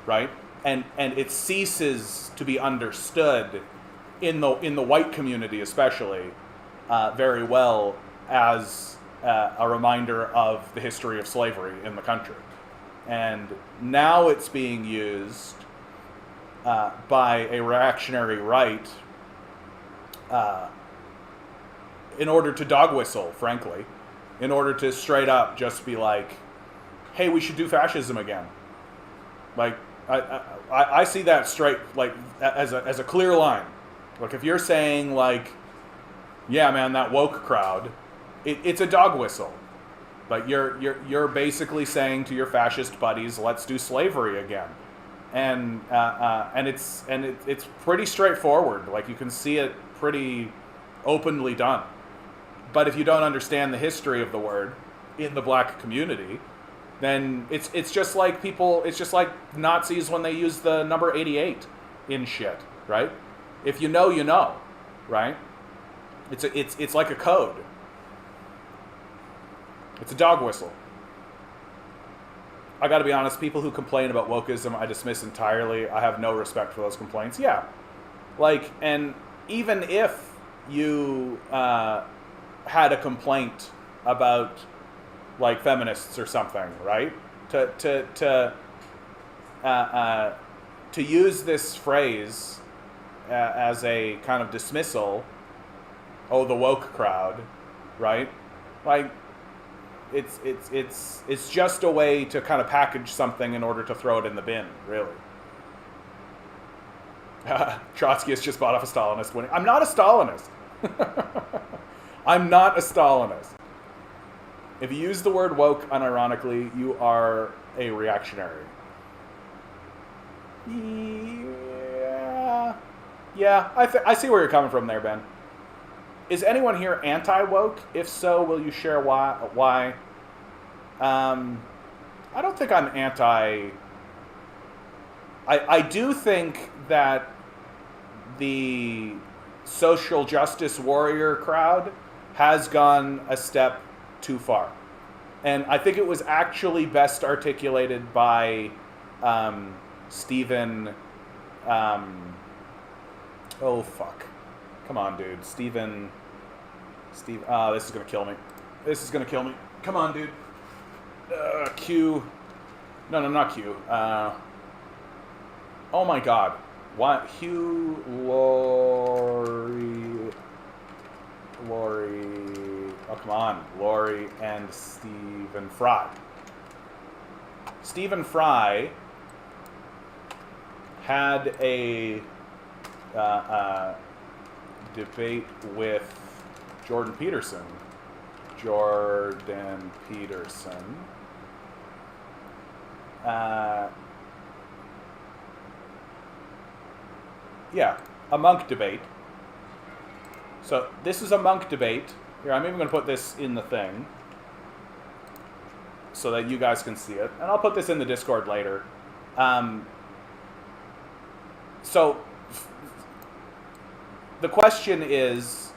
right? And it ceases to be understood in the white community, especially, very well as a reminder of the history of slavery in the country. And now it's being used by a reactionary right in order to dog whistle, frankly, in order to straight up just be like, hey, we should do fascism again. Like, I see that straight, like, as a clear line. Like, if you're saying, like, yeah, man, that woke crowd, it's a dog whistle. Like, you're basically saying to your fascist buddies, let's do slavery again. And it's pretty straightforward. Like, you can see it pretty openly done. But if you don't understand the history of the word in the black community, then it's just like it's just like Nazis when they use the number 88 in shit, right? If you know, you know, right? It's like a code. It's a dog whistle. I gotta be honest, people who complain about wokeism, I dismiss entirely. I have no respect for those complaints. Yeah, Like, and even if you had a complaint about like feminists or something, right? To use this phrase as a kind of dismissal, oh, the woke crowd, right? Like, it's just a way to kind of package something in order to throw it in the bin, really. Trotsky has just bought off a Stalinist winning. I'm not a Stalinist. I'm not a Stalinist. If you use the word woke unironically, you are a reactionary. Yeah, I see where you're coming from there, Ben. Is anyone here anti-woke? If so, will you share why? I don't think I'm anti... I do think that the social justice warrior crowd has gone a step too far. And I think it was actually best articulated by Stephen... oh, fuck. Come on, dude. Steve... Oh, this is going to kill me. This is going to kill me. Come on, dude. Q... No, not Q. Oh, my God. What? Hugh Laurie... Oh, come on. Laurie and Stephen Fry. Stephen Fry had a debate with Jordan Peterson. Yeah, a monk debate. So this is a monk debate. Here, I'm even going to put this in the thing so that you guys can see it. And I'll put this in the Discord later. So the question is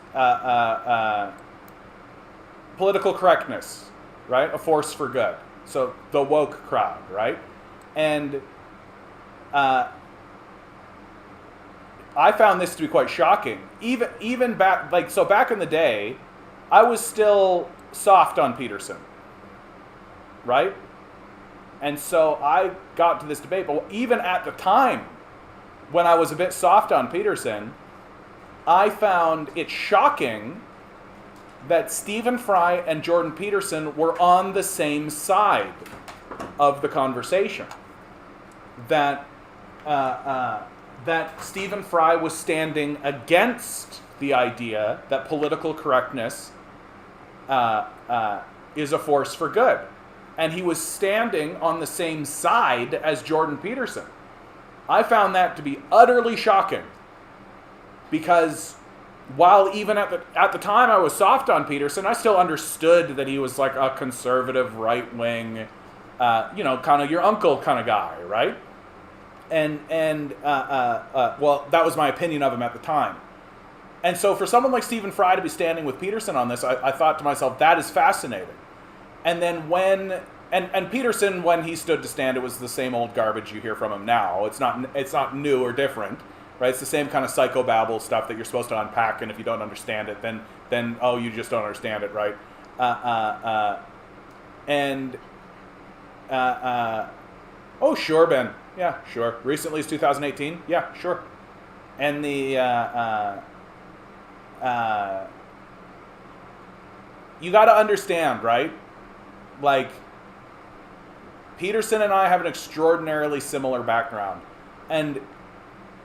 political correctness, right? A force for good. So the woke crowd, right? And I found this to be quite shocking. Even back, back in the day, I was still soft on Peterson, right? And so I got to this debate, but even at the time, when I was a bit soft on Peterson, I found it shocking that Stephen Fry and Jordan Peterson were on the same side of the conversation. That Stephen Fry was standing against the idea that political correctness is a force for good. And he was standing on the same side as Jordan Peterson. I found that to be utterly shocking. Because while even at the time I was soft on Peterson, I still understood that he was like a conservative, right-wing, kind of your uncle kind of guy, right? And well, that was my opinion of him at the time. And so for someone like Stephen Fry to be standing with Peterson on this, I thought to myself, that is fascinating. And then and Peterson, when he stood to stand, it was the same old garbage you hear from him now. It's not new or different, right? It's the same kind of psychobabble stuff that you're supposed to unpack, and if you don't understand it, then oh, you just don't understand it, right? Oh, sure, Ben. Yeah, sure. Recently is 2018. Yeah, sure. And you got to understand, right? Like, Peterson and I have an extraordinarily similar background. And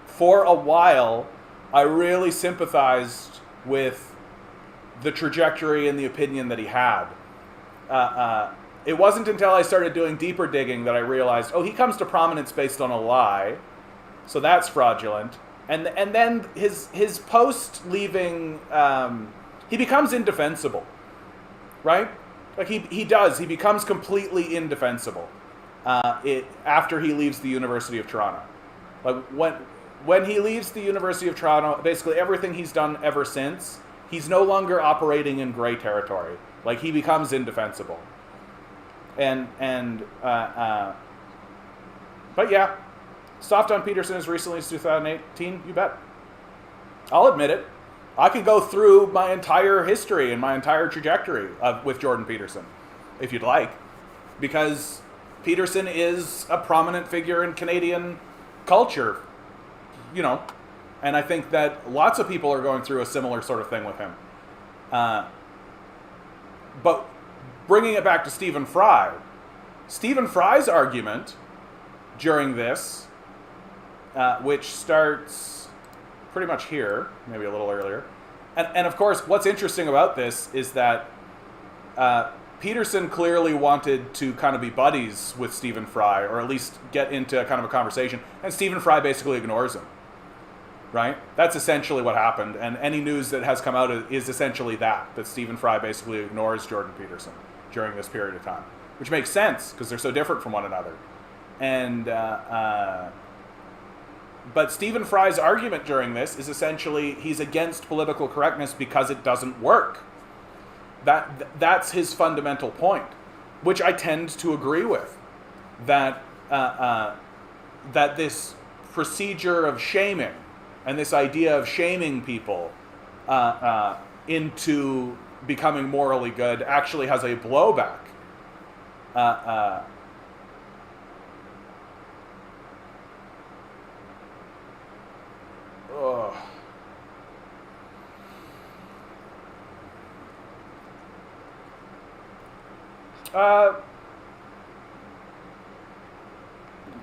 for a while, I really sympathized with the trajectory and the opinion that he had. It wasn't until I started doing deeper digging that I realized, oh, he comes to prominence based on a lie, so that's fraudulent. And then his post leaving, he becomes indefensible, right? Like he becomes completely indefensible after he leaves the University of Toronto. Like when he leaves the University of Toronto, basically everything he's done ever since, he's no longer operating in gray territory. Like he becomes indefensible. But yeah, soft on Peterson as recently as 2018, you bet. I'll admit it. I could go through my entire history and my entire trajectory with Jordan Peterson, if you'd like, because Peterson is a prominent figure in Canadian culture, you know, and I think that lots of people are going through a similar sort of thing with him. But bringing it back to Stephen Fry's argument during this, which starts pretty much here, maybe a little earlier. And of course, what's interesting about this is that Peterson clearly wanted to kind of be buddies with Stephen Fry, or at least get into kind of a conversation, and Stephen Fry basically ignores him, right? That's essentially what happened, and any news that has come out is essentially that Stephen Fry basically ignores Jordan Peterson during this period of time, which makes sense, because they're so different from one another. And but Stephen Fry's argument during this is essentially he's against political correctness because it doesn't work. That's his fundamental point, which I tend to agree with. That this procedure of shaming and this idea of shaming people into becoming morally good actually has a blowback.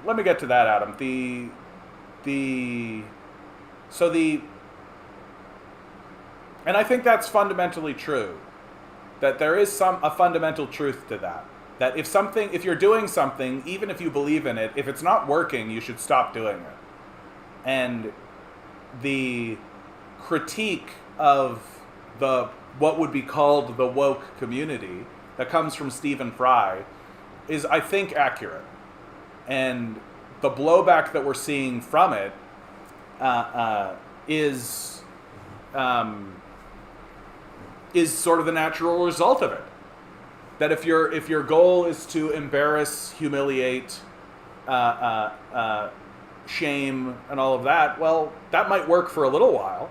Let me get to that, Adam. And I think that's fundamentally true. That there is a fundamental truth to that. That if you're doing something, even if you believe in it, if it's not working, you should stop doing it. And the critique of what would be called the woke community that comes from Stephen Fry is, I think, accurate. And the blowback that we're seeing from it is sort of the natural result of it. That if your goal is to embarrass, humiliate, shame, and all of that, well, that might work for a little while,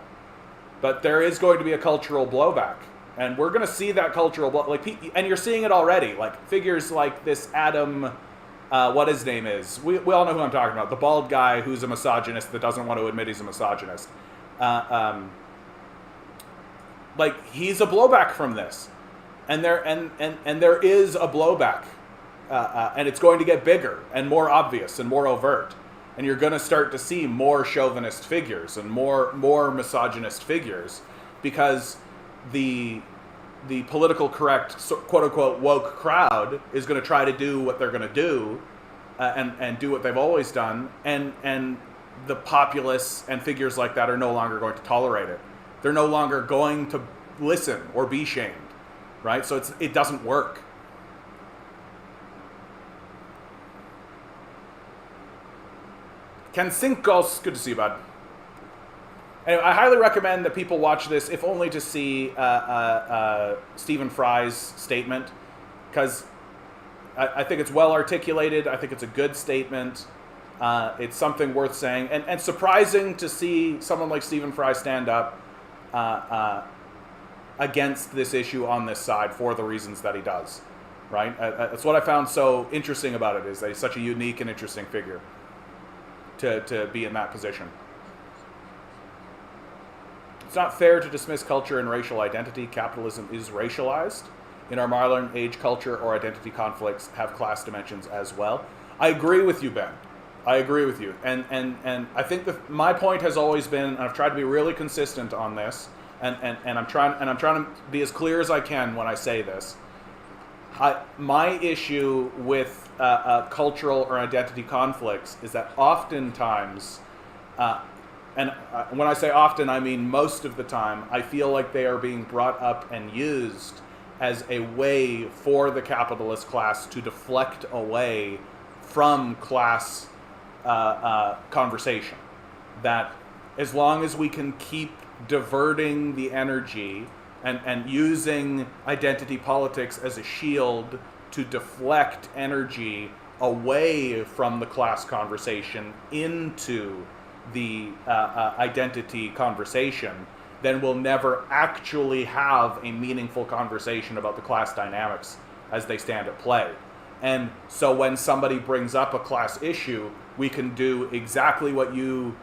but there is going to be a cultural blowback, and we're going to see that cultural and you're seeing it already. Like figures like this Adam, what his name is, we all know who I'm talking about, the bald guy who's a misogynist that doesn't want to admit he's a misogynist. Like he's a blowback from this, and there is a blowback, and it's going to get bigger and more obvious and more overt. And you're going to start to see more chauvinist figures and more misogynist figures, because the political correct, quote unquote, woke crowd is going to try to do what they're going to do, and do what they've always done, and the populists and figures like that are no longer going to tolerate it. They're no longer going to listen or be shamed, right? So it doesn't work. Ken Sinkos, good to see you, bud. Anyway, I highly recommend that people watch this, if only to see Stephen Fry's statement, because I think it's well articulated. I think it's a good statement. It's something worth saying, and surprising to see someone like Stephen Fry stand up against this issue on this side for the reasons that he does, right? That's what I found so interesting about it, is that he's such a unique and interesting figure to be in that position. It's not fair to dismiss culture and racial identity. Capitalism is racialized. In our modern age, culture or identity conflicts have class dimensions as well. I agree with you, Ben. I agree with you. And I think that my point has always been, and I've tried to be really consistent on this, and I'm trying to be as clear as I can when I say this. My issue with cultural or identity conflicts is that oftentimes, and when I say often, I mean most of the time, I feel like they are being brought up and used as a way for the capitalist class to deflect away from class conversation. That as long as we can keep diverting the energy and using identity politics as a shield to deflect energy away from the class conversation into the identity conversation, then we'll never actually have a meaningful conversation about the class dynamics as they stand at play. And so when somebody brings up a class issue, we can do exactly what you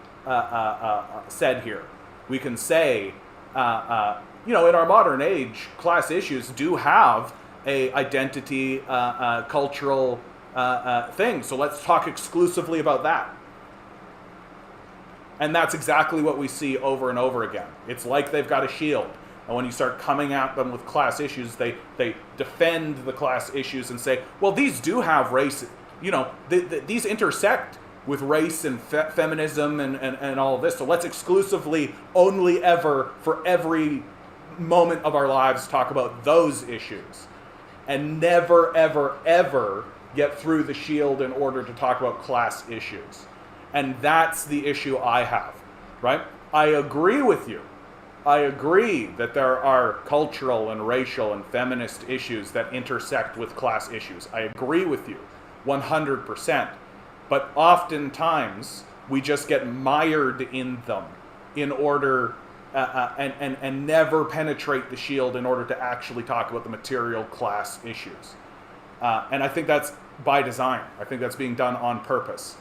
said here. We can say, in our modern age, class issues do have a identity, cultural thing. So let's talk exclusively about that. And that's exactly what we see over and over again. It's like they've got a shield. And when you start coming at them with class issues, they defend the class issues and say, well, these do have race, these intersect with race and feminism and all of this. So let's exclusively only ever, for every moment of our lives, talk about those issues. And never, ever, ever get through the shield in order to talk about class issues. And that's the issue I have, right? I agree with you. I agree that there are cultural and racial and feminist issues that intersect with class issues. I agree with you 100%. But oftentimes, we just get mired in them in order, and never penetrate the shield in order to actually talk about the material class issues. And I think that's by design. I think that's being done on purpose,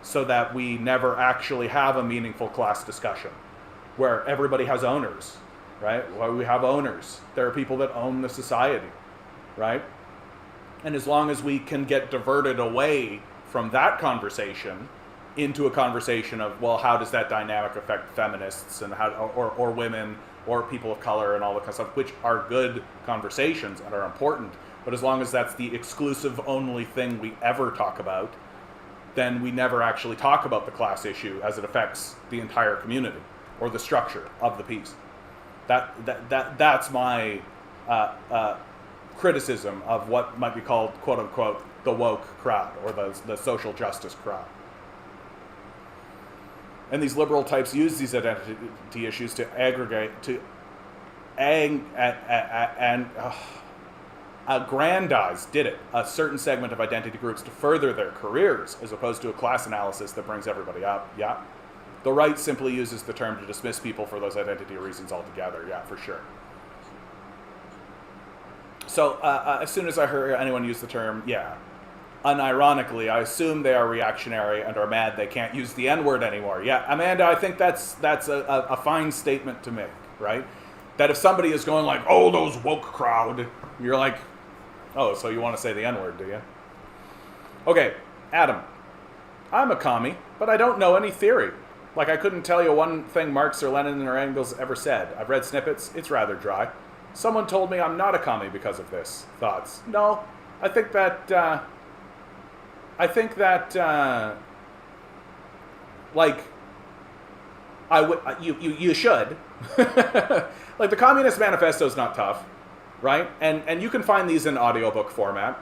so that we never actually have a meaningful class discussion where everybody has owners, right? Where we have owners. There are people that own the society, right? And as long as we can get diverted away from that conversation into a conversation of, well, how does that dynamic affect feminists and how, or women or people of color and all that kind of stuff, which are good conversations and are important. But as long as that's the exclusive only thing we ever talk about, then we never actually talk about the class issue as it affects the entire community or the structure of the piece. That's my criticism of what might be called, quote unquote, the woke crowd or the social justice crowd. And these liberal types use these identity issues to aggregate, to aggrandize, a certain segment of identity groups to further their careers, as opposed to a class analysis that brings everybody up. Yeah. The right simply uses the term to dismiss people for those identity reasons altogether. Yeah, for sure. So as soon as I heard anyone use the term, yeah, unironically, I assume they are reactionary and are mad they can't use the N-word anymore. Yeah, Amanda, I think that's a fine statement to make, right? That if somebody is going like, oh, those woke crowd, you're like, oh, so you want to say the N-word, do you? Okay, Adam, I'm a commie, but I don't know any theory. Like, I couldn't tell you one thing Marx or Lenin or Engels ever said. I've read snippets. It's rather dry. Someone told me I'm not a commie because of this. Thoughts? No, I think that, you should. Like, the Communist Manifesto is not tough, right? And you can find these in audiobook format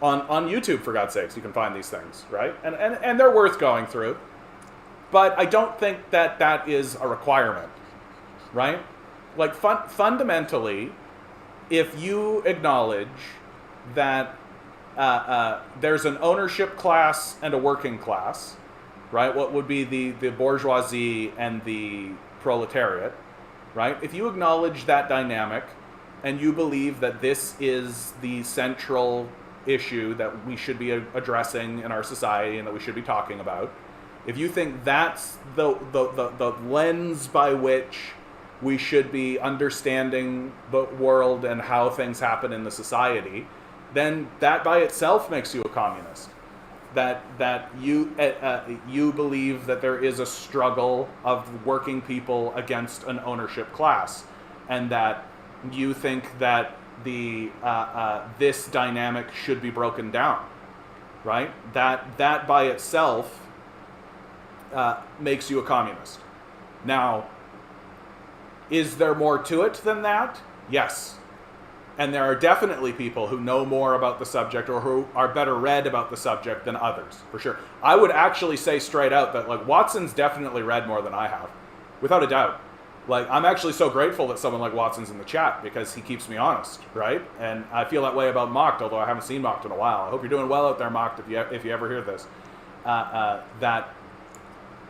on YouTube, for God's sakes. You can find these things, right? And they're worth going through. But I don't think that is a requirement, right? Like, fundamentally, if you acknowledge that there's an ownership class and a working class, right? What would be the bourgeoisie and the proletariat, right? If you acknowledge that dynamic and you believe that this is the central issue that we should be addressing in our society and that we should be talking about, if you think that's the lens by which we should be understanding the world and how things happen in the society, then that by itself makes you a communist. That you believe that there is a struggle of working people against an ownership class, and that you think that this dynamic should be broken down, right? That by itself makes you a communist. Now, is there more to it than that? Yes. And there are definitely people who know more about the subject or who are better read about the subject than others, for sure. I would actually say straight out that, like, Watson's definitely read more than I have, without a doubt. Like, I'm actually so grateful that someone like Watson's in the chat because he keeps me honest, right? And I feel that way about Mocked, although I haven't seen Mocked in a while. I hope you're doing well out there, Mocked, if you ever hear this. That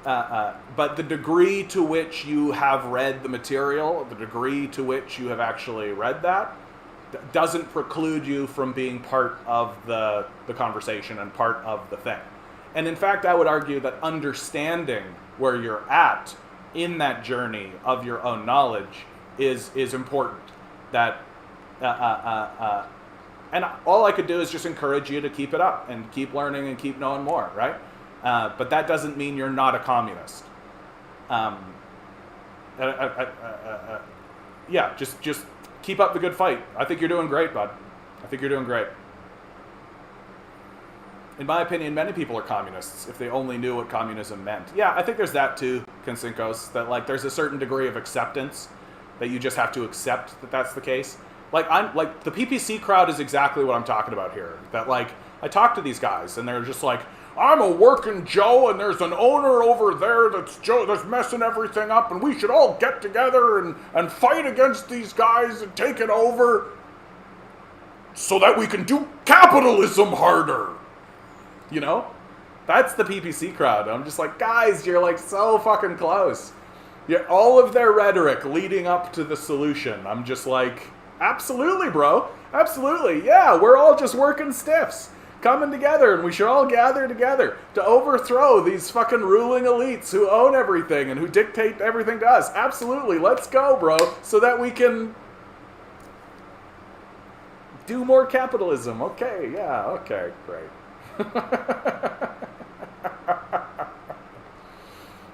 but the degree to which you have read the material, the degree to which you have actually read that, doesn't preclude you from being part of the conversation and part of the thing. And in fact, I would argue that understanding where you're at in that journey of your own knowledge is important. That and all I could do is just encourage you to keep it up and keep learning and keep knowing more, right? But that doesn't mean you're not a communist. Yeah, just keep up the good fight. I think you're doing great, bud. I think you're doing great. In my opinion, many people are communists if they only knew what communism meant. Yeah, I think there's that too, Konsinkos, that like there's a certain degree of acceptance that you just have to accept that that's the case. Like the PPC crowd is exactly what I'm talking about here. That like I talk to these guys and they're just like, I'm a working Joe and there's an owner over there that's messing everything up and we should all get together and fight against these guys and take it over so that we can do capitalism harder. You know? That's the PPC crowd. I'm just like, guys, you're like so fucking close. Yeah, all of their rhetoric leading up to the solution. I'm just like, absolutely, bro. Absolutely. Yeah, we're all just working stiffs coming together, and we should all gather together to overthrow these fucking ruling elites who own everything and who dictate everything to us. Absolutely. Let's go, bro, so that we can do more capitalism. Okay, yeah, okay, great.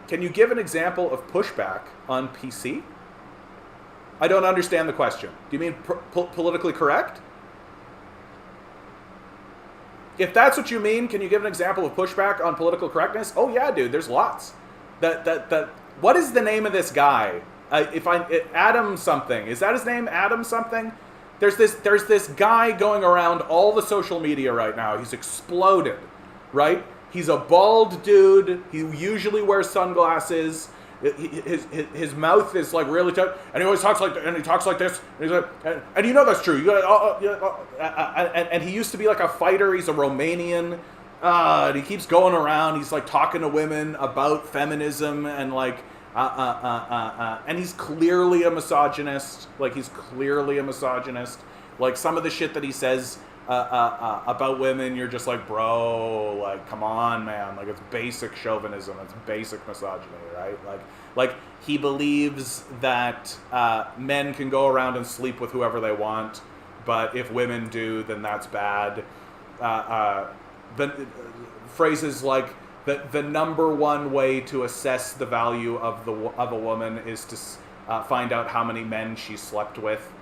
Can you give an example of pushback on PC? I don't understand the question. Do you mean politically correct? If that's what you mean, can you give an example of pushback on political correctness? Oh yeah, dude, there's lots. What is the name of this guy? Adam something. Is that his name? Adam something? There's this guy going around all the social media right now. He's exploded, right? He's a bald dude. He usually wears sunglasses. His mouth is like really tight, and he always talks like, and he talks like this. And he's like, and you know that's true. And he used to be like a fighter. He's a Romanian. And he keeps going around. He's like talking to women about feminism and like. And he's clearly a misogynist. Like he's clearly a misogynist. Like some of the shit that he says about women, you're just like, bro, like come on, man. Like it's basic chauvinism. It's basic misogyny, right? Like he believes that men can go around and sleep with whoever they want, but if women do, then that's bad. Phrases like. The number one way to assess the value of a woman is to find out how many men she slept with,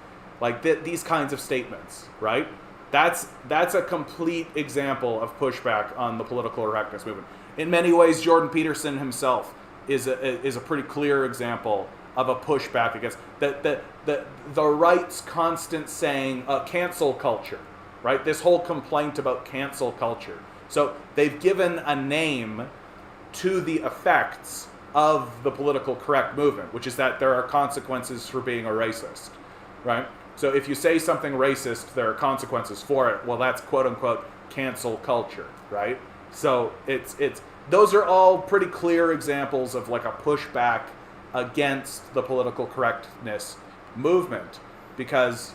like these kinds of statements, right? That's a complete example of pushback on the political correctness movement. In many ways, Jordan Peterson himself is a pretty clear example of a pushback against the right's constant saying cancel culture, right? This whole complaint about cancel culture. So they've given a name to the effects of the political correct movement, which is that there are consequences for being a racist, right? So if you say something racist, there are consequences for it. Well, that's quote unquote cancel culture, right? So it's those are all pretty clear examples of like a pushback against the political correctness movement, because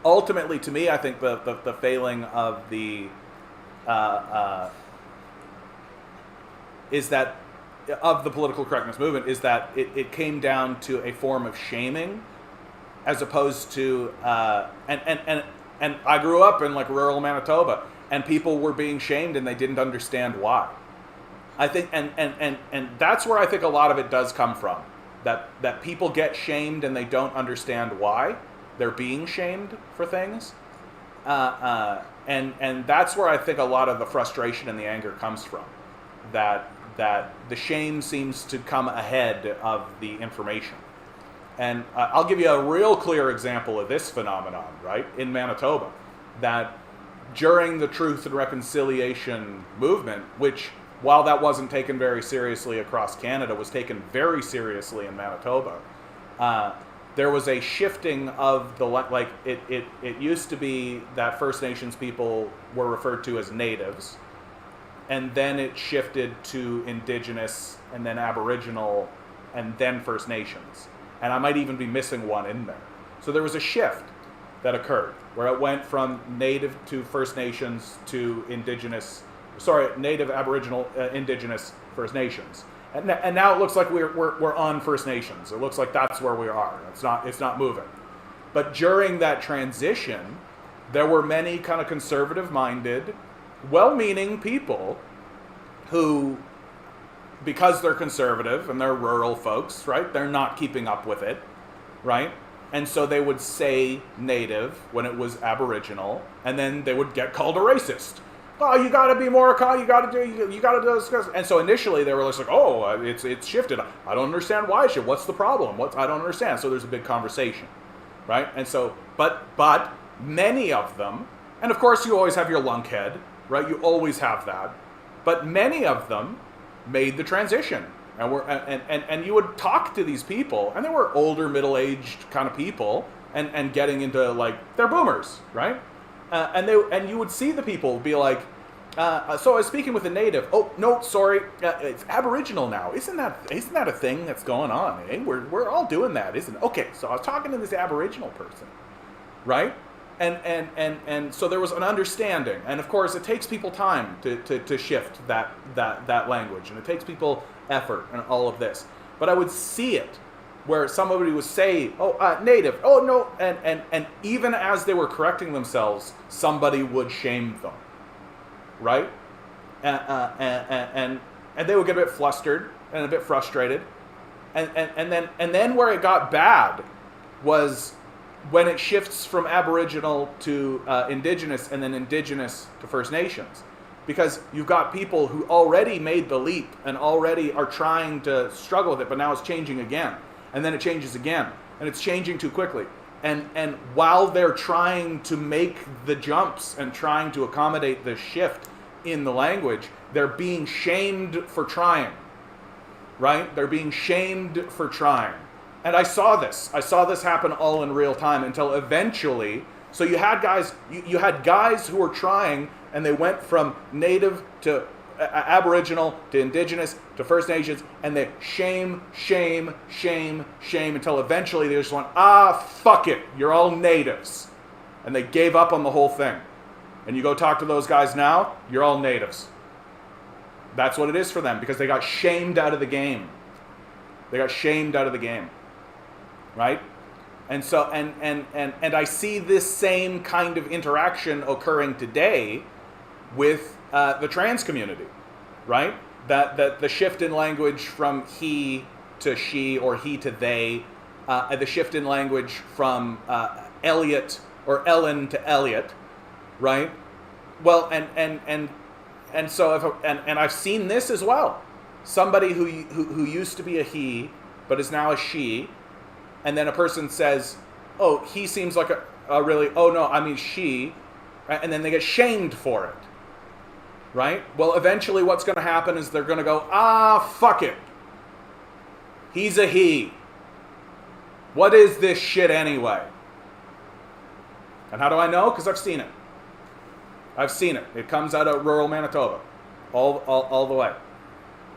ultimately, to me, I think the failing of the is that of the political correctness movement is that it came down to a form of shaming, as opposed to and I grew up in like rural Manitoba, and people were being shamed and they didn't understand why. I think and that's where I think a lot of it does come from. That people get shamed and they don't understand why they're being shamed for things. And that's where I think a lot of the frustration and the anger comes from. That the shame seems to come ahead of the information. And I'll give you a real clear example of this phenomenon, right, in Manitoba. That during the Truth and Reconciliation movement, which, while that wasn't taken very seriously across Canada, was taken very seriously in Manitoba, there was a shifting of the, like, it used to be that First Nations people were referred to as natives, and then it shifted to Indigenous, and then Aboriginal, and then First Nations. And I might even be missing one in there. So there was a shift that occurred where it went from Native to First Nations to Indigenous, Native, Aboriginal, Indigenous, First Nations. And now it looks like we're on First Nations. It looks like that's where we are. It's not moving. But during that transition, there were many kind of conservative-minded, well-meaning people who, because they're conservative and they're rural folks, right? They're not keeping up with it, right? And so they would say Native when it was Aboriginal, and then they would get called a racist. Oh, you got to be more. You got to do this. And so initially they were just like, oh, it's shifted. I don't understand why it should. What's the problem? I don't understand. So there's a big conversation, right? And so, but many of them, and of course you always have your lunkhead, right? You always have that. But many of them made the transition, and you would talk to these people, and they were older, middle-aged kind of people, and getting into like they're boomers, right? And you would see the people be like, so I was speaking with a native. Oh no, sorry, it's Aboriginal now. Isn't that a thing that's going on? Eh? We're all doing that, isn't it? Okay, so I was talking to this Aboriginal person, right? And so there was an understanding, and of course it takes people time to shift that language, and it takes people effort and all of this. But I would see it where somebody would say, "Oh, Native," "Oh no," and even as they were correcting themselves, somebody would shame them, right? And they would get a bit flustered and a bit frustrated, and then where it got bad was when it shifts from Aboriginal to Indigenous, and then Indigenous to First Nations. Because you've got people who already made the leap and already are trying to struggle with it, but now it's changing again. And then it changes again. And it's changing too quickly. And while they're trying to make the jumps and trying to accommodate the shift in the language, they're being shamed for trying. Right? They're being shamed for trying. And I saw this happen all in real time until eventually, so you had guys who were trying, and they went from Native to Aboriginal to Indigenous to First Nations, and they shame until eventually they just went, fuck it, you're all Natives. And they gave up on the whole thing. And you go talk to those guys now, you're all Natives. That's what it is for them, because they got shamed out of the game. Right? And so and I see this same kind of interaction occurring today with the trans community, right? That the shift in language from he to she or he to they, the shift in language from Elliot or Ellen to Elliot, right? Well, and so I've seen this as well. Somebody who used to be a he but is now a she. And then a person says, oh, he seems like a really, oh no, I mean she, right? And then they get shamed for it, right? Well, eventually what's going to happen is they're going to go, fuck it. He's a he. What is this shit anyway? And how do I know? Because I've seen it. It comes out of rural Manitoba, all the way.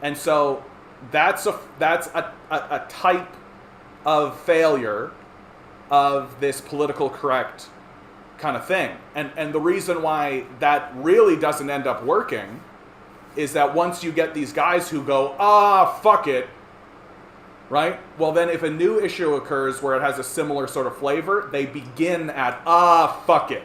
And so that's a type of failure of this political correct kind of thing. And the reason why that really doesn't end up working is that once you get these guys who go, fuck it, right? Well, then if a new issue occurs where it has a similar sort of flavor, they begin at, fuck it.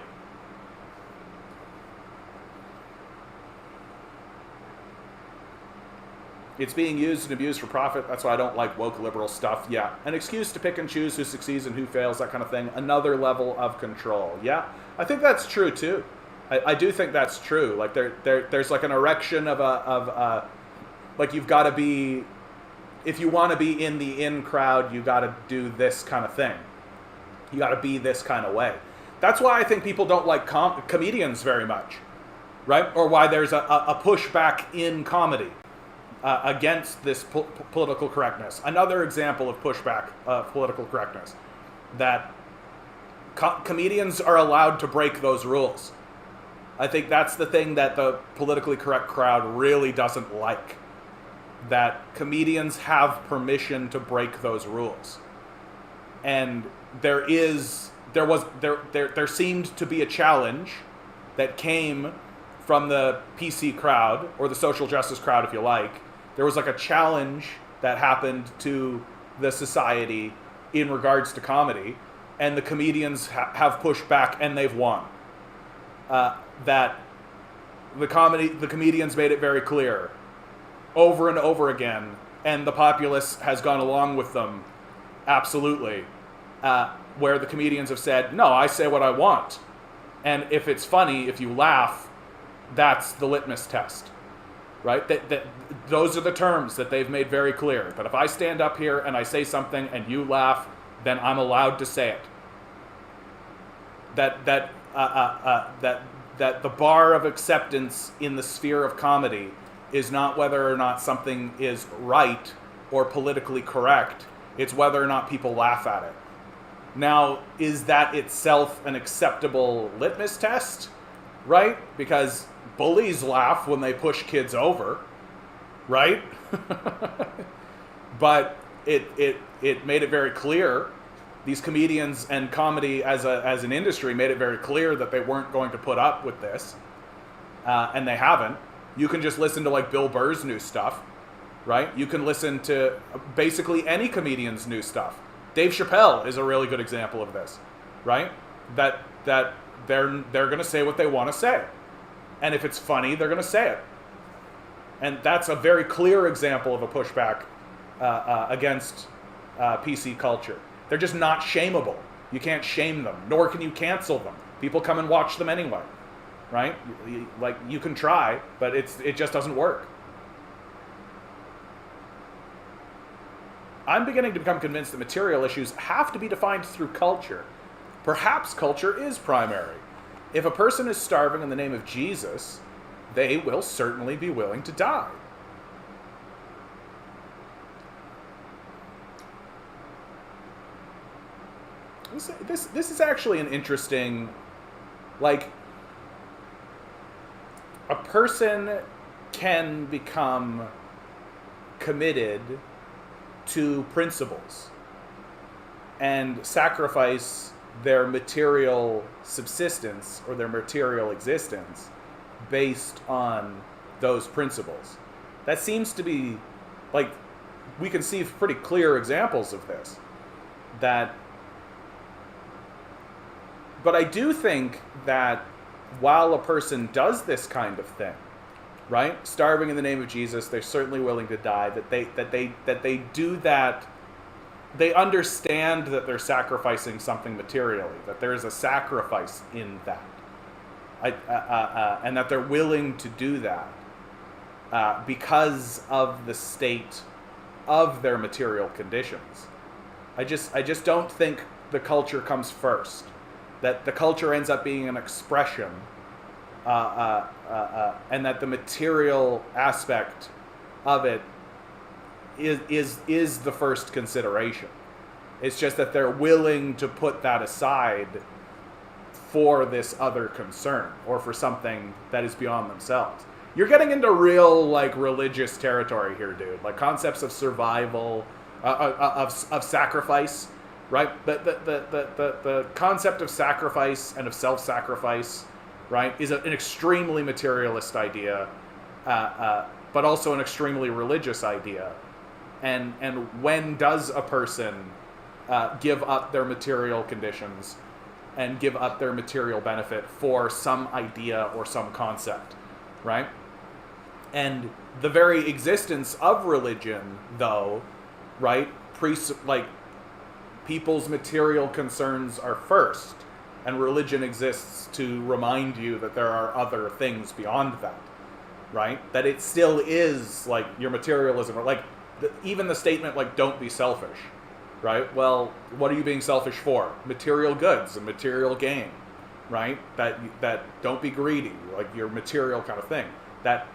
It's being used and abused for profit. That's why I don't like woke liberal stuff. Yeah. An excuse to pick and choose who succeeds and who fails, that kind of thing. Another level of control. Yeah. I think that's true too. I do think that's true. Like there's like an erection of like you've got to be, if you want to be in the in crowd, you got to do this kind of thing. You got to be this kind of way. That's why I think people don't like comedians very much, right? Or why there's a pushback in comedy. Against this political correctness. Another example of pushback of political correctness, that comedians are allowed to break those rules. I think that's the thing that the politically correct crowd really doesn't like. That comedians have permission to break those rules. And there seemed to be a challenge that came from the PC crowd, or the social justice crowd if you like. There was like a challenge that happened to the society in regards to comedy, and the comedians have pushed back and they've won. That the comedians made it very clear over and over again, and the populace has gone along with them, absolutely, where the comedians have said, no, I say what I want. And if it's funny, if you laugh, that's the litmus test, right? That those are the terms that they've made very clear. That if I stand up here and I say something and you laugh, then I'm allowed to say it. That the bar of acceptance in the sphere of comedy is not whether or not something is right or politically correct. It's whether or not people laugh at it. Now, is that itself an acceptable litmus test? Right? Because bullies laugh when they push kids over, right? But it made it very clear. These comedians and comedy as an industry made it very clear that they weren't going to put up with this, and they haven't. You can just listen to like Bill Burr's new stuff, right? You can listen to basically any comedian's new stuff. Dave Chappelle is a really good example of this, right? That they're going to say what they want to say, and if it's funny, they're going to say it. And that's a very clear example of a pushback against PC culture. They're just not shameable. You can't shame them, nor can you cancel them. People come and watch them anyway, right? Like, you can try, but it just doesn't work. I'm beginning to become convinced that material issues have to be defined through culture. Perhaps culture is primary. If a person is starving in the name of Jesus, they will certainly be willing to die. This is actually an interesting, like, a person can become committed to principles and sacrifice their material subsistence or their material existence based on those principles. That seems to be, like, we can see pretty clear examples of this. But I do think that while a person does this kind of thing, right, starving in the name of Jesus, they're certainly willing to die, that they do that, they understand that they're sacrificing something materially, that there is a sacrifice in that, and that they're willing to do that because of the state of their material conditions. I just don't think the culture comes first. That the culture ends up being an expression, and that the material aspect of it is the first consideration. It's just that they're willing to put that aside for this other concern, or for something that is beyond themselves. You're getting into real, like, religious territory here, dude. Like, concepts of survival, of sacrifice. Right, the concept of sacrifice and of self-sacrifice, right, is an extremely materialist idea, but also an extremely religious idea. And when does a person give up their material conditions and give up their material benefit for some idea or some concept, right? And the very existence of religion, though, right, people's material concerns are first, and religion exists to remind you that there are other things beyond that, right? That it still is, like, your materialism, or like even the statement, like, don't be selfish, right? Well, what are you being selfish for? Material goods and material gain, right? That don't be greedy, like your material kind of thing. That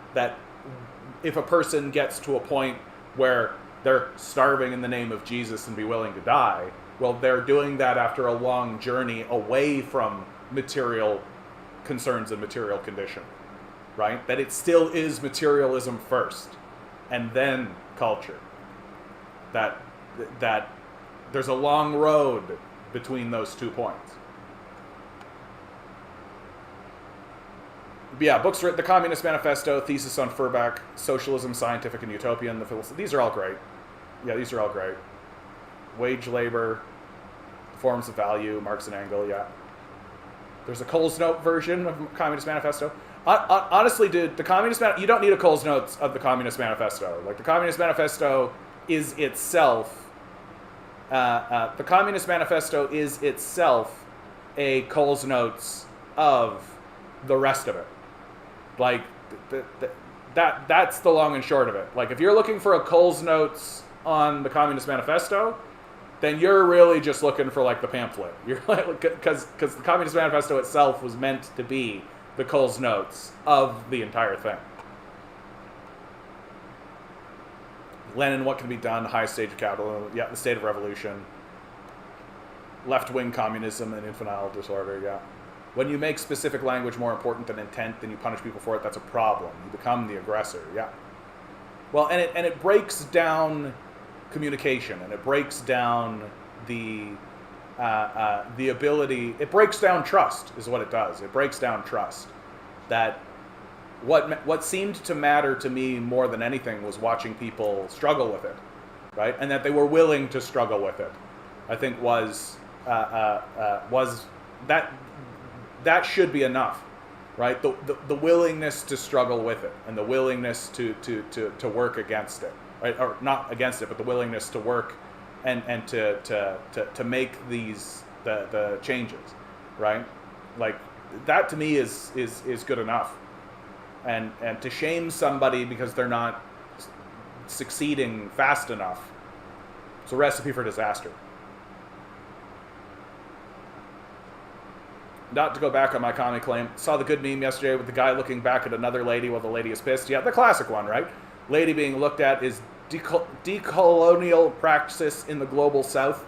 if a person gets to a point where they're starving in the name of Jesus and be willing to die, well, they're doing that after a long journey away from material concerns and material condition, right? That it still is materialism first, and then culture. That there's a long road between those 2 points. But yeah, books written, The Communist Manifesto, Thesis on Feuerbach, Socialism, Scientific and Utopian, these are all great. Yeah, these are all great. Wage Labor, Forms of Value, Marx and Engels, yeah. There's a Coles Note version of Communist Manifesto. Honestly, dude, you don't need a Coles Notes of the Communist Manifesto. Like, the Communist Manifesto is itself, the Communist Manifesto is itself a Coles Notes of the rest of it. Like, that's the long and short of it. Like, if you're looking for a Coles Notes on the Communist Manifesto, then you're really just looking for, like, the pamphlet. You're like, because the Communist Manifesto itself was meant to be the Coles Notes of the entire thing. Lenin, What Can Be Done, High Stage of Capitalism, yeah, The State of Revolution, Left-Wing Communism and Infantile Disorder, yeah. When you make specific language more important than intent, then you punish people for it, that's a problem. You become the aggressor, yeah. Well, and it breaks down communication, and it breaks down the ability, it breaks down trust, is what it does. It breaks down trust. That what seemed to matter to me more than anything was watching people struggle with it, right? And that they were willing to struggle with it, I think was that should be enough, right? The willingness to struggle with it, and the willingness to work against it, right? Or not against it, but the willingness to work and to make the changes, right? Like, that to me is good enough. And to shame somebody because they're not succeeding fast enough, it's a recipe for disaster. Not to go back on my commie claim, saw the good meme yesterday with the guy looking back at another lady while the lady is pissed. Yeah, the classic one, right? Lady being looked at is decolonial praxis in the global south.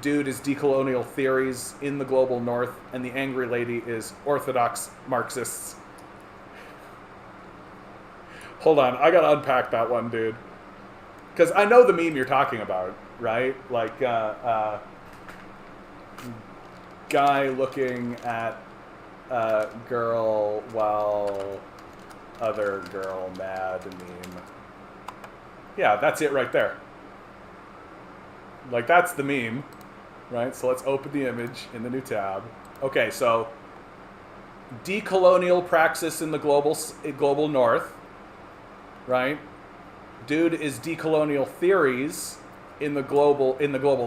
Dude is decolonial theories in the global north. And the angry lady is orthodox Marxists. Hold on, I gotta unpack that one, dude. Because I know the meme you're talking about, right? Like, guy looking at a girl while other girl mad meme. Yeah, that's it right there. Like, that's the meme, right? So let's open the image in the new tab. Okay, so decolonial praxis in the global north, right? Dude is decolonial theories in the global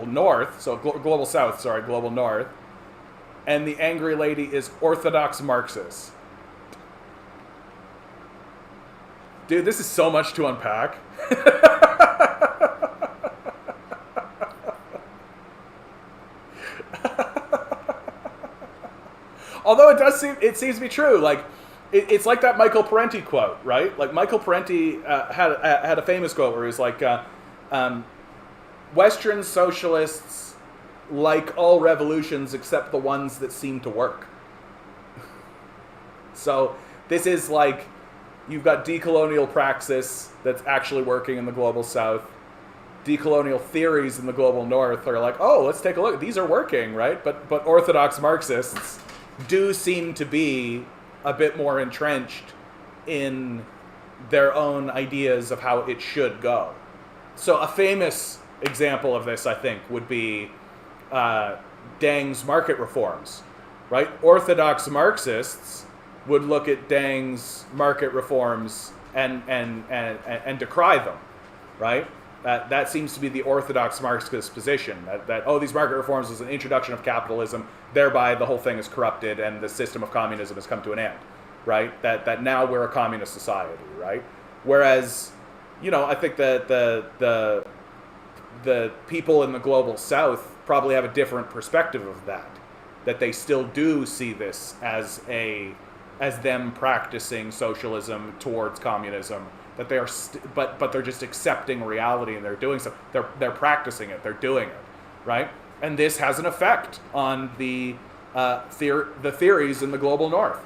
north, so global south, sorry, global north. And the angry lady is orthodox Marxist. Dude, this is so much to unpack. Although it seems to be true. Like, it's like that Michael Parenti quote, right? Like, Michael Parenti had a famous quote where he was like, Western socialists like all revolutions except the ones that seem to work. So this is like, you've got decolonial praxis that's actually working in the global south. Decolonial theories in the global north are like, oh, let's take a look. These are working, right? But orthodox Marxists do seem to be a bit more entrenched in their own ideas of how it should go. So a famous example of this, I think, would be Deng's market reforms, right? Orthodox Marxists would look at Deng's market reforms and decry them, right? That seems to be the orthodox Marxist position, that these market reforms is an introduction of capitalism, thereby the whole thing is corrupted and the system of communism has come to an end, right? That now we're a communist society, right? Whereas, I think that the people in the global south probably have a different perspective of that they still do see this as them practicing socialism towards communism, that they are but they're just accepting reality and they're doing so. They're practicing it, they're doing it, right? And this has an effect on the the theories in the global north,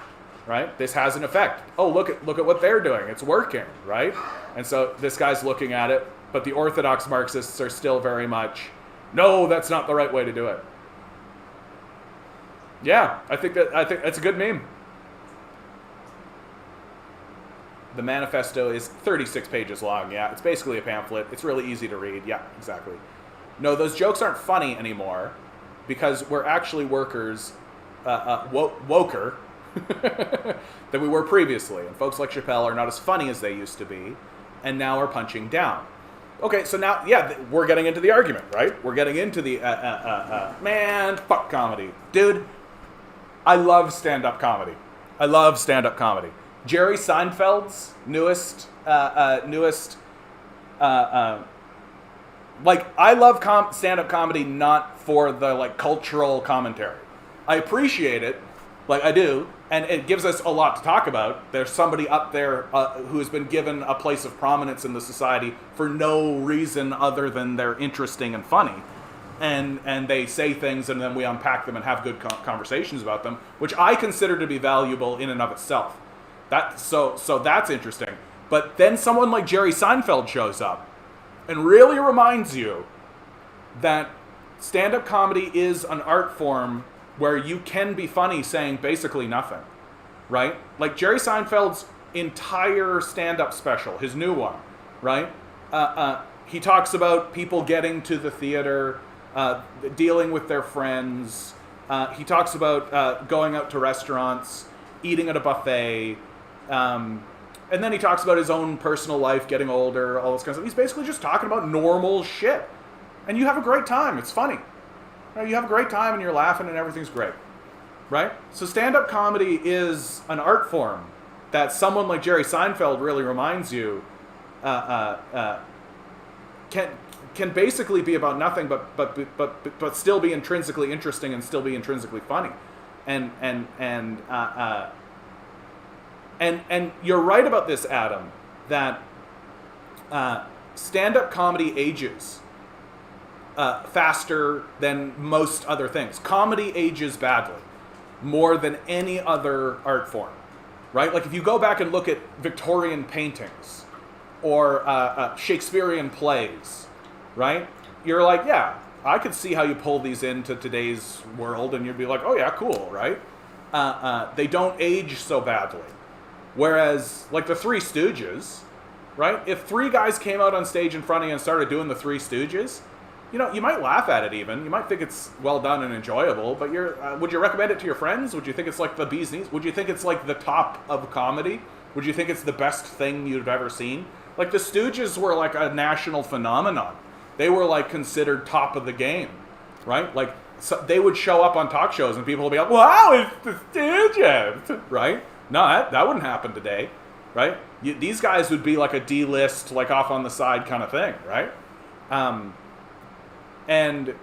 right? This has an effect. Oh, look at what they're doing. It's working, right? And so this guy's looking at it, but the orthodox Marxists are still very much, no, that's not the right way to do it. Yeah, I think that's a good meme. The manifesto is 36 pages long. Yeah, it's basically a pamphlet. It's really easy to read. Yeah, exactly. No, those jokes aren't funny anymore because we're actually workers, woker than we were previously. And folks like Chappelle are not as funny as they used to be, and now are punching down. Okay, so now, yeah, we're getting into the argument, right? We're getting into the, man, fuck comedy. Dude, I love stand-up comedy. I love stand-up comedy. Jerry Seinfeld's newest, like, I love stand-up comedy not for the, like, cultural commentary. I appreciate it, like I do, and it gives us a lot to talk about. There's somebody up there who has been given a place of prominence in the society for no reason other than they're interesting and funny. And they say things, and then we unpack them and have good conversations about them, which I consider to be valuable in and of itself. So that's interesting. But then someone like Jerry Seinfeld shows up and really reminds you that stand-up comedy is an art form where you can be funny saying basically nothing, right? Like Jerry Seinfeld's entire stand-up special, his new one, right? He talks about people getting to the theater, dealing with their friends. He talks about going out to restaurants, eating at a buffet, and then he talks about his own personal life, getting older, all this kind of stuff. He's basically just talking about normal shit. And you have a great time. It's funny. Right? You have a great time and you're laughing and everything's great. Right? So stand-up comedy is an art form that someone like Jerry Seinfeld really reminds you can basically be about nothing but still be intrinsically interesting and still be intrinsically funny. And you're right about this, Adam, that stand-up comedy ages faster than most other things. Comedy ages badly, more than any other art form, right? Like if you go back and look at Victorian paintings or Shakespearean plays, right? You're like, yeah, I could see how you pull these into today's world, and you'd be like, oh yeah, cool, right? They don't age so badly. Whereas, like the Three Stooges, right? If three guys came out on stage in front of you and started doing the Three Stooges, you know, you might laugh at it even. You might think it's well done and enjoyable, but would you recommend it to your friends? Would you think it's like the bee's knees? Would you think it's like the top of comedy? Would you think it's the best thing you've ever seen? Like the Stooges were like a national phenomenon. They were like considered top of the game, right? Like so they would show up on talk shows and people would be like, wow, it's the Stooges, right? No, that wouldn't happen today, right? These guys would be like a D-list, like off on the side kind of thing, right? And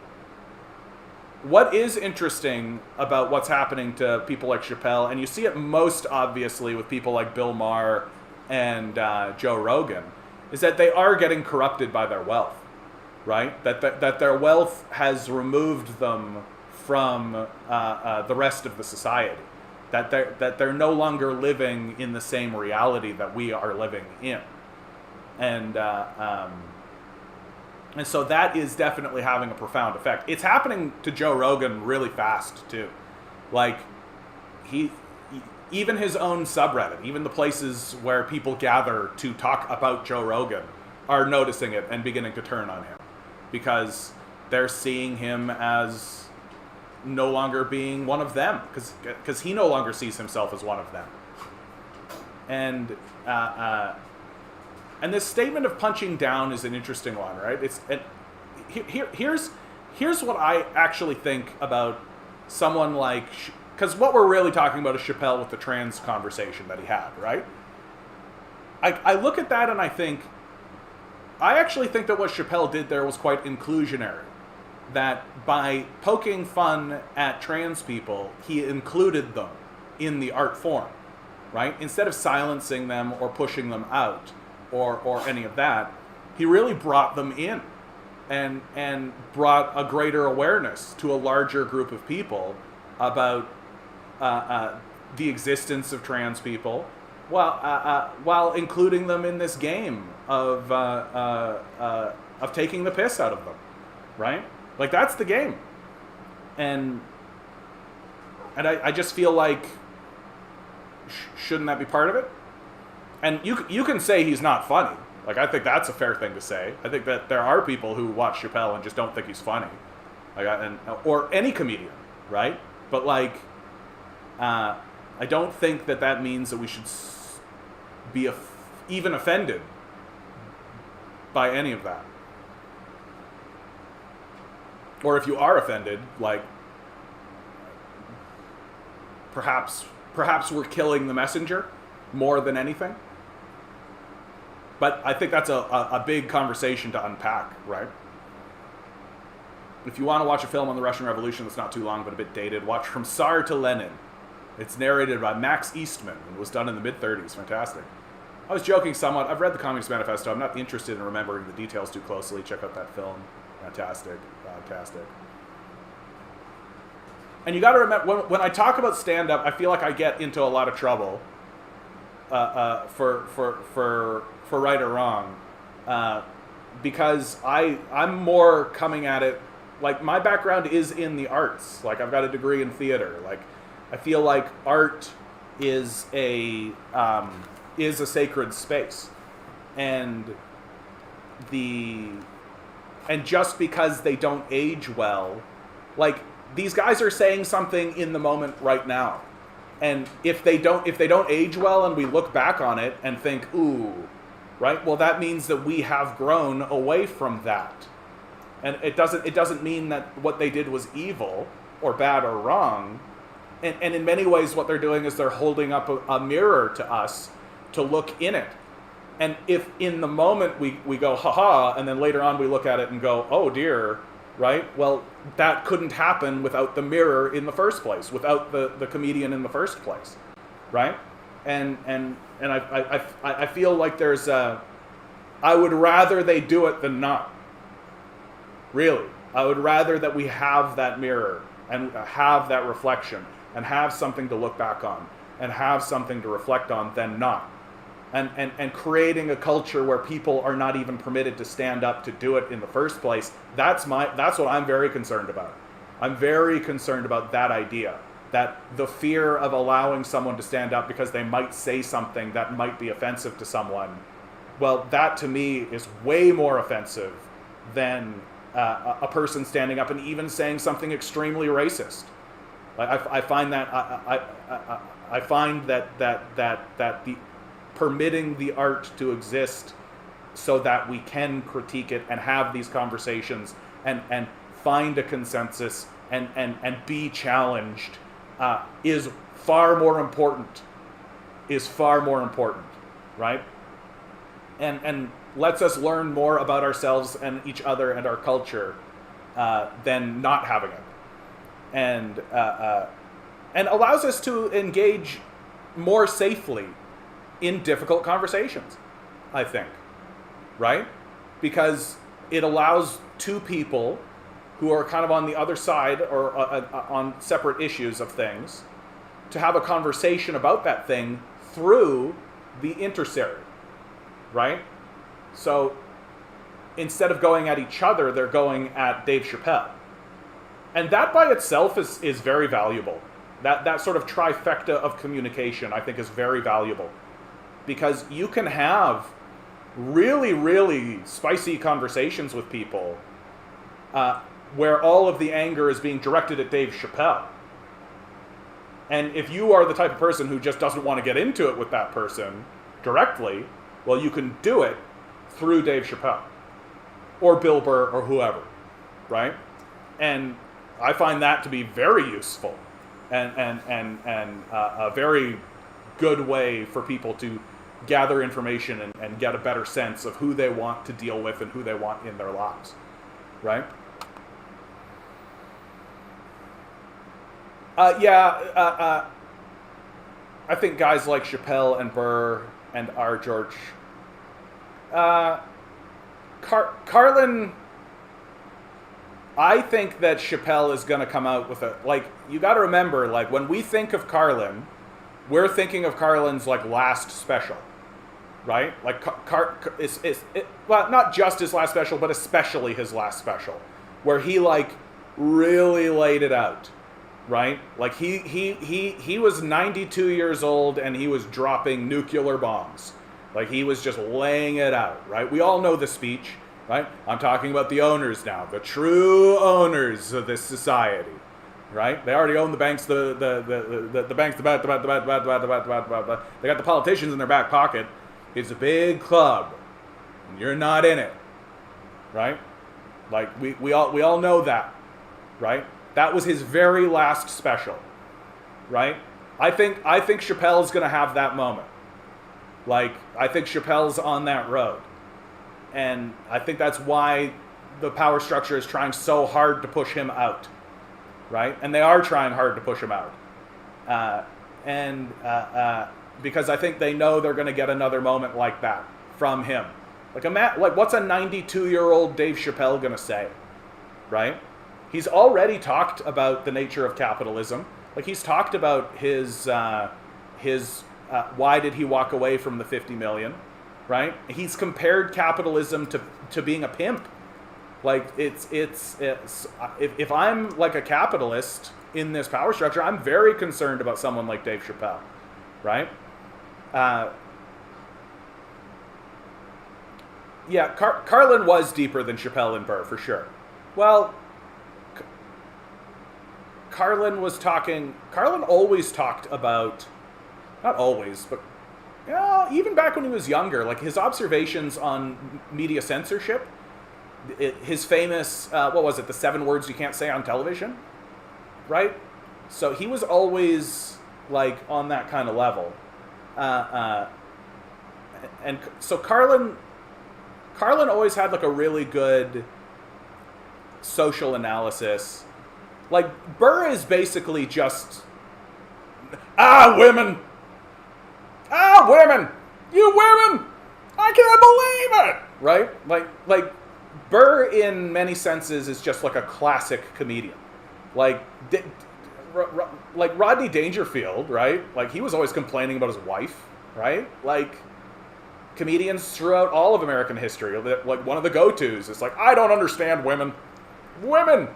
what is interesting about what's happening to people like Chappelle, and you see it most obviously with people like Bill Maher and Joe Rogan, is that they are getting corrupted by their wealth, right? That their wealth has removed them from the rest of the society. That they're no longer living in the same reality that we are living in, and so that is definitely having a profound effect. It's happening to Joe Rogan really fast too, like even his own subreddit, even the places where people gather to talk about Joe Rogan, are noticing it and beginning to turn on him because they're seeing him as no longer being one of them, because he no longer sees himself as one of them. And this statement of punching down is an interesting one, right? Here's what I actually think about someone like, because what we're really talking about is Chappelle with the trans conversation that he had, right? I look at that and I actually think that what Chappelle did there was quite inclusionary. That by poking fun at trans people, he included them in the art form, right? Instead of silencing them or pushing them out or any of that, he really brought them in and brought a greater awareness to a larger group of people about the existence of trans people, while including them in this game of taking the piss out of them, right? Like, that's the game, and I just feel like shouldn't that be part of it? And you can say he's not funny. Like, I think that's a fair thing to say. I think that there are people who watch Chappelle and just don't think he's funny, like, or any comedian, right? But like, I don't think that means that we should be even offended by any of that. Or if you are offended, like, perhaps we're killing the messenger more than anything. But I think that's a big conversation to unpack, right? If you want to watch a film on the Russian Revolution that's not too long but a bit dated, watch From Tsar to Lenin. It's narrated by Max Eastman and was done in the mid-30s. Fantastic. I was joking somewhat. I've read the Communist Manifesto. I'm not interested in remembering the details too closely. Check out that film. Fantastic. Fantastic. And you got to remember, when I talk about stand-up, I feel like I get into a lot of trouble for right or wrong, because I'm more coming at it, like, my background is in the arts. Like, I've got a degree in theater. Like, I feel like art is a sacred space, and just because they don't age well, like, these guys are saying something in the moment right now, and if they don't age well, and we look back on it and think, ooh, right, well, that means that we have grown away from that, and it doesn't mean that what they did was evil or bad or wrong, and in many ways what they're doing is they're holding up a mirror to us to look in it, and if in the moment we go haha, and then later on we look at it and go, oh dear, right? Well, that couldn't happen without the mirror in the first place, without the comedian in the first place, right? And I feel like there's I would rather they do it than not. Really, I would rather that we have that mirror and have that reflection and have something to look back on and have something to reflect on than not. And creating a culture where people are not even permitted to stand up to do it in the first place, that's what I'm very concerned about. I'm very concerned about that idea, that the fear of allowing someone to stand up because they might say something that might be offensive to someone, well, that to me is way more offensive than a person standing up and even saying something extremely racist. Like, I find that I find that the permitting the art to exist so that we can critique it and have these conversations and find a consensus and be challenged is far more important, right? And lets us learn more about ourselves and each other and our culture than not having it, and allows us to engage more safely in difficult conversations, I think, right? Because it allows two people who are kind of on the other side or on separate issues of things to have a conversation about that thing through the intersary, right? So instead of going at each other, they're going at Dave Chappelle. And that by itself is very valuable. That sort of trifecta of communication, I think, is very valuable. Because you can have really, really spicy conversations with people where all of the anger is being directed at Dave Chappelle. And if you are the type of person who just doesn't want to get into it with that person directly, well, you can do it through Dave Chappelle or Bill Burr or whoever, right? And I find that to be very useful and a very good way for people to gather information and get a better sense of who they want to deal with and who they want in their lives, right? I think guys like Chappelle and Burr and R. George, Carlin I think that Chappelle is going to come out with a, like, you got to remember, like, when we think of Carlin, we're thinking of Carlin's, like, last special, right? Like, well, not just his last special, but especially his last special, where he, like, really laid it out, right? Like, he was 92 years old and he was dropping nuclear bombs. Like, he was just laying it out, right? We all know the speech. Right? I'm talking about the owners now, the true owners of this society, right? They already own the banks, the banks, they got the politicians in their back pocket. It's a big club, and you're not in it, right? Like we all know that, right? That was his very last special, right? I think Chappelle's gonna have that moment. Like, I think Chappelle's on that road. And I think that's why the power structure is trying so hard to push him out, right? And they are trying hard to push him out. Because I think they know they're going to get another moment like that from him. Like what's a 92-year-old Dave Chappelle going to say, right? He's already talked about the nature of capitalism. Like, he's talked about his why did he walk away from the 50 million? Right? He's compared capitalism to being a pimp. Like, if I'm like a capitalist in this power structure, I'm very concerned about someone like Dave Chappelle, right? Carlin was deeper than Chappelle and Burr, for sure. Well, Carlin always talked about, not always, but even back when he was younger, like, his observations on media censorship, his famous, what was it, the 7 words you can't say on television, right? So he was always, like, on that kind of level. And so Carlin always had, like, a really good social analysis. Like, Burr is basically just, women! Women! You women! I can't believe it! Right? Like Burr, in many senses, is just like a classic comedian. Like Rodney Dangerfield, right? Like, he was always complaining about his wife, right? Like, comedians throughout all of American history, like, one of the go-tos is like, I don't understand women. Women!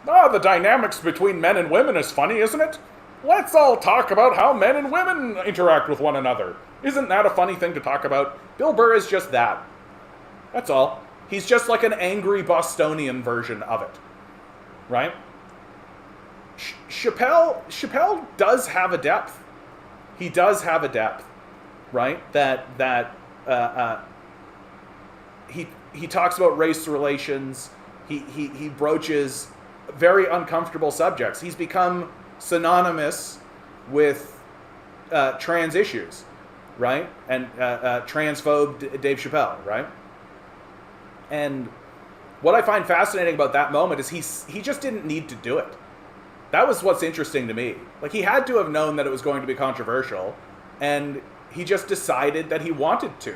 The dynamics between men and women is funny, isn't it? Let's all talk about how men and women interact with one another. Isn't that a funny thing to talk about? Bill Burr is just that. That's all. He's just like an angry Bostonian version of it. Right? Chappelle does have a depth. He does have a depth. Right? He talks about race relations. He broaches very uncomfortable subjects. He's become synonymous with trans issues, right? And transphobe Dave Chappelle, right? And what I find fascinating about that moment is he just didn't need to do it. That was what's interesting to me. Like, he had to have known that it was going to be controversial, and he just decided that he wanted to.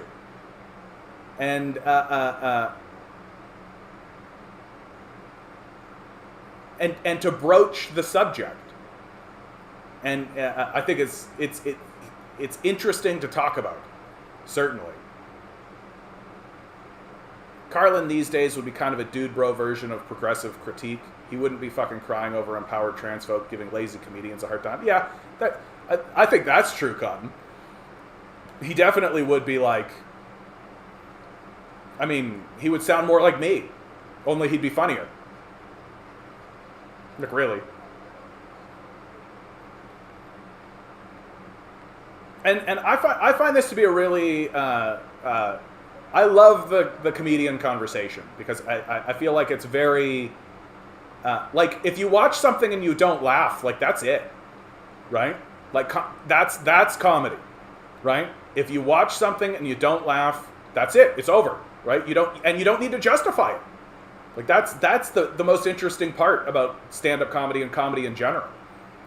And and to broach the subject. And I think it's interesting to talk about, certainly. Carlin these days would be kind of a dude bro version of progressive critique. He wouldn't be fucking crying over empowered trans folk giving lazy comedians a hard time. Yeah, I think that's true, Cotton. He definitely would be like, I mean, he would sound more like me, only he'd be funnier. Like, really. And I find this to be a really I love the comedian conversation, because I feel like it's very like, if you watch something and you don't laugh, like, that's it, right? Like, that's comedy, right? If you watch something and you don't laugh, that's it. It's over, right? You don't need to justify it. Like, that's the most interesting part about stand-up comedy and comedy in general,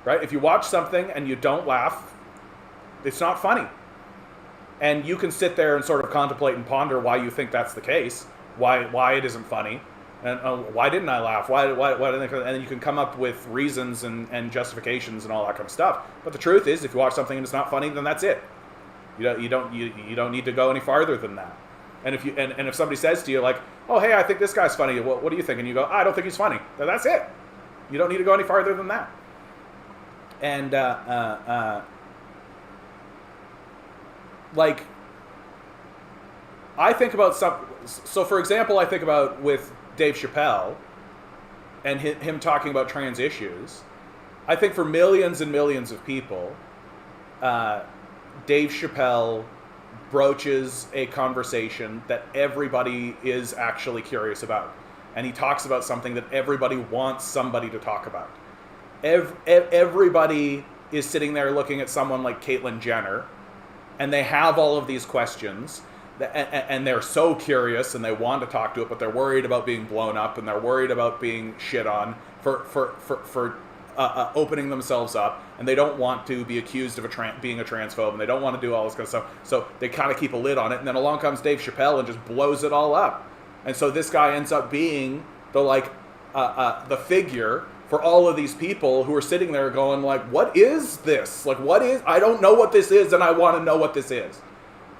right? If you watch something and you don't laugh, it's not funny. And you can sit there and sort of contemplate and ponder why you think that's the case, why it isn't funny. And why didn't I laugh? Why didn't I? And you can come up with reasons and justifications and all that kind of stuff. But the truth is, if you watch something and it's not funny, then that's it. You don't need to go any farther than that. And if if somebody says to you like, oh hey, I think this guy's funny, what do you think? And you go, I don't think he's funny. Then that's it. You don't need to go any farther than that. And like, I think about so for example, I think about with Dave Chappelle and him talking about trans issues. I think for millions and millions of people, Dave Chappelle broaches a conversation that everybody is actually curious about. And he talks about something that everybody wants somebody to talk about. Everybody is sitting there looking at someone like Caitlyn Jenner, and they have all of these questions, and they're so curious, and they want to talk to it, but they're worried about being blown up, and they're worried about being shit on for opening themselves up, and they don't want to be accused of being a transphobe, and they don't want to do all this kind of stuff, so they kind of keep a lid on it, and then along comes Dave Chappelle and just blows it all up. And so this guy ends up being the figure for all of these people who are sitting there going like, what is this? Like, I don't know what this is, and I want to know what this is,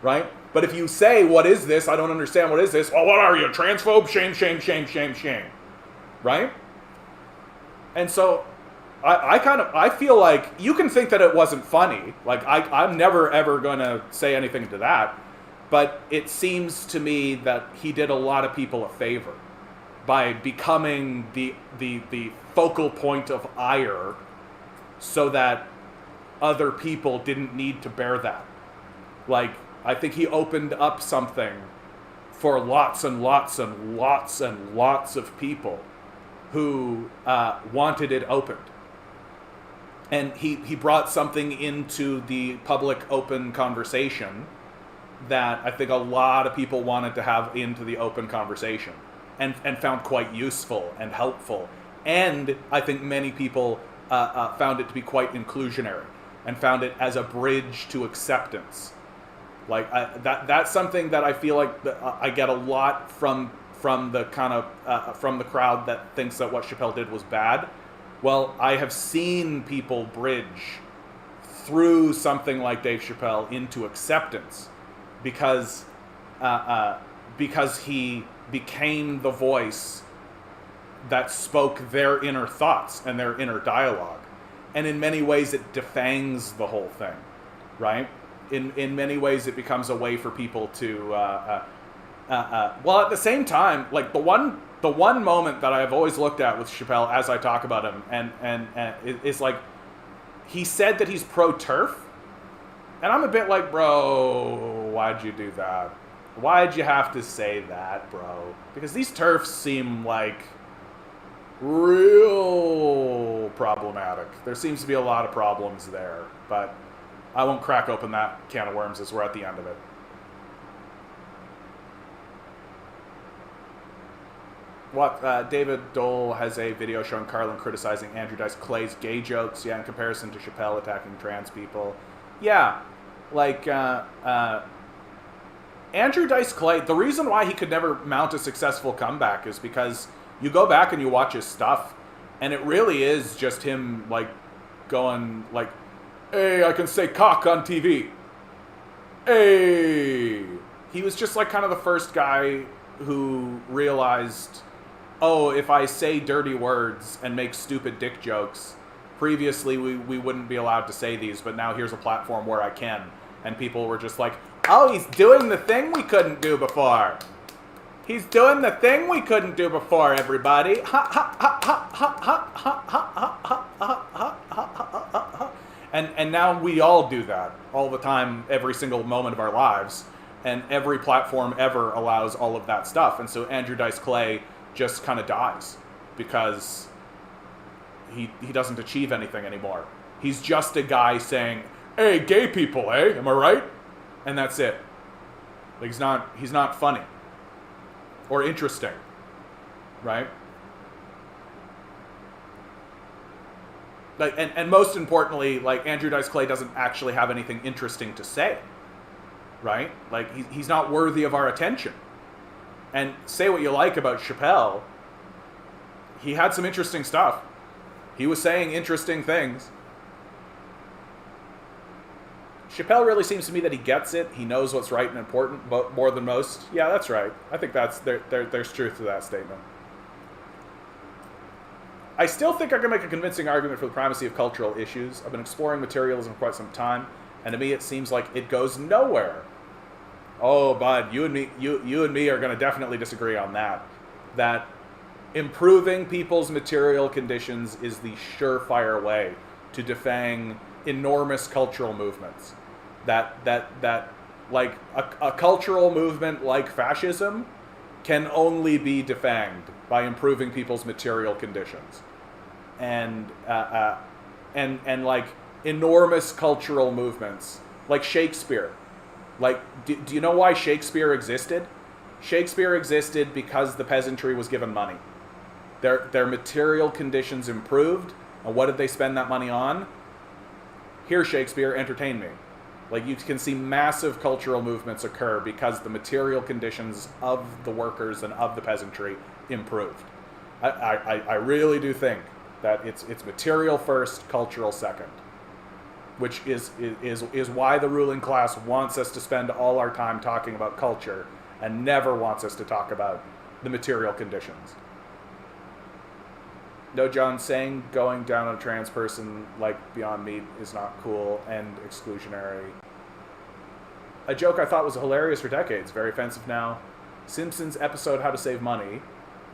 right? But if you say, what is this? I don't understand. What is this? Well, what are you, transphobe? Shame, shame, shame, shame, shame, right? And so I feel like you can think that it wasn't funny. Like, I'm never, ever going to say anything to that. But it seems to me that he did a lot of people a favor by becoming the focal point of ire so that other people didn't need to bear that. Like, I think he opened up something for lots and lots and lots and lots of people who wanted it opened. And he brought something into the public open conversation that I think a lot of people wanted to have into the open conversation and found quite useful and helpful. And I think many people found it to be quite inclusionary and found it as a bridge to acceptance. Like, that's something that I feel like I get a lot from the kind of from the crowd that thinks that what Chappelle did was bad. Well, I have seen people bridge through something like Dave Chappelle into acceptance because he became the voice that spoke their inner thoughts and their inner dialogue. And in many ways it defangs the whole thing, right? In many ways it becomes a way for people to well, at the same time, like the one moment that I've always looked at with Chappelle as I talk about him and is like, he said that he's pro-turf, and I'm a bit like, bro, why'd you do that? Why'd you have to say that, bro? Because these turfs seem like real problematic. There seems to be a lot of problems there, but I won't crack open that can of worms as we're at the end of it. David Dole has a video showing Carlin criticizing Andrew Dice Clay's gay jokes, in comparison to Chappelle attacking trans people. Yeah, like, Andrew Dice Clay, the reason why he could never mount a successful comeback is because you go back and you watch his stuff, and it really is just him, like, going, like, hey, I can say cock on TV. Hey! He was just, like, kind of the first guy who realized, oh, if I say dirty words and make stupid dick jokes, previously we wouldn't be allowed to say these, but now here's a platform where I can. And people were just like, oh, he's doing the thing we couldn't do before. He's doing the thing we couldn't do before, everybody. And now we all do that all the time, every single moment of our lives. And every platform ever allows all of that stuff. And so Andrew Dice Clay just kind of dies because he doesn't achieve anything anymore. He's just a guy saying, hey, gay people, eh? Am I right? And that's it. Like, he's not funny or interesting, right? Like, and most importantly, like, Andrew Dice Clay doesn't actually have anything interesting to say, right? Like, he's not worthy of our attention. And say what you like about Chappelle, he had some interesting stuff. He was saying interesting things. Chappelle really seems to me that he gets it. He knows what's right and important more than most. Yeah, that's right. I think there's truth to that statement. I still think I can make a convincing argument for the primacy of cultural issues. I've been exploring materialism for quite some time, and to me it seems like it goes nowhere. Oh, bud, you and me are going to definitely disagree on that. That improving people's material conditions is the surefire way to defang enormous cultural movements. That like a cultural movement like fascism can only be defanged by improving people's material conditions, and like enormous cultural movements like Shakespeare. Like, do you know why Shakespeare existed? Shakespeare existed because the peasantry was given money. Their material conditions improved, and what did they spend that money on? Here, Shakespeare, entertain me. Like, you can see massive cultural movements occur because the material conditions of the workers and of the peasantry improved. I really do think that it's material first, cultural second, which is why the ruling class wants us to spend all our time talking about culture and never wants us to talk about the material conditions. No, John, saying going down on a trans person like Beyond Meat is not cool and exclusionary. A joke I thought was hilarious for decades, very offensive now. Simpsons episode How to Save Money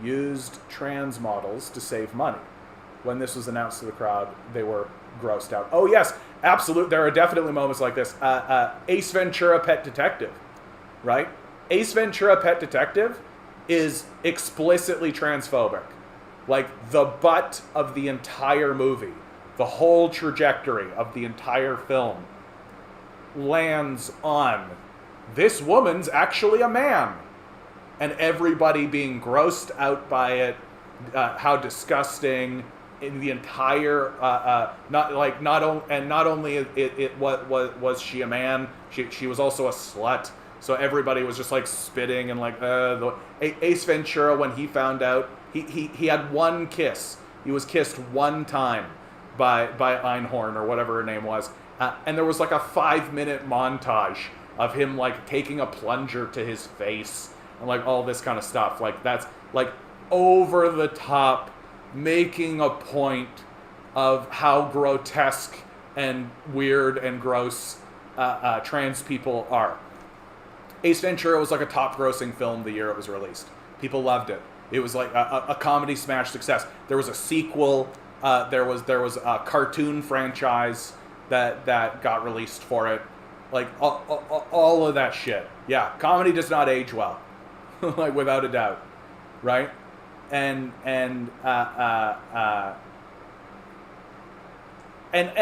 used trans models to save money. When this was announced to the crowd, they were grossed out. Oh yes, absolutely. There are definitely moments like this. Ace Ventura: Pet Detective, right? Ace Ventura: Pet Detective is explicitly transphobic. Like, the butt of the entire movie, the whole trajectory of the entire film lands on this woman's actually a man, and everybody being grossed out by it. How disgusting! In the entire not only was she a man, she was also a slut. So everybody was just like spitting and like Ace Ventura, when he found out, he had one kiss. He was kissed one time by Einhorn or whatever her name was, and there was like a 5-minute montage of him like taking a plunger to his face and like all this kind of stuff. Like, that's like over the top, making a point of how grotesque and weird and gross trans people are. Ace Ventura was like a top-grossing film the year it was released. People loved it. It was like a comedy smash success. There was a sequel. There was a cartoon franchise that got released for it. Like all of that shit. Yeah, comedy does not age well, like without a doubt, right? And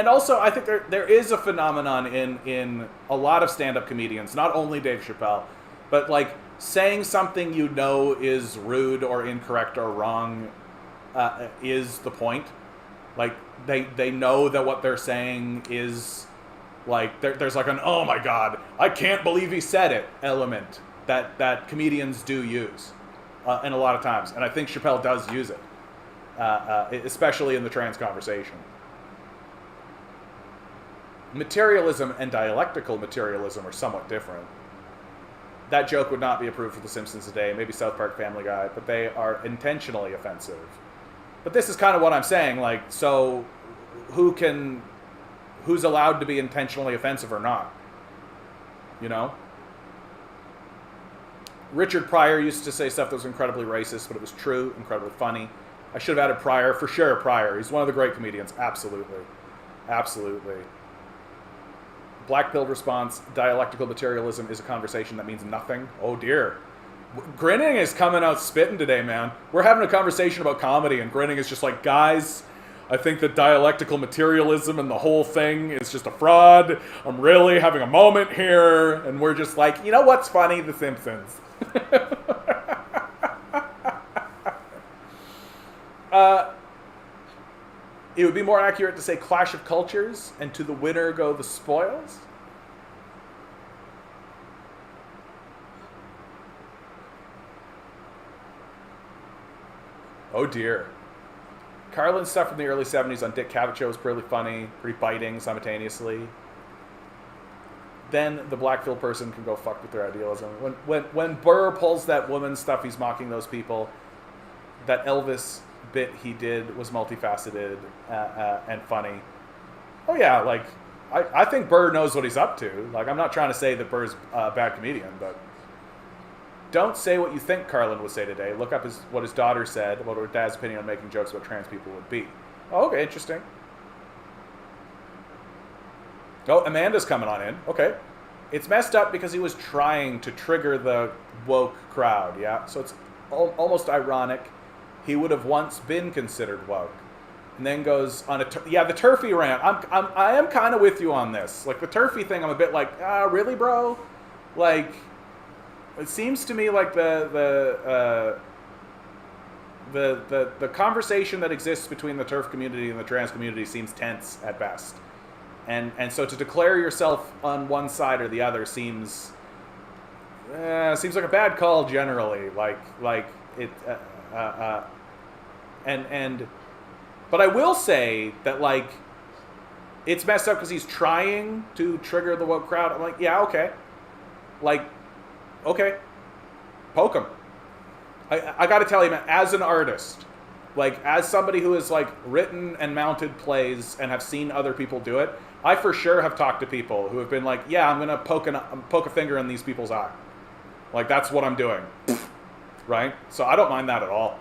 also, I think there is a phenomenon in a lot of stand-up comedians, not only Dave Chappelle, but like saying something you know is rude or incorrect or wrong is the point. Like, they know that what they're saying is like, there's like an, oh my god, I can't believe he said it element that comedians do use and a lot of times. And I think Chappelle does use it, especially in the trans conversation. Materialism and dialectical materialism are somewhat different. That joke would not be approved for The Simpsons today, maybe South Park, Family Guy, but they are intentionally offensive. But this is kind of what I'm saying, like, so who's allowed to be intentionally offensive or not? You know? Richard Pryor used to say stuff that was incredibly racist, but it was true, incredibly funny. I should have added Pryor, for sure, Pryor. He's one of the great comedians, absolutely. Absolutely. Black pilled response, dialectical materialism is a conversation that means nothing. Oh dear. Grinning is coming out spitting today, man. We're having a conversation about comedy, and Grinning is just like, guys, I think that dialectical materialism and the whole thing is just a fraud. I'm really having a moment here. And we're just like, you know what's funny? The Simpsons. It would be more accurate to say clash of cultures, and to the winner go the spoils. Oh dear. Carlin's stuff from the early 70s on Dick Cavett show was pretty funny, pretty biting simultaneously. Then the black-filled person can go fuck with their idealism. When Burr pulls that woman stuff, he's mocking those people. That Elvis bit he did was multifaceted and funny. Oh yeah, like I think Burr knows what he's up to. Like, I'm not trying to say that Burr's a bad comedian, but don't say what you think Carlin would say today. Look up what his daughter said about her dad's opinion on making jokes about trans people would be. Oh, okay, interesting. Oh, Amanda's coming on in. Okay. It's messed up because he was trying to trigger the woke crowd, yeah? So it's almost ironic. He would have once been considered woke. And then goes on the turfy rant. I am kind of with you on this. Like, the turfy thing, I'm a bit like, really, bro? Like, it seems to me like the conversation that exists between the turf community and the trans community seems tense at best. And so to declare yourself on one side or the other seems like a bad call generally. But I will say that, like, it's messed up because he's trying to trigger the woke crowd. I'm like, yeah, okay. Like, okay. Poke him. I got to tell you, man, as an artist, like, as somebody who has, like, written and mounted plays and have seen other people do it, I for sure have talked to people who have been like, yeah, I'm going to poke a finger in these people's eye. Like, that's what I'm doing. Right? So I don't mind that at all.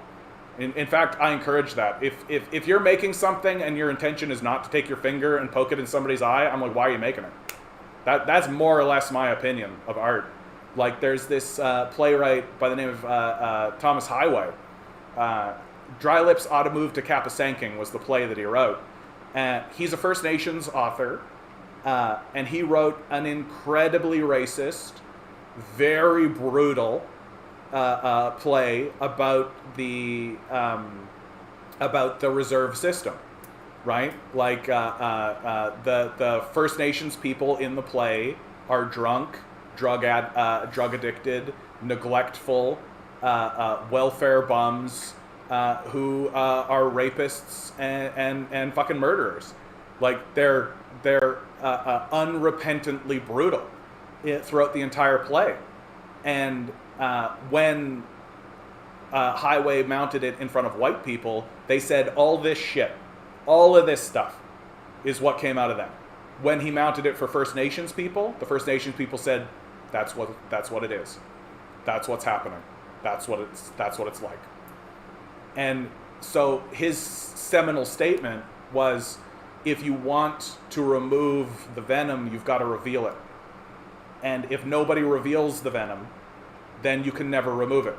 In fact, I encourage that. If you're making something and your intention is not to take your finger and poke it in somebody's eye, I'm like, why are you making it? That's more or less my opinion of art. Like, there's this playwright by the name of Thomas Highway. Dry Lips Ought to Move to Kapasanking was the play that he wrote. He's a First Nations author, and he wrote an incredibly racist, very brutal play about the reserve system, right? Like, the First Nations people in the play are drunk, drug addicted, neglectful, welfare bums, who are rapists and fucking murderers. Like, they're unrepentantly brutal throughout the entire play. And when Highway mounted it in front of white people, they said all this shit, all of this stuff is what came out of that. When he mounted it for First Nations people, the First Nations people said, that's what it is. That's what's happening. That's what it's like. And so his seminal statement was, if you want to remove the venom, you've got to reveal it. And if nobody reveals the venom, then you can never remove it.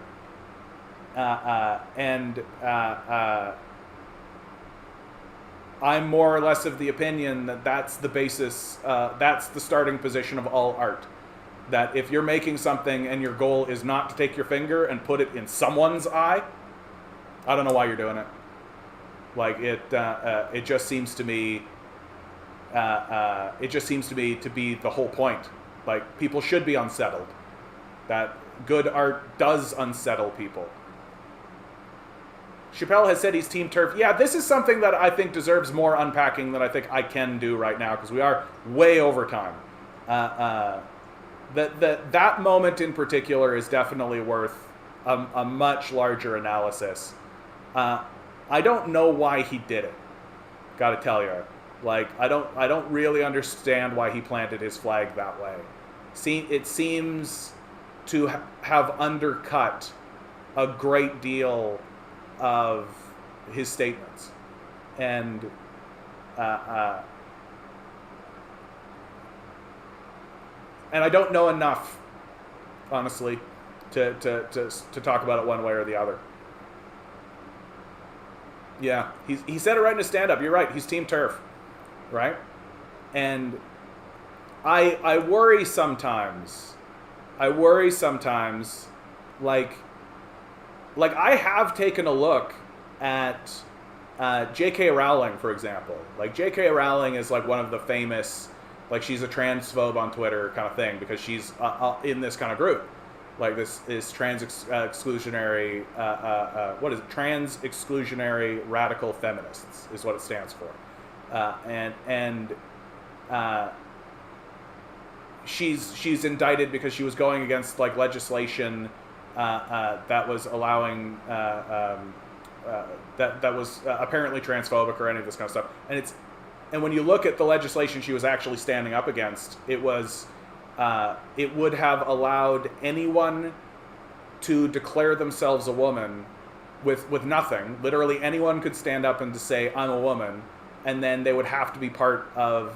I'm more or less of the opinion that that's the basis, that's the starting position of all art. That if you're making something and your goal is not to take your finger and put it in someone's eye, I don't know why you're doing it. Like, it just seems to me, to be the whole point. Like, people should be unsettled. That good art does unsettle people. Chappelle has said he's Team Turf. Yeah, this is something that I think deserves more unpacking than I think I can do right now, because we are way over time. That moment in particular is definitely worth a much larger analysis. I don't know why he did it. Gotta tell you. Like, I don't really understand why he planted his flag that way. It seems to have undercut a great deal of his statements. And I don't know enough, honestly, to talk about it one way or the other. Yeah, he said it right in his stand-up. You're right. He's Team Turf, right? And I worry sometimes. Like I have taken a look at J.K. Rowling, for example. Like, J.K. Rowling is like one of the famous, like, she's a transphobe on Twitter kind of thing, because she's in this kind of group, like this is exclusionary. What is it? Trans exclusionary radical feminists is what it stands for, and she's indicted because she was going against like legislation that was allowing that was apparently transphobic or any of this kind of stuff. And when you look at the legislation she was actually standing up against, it was it would have allowed anyone to declare themselves a woman with nothing. Literally anyone could stand up and to say, I'm a woman, and then they would have to be part of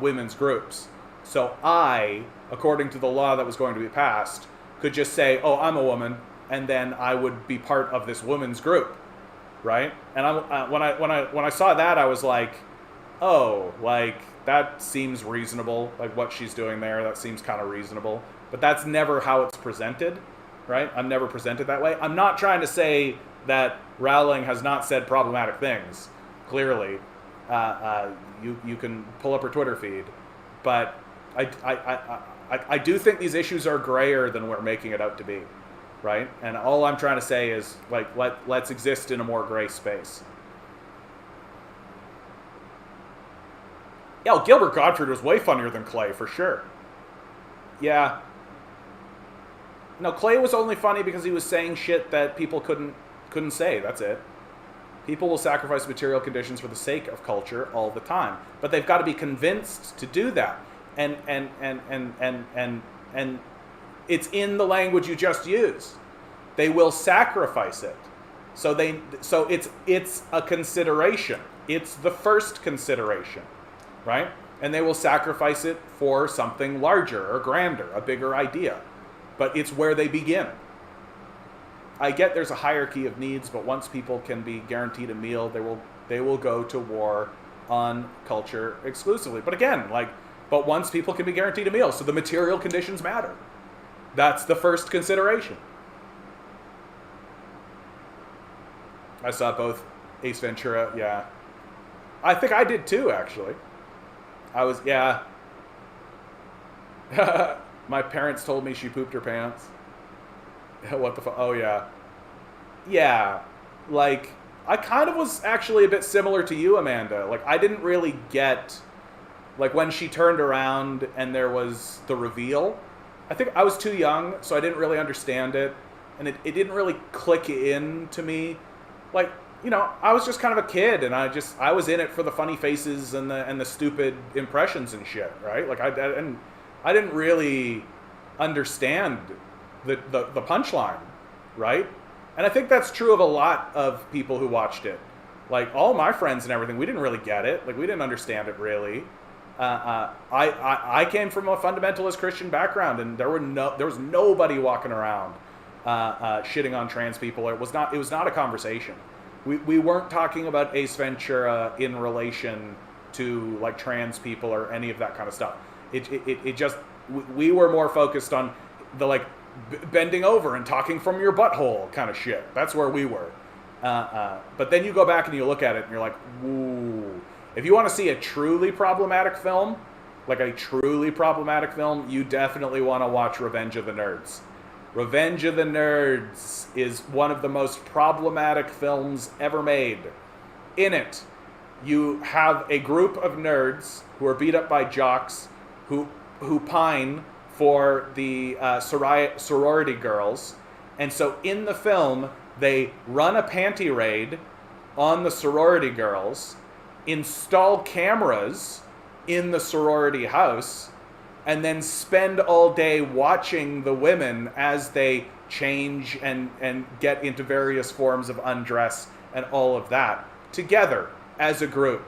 women's groups. So I, according to the law that was going to be passed, could just say, oh, I'm a woman, and then I would be part of this women's group, right? And when I saw that, I was like, oh, like, that seems reasonable. Like, what she's doing there, that seems kind of reasonable. But that's never how it's presented, right? I'm never presented that way. I'm not trying to say that Rowling has not said problematic things. Clearly, you can pull up her Twitter feed, but I do think these issues are grayer than we're making it out to be, right? And all I'm trying to say is, like, let's exist in a more gray space. Yeah, well, Gilbert Gottfried was way funnier than Clay, for sure. Yeah. No, Clay was only funny because he was saying shit that people couldn't say. That's it. People will sacrifice material conditions for the sake of culture all the time, but they've got to be convinced to do that. And it's in the language you just used. They will sacrifice it. So it's a consideration. It's the first consideration, right? And they will sacrifice it for something larger or grander, a bigger idea. But it's where they begin. I get there's a hierarchy of needs, but once people can be guaranteed a meal, they will go to war on culture exclusively. But again, but once people can be guaranteed a meal, so the material conditions matter. That's the first consideration. I saw both Ace Ventura, yeah. I think I did too, actually. Yeah. My parents told me she pooped her pants. What the fuck? Oh, yeah. Yeah. Like, I kind of was actually a bit similar to you, Amanda. Like, I didn't really get, like, when she turned around and there was the reveal. I think I was too young, so I didn't really understand it. And it didn't really click in to me. Like, you know, I was just kind of a kid, and I was in it for the funny faces and the stupid impressions and shit, right? Like, I didn't really understand the punchline, right? And I think that's true of a lot of people who watched it. Like, all my friends and everything, we didn't really get it. Like, we didn't understand it really. I came from a fundamentalist Christian background, and there was nobody walking around shitting on trans people. It was not a conversation. We weren't talking about Ace Ventura in relation to, like, trans people or any of that kind of stuff. It just, we were more focused on the, like, bending over and talking from your butthole kind of shit. That's where we were. But then you go back and you look at it and you're like, ooh. If you want to see a truly problematic film, you definitely want to watch Revenge of the Nerds. Revenge of the Nerds is one of the most problematic films ever made. In it, you have a group of nerds who are beat up by jocks who pine for the sorority girls. And so in the film, they run a panty raid on the sorority girls, install cameras in the sorority house, and then spend all day watching the women as they change and get into various forms of undress and all of that together as a group.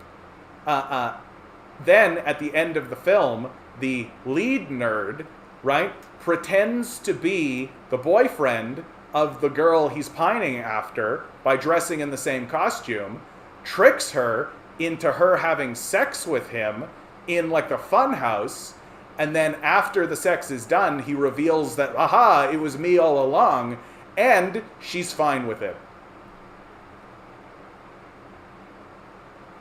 Then at the end of the film, the lead nerd, right, pretends to be the boyfriend of the girl he's pining after by dressing in the same costume, tricks her into her having sex with him in, like, the fun house, and then after the sex is done, he reveals that, aha, it was me all along, and she's fine with it.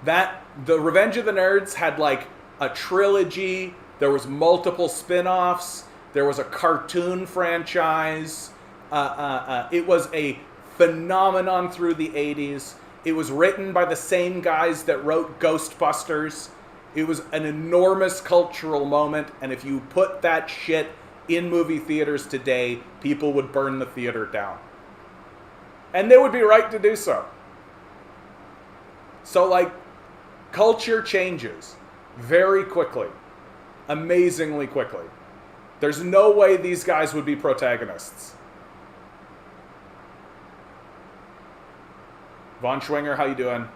The Revenge of the Nerds had, like, a trilogy. There was multiple spin-offs. There was a cartoon franchise. It was a phenomenon through the 80s. It was written by the same guys that wrote Ghostbusters. It was an enormous cultural moment, and if you put that shit in movie theaters today, people would burn the theater down. And they would be right to do so. So, like, culture changes very quickly. Amazingly quickly. There's no way these guys would be protagonists. Von Schwinger, how you doing?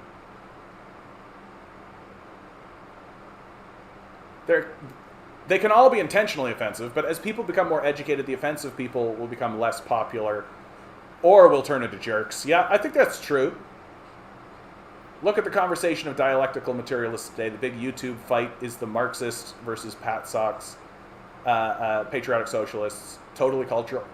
They can all be intentionally offensive, but as people become more educated, the offensive people will become less popular or will turn into jerks. Yeah, I think that's true. Look at the conversation of dialectical materialists today. The big YouTube fight is the Marxist versus Pat Socks, patriotic socialists, totally cultural.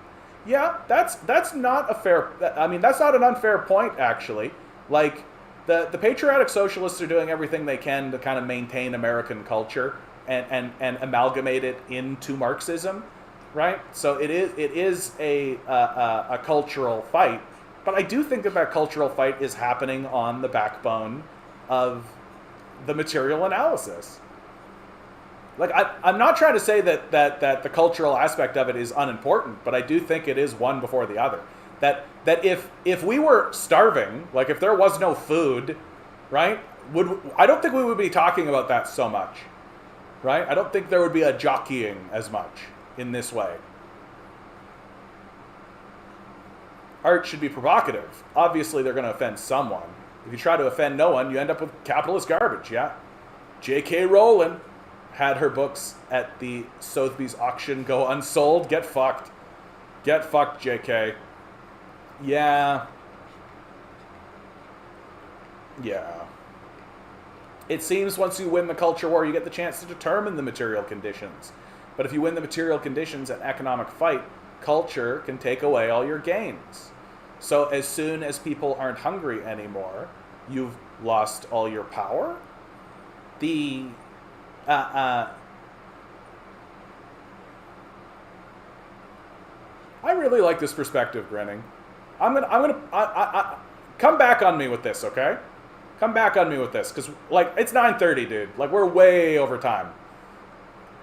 Yeah, that's not a fair. I mean, that's not an unfair point, actually. Like, the patriotic socialists are doing everything they can to kind of maintain American culture and amalgamate it into Marxism, right? So it is a cultural fight. But I do think that cultural fight is happening on the backbone of the material analysis. Like, I'm not trying to say that the cultural aspect of it is unimportant, but I do think it is one before the other. That if we were starving, like if there was no food, right, I don't think we would be talking about that so much, right? I don't think there would be a jockeying as much in this way. Art should be provocative. Obviously, they're going to offend someone. If you try to offend no one, you end up with capitalist garbage, yeah? J.K. Rowling had her books at the Sotheby's auction go unsold. Get fucked. Get fucked, J.K. Yeah. Yeah. It seems once you win the culture war, you get the chance to determine the material conditions. But if you win the material conditions at economic fight, culture can take away all your gains. So as soon as people aren't hungry anymore, you've lost all your power. I really like this perspective, Grinning. I'm gonna come back on me with this, okay? Come back on me with this, because, like, it's 9:30, dude. Like, we're way over time.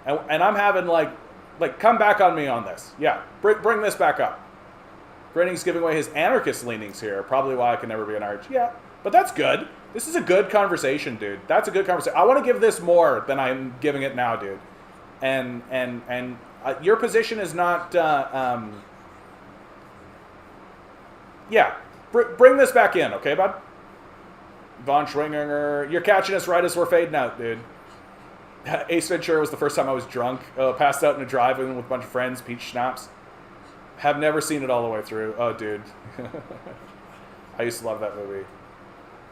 And I'm having, like, come back on me on this. Yeah, bring this back up. Grinning's giving away his anarchist leanings here. Probably why I can never be an arch. Yeah, but that's good. This is a good conversation, dude. That's a good conversation. I want to give this more than I'm giving it now, dude. And your position is not... yeah, bring this back in, okay, bud? Von Schwinger, you're catching us right as we're fading out, dude. Ace Ventura was the first time I was drunk. Passed out in a drive-in with a bunch of friends, peach schnapps. Have never seen it all the way through. Oh, dude. I used to love that movie.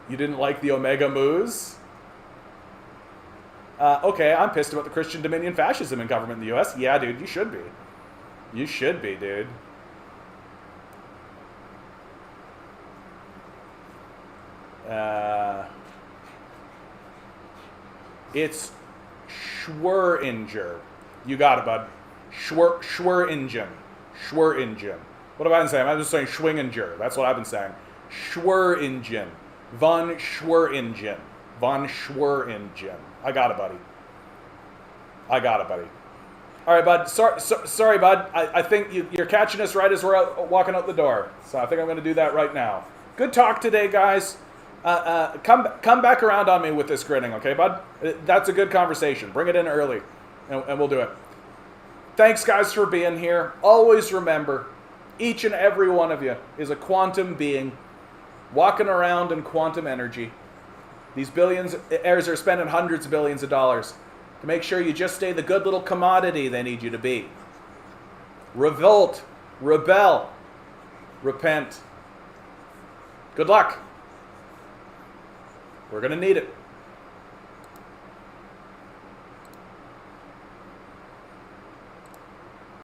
You didn't like the Omega Moose? Okay, I'm pissed about the Christian Dominion fascism in government in the U.S. Yeah, dude, you should be. You should be, dude. It's Schweringer. You got it, bud. Schweringer. Schweringer. What have I been saying? I'm just saying Schwinginger. That's what I've been saying. Schweringer. Von Schweringer. Von Schweringer. I got it, buddy. I got it, buddy. All right, bud. Sorry, bud. I think you're catching us right as we're walking out the door. So I think I'm going to do that right now. Good talk today, guys. Come back around on me with this grinning, okay, bud? That's a good conversation. Bring it in early, and we'll do it. Thanks, guys, for being here. Always remember, each and every one of you is a quantum being walking around in quantum energy. These billionaires are spending hundreds of billions of dollars to make sure you just stay the good little commodity they need you to be. Revolt, rebel, repent. Good luck. We're going to need it.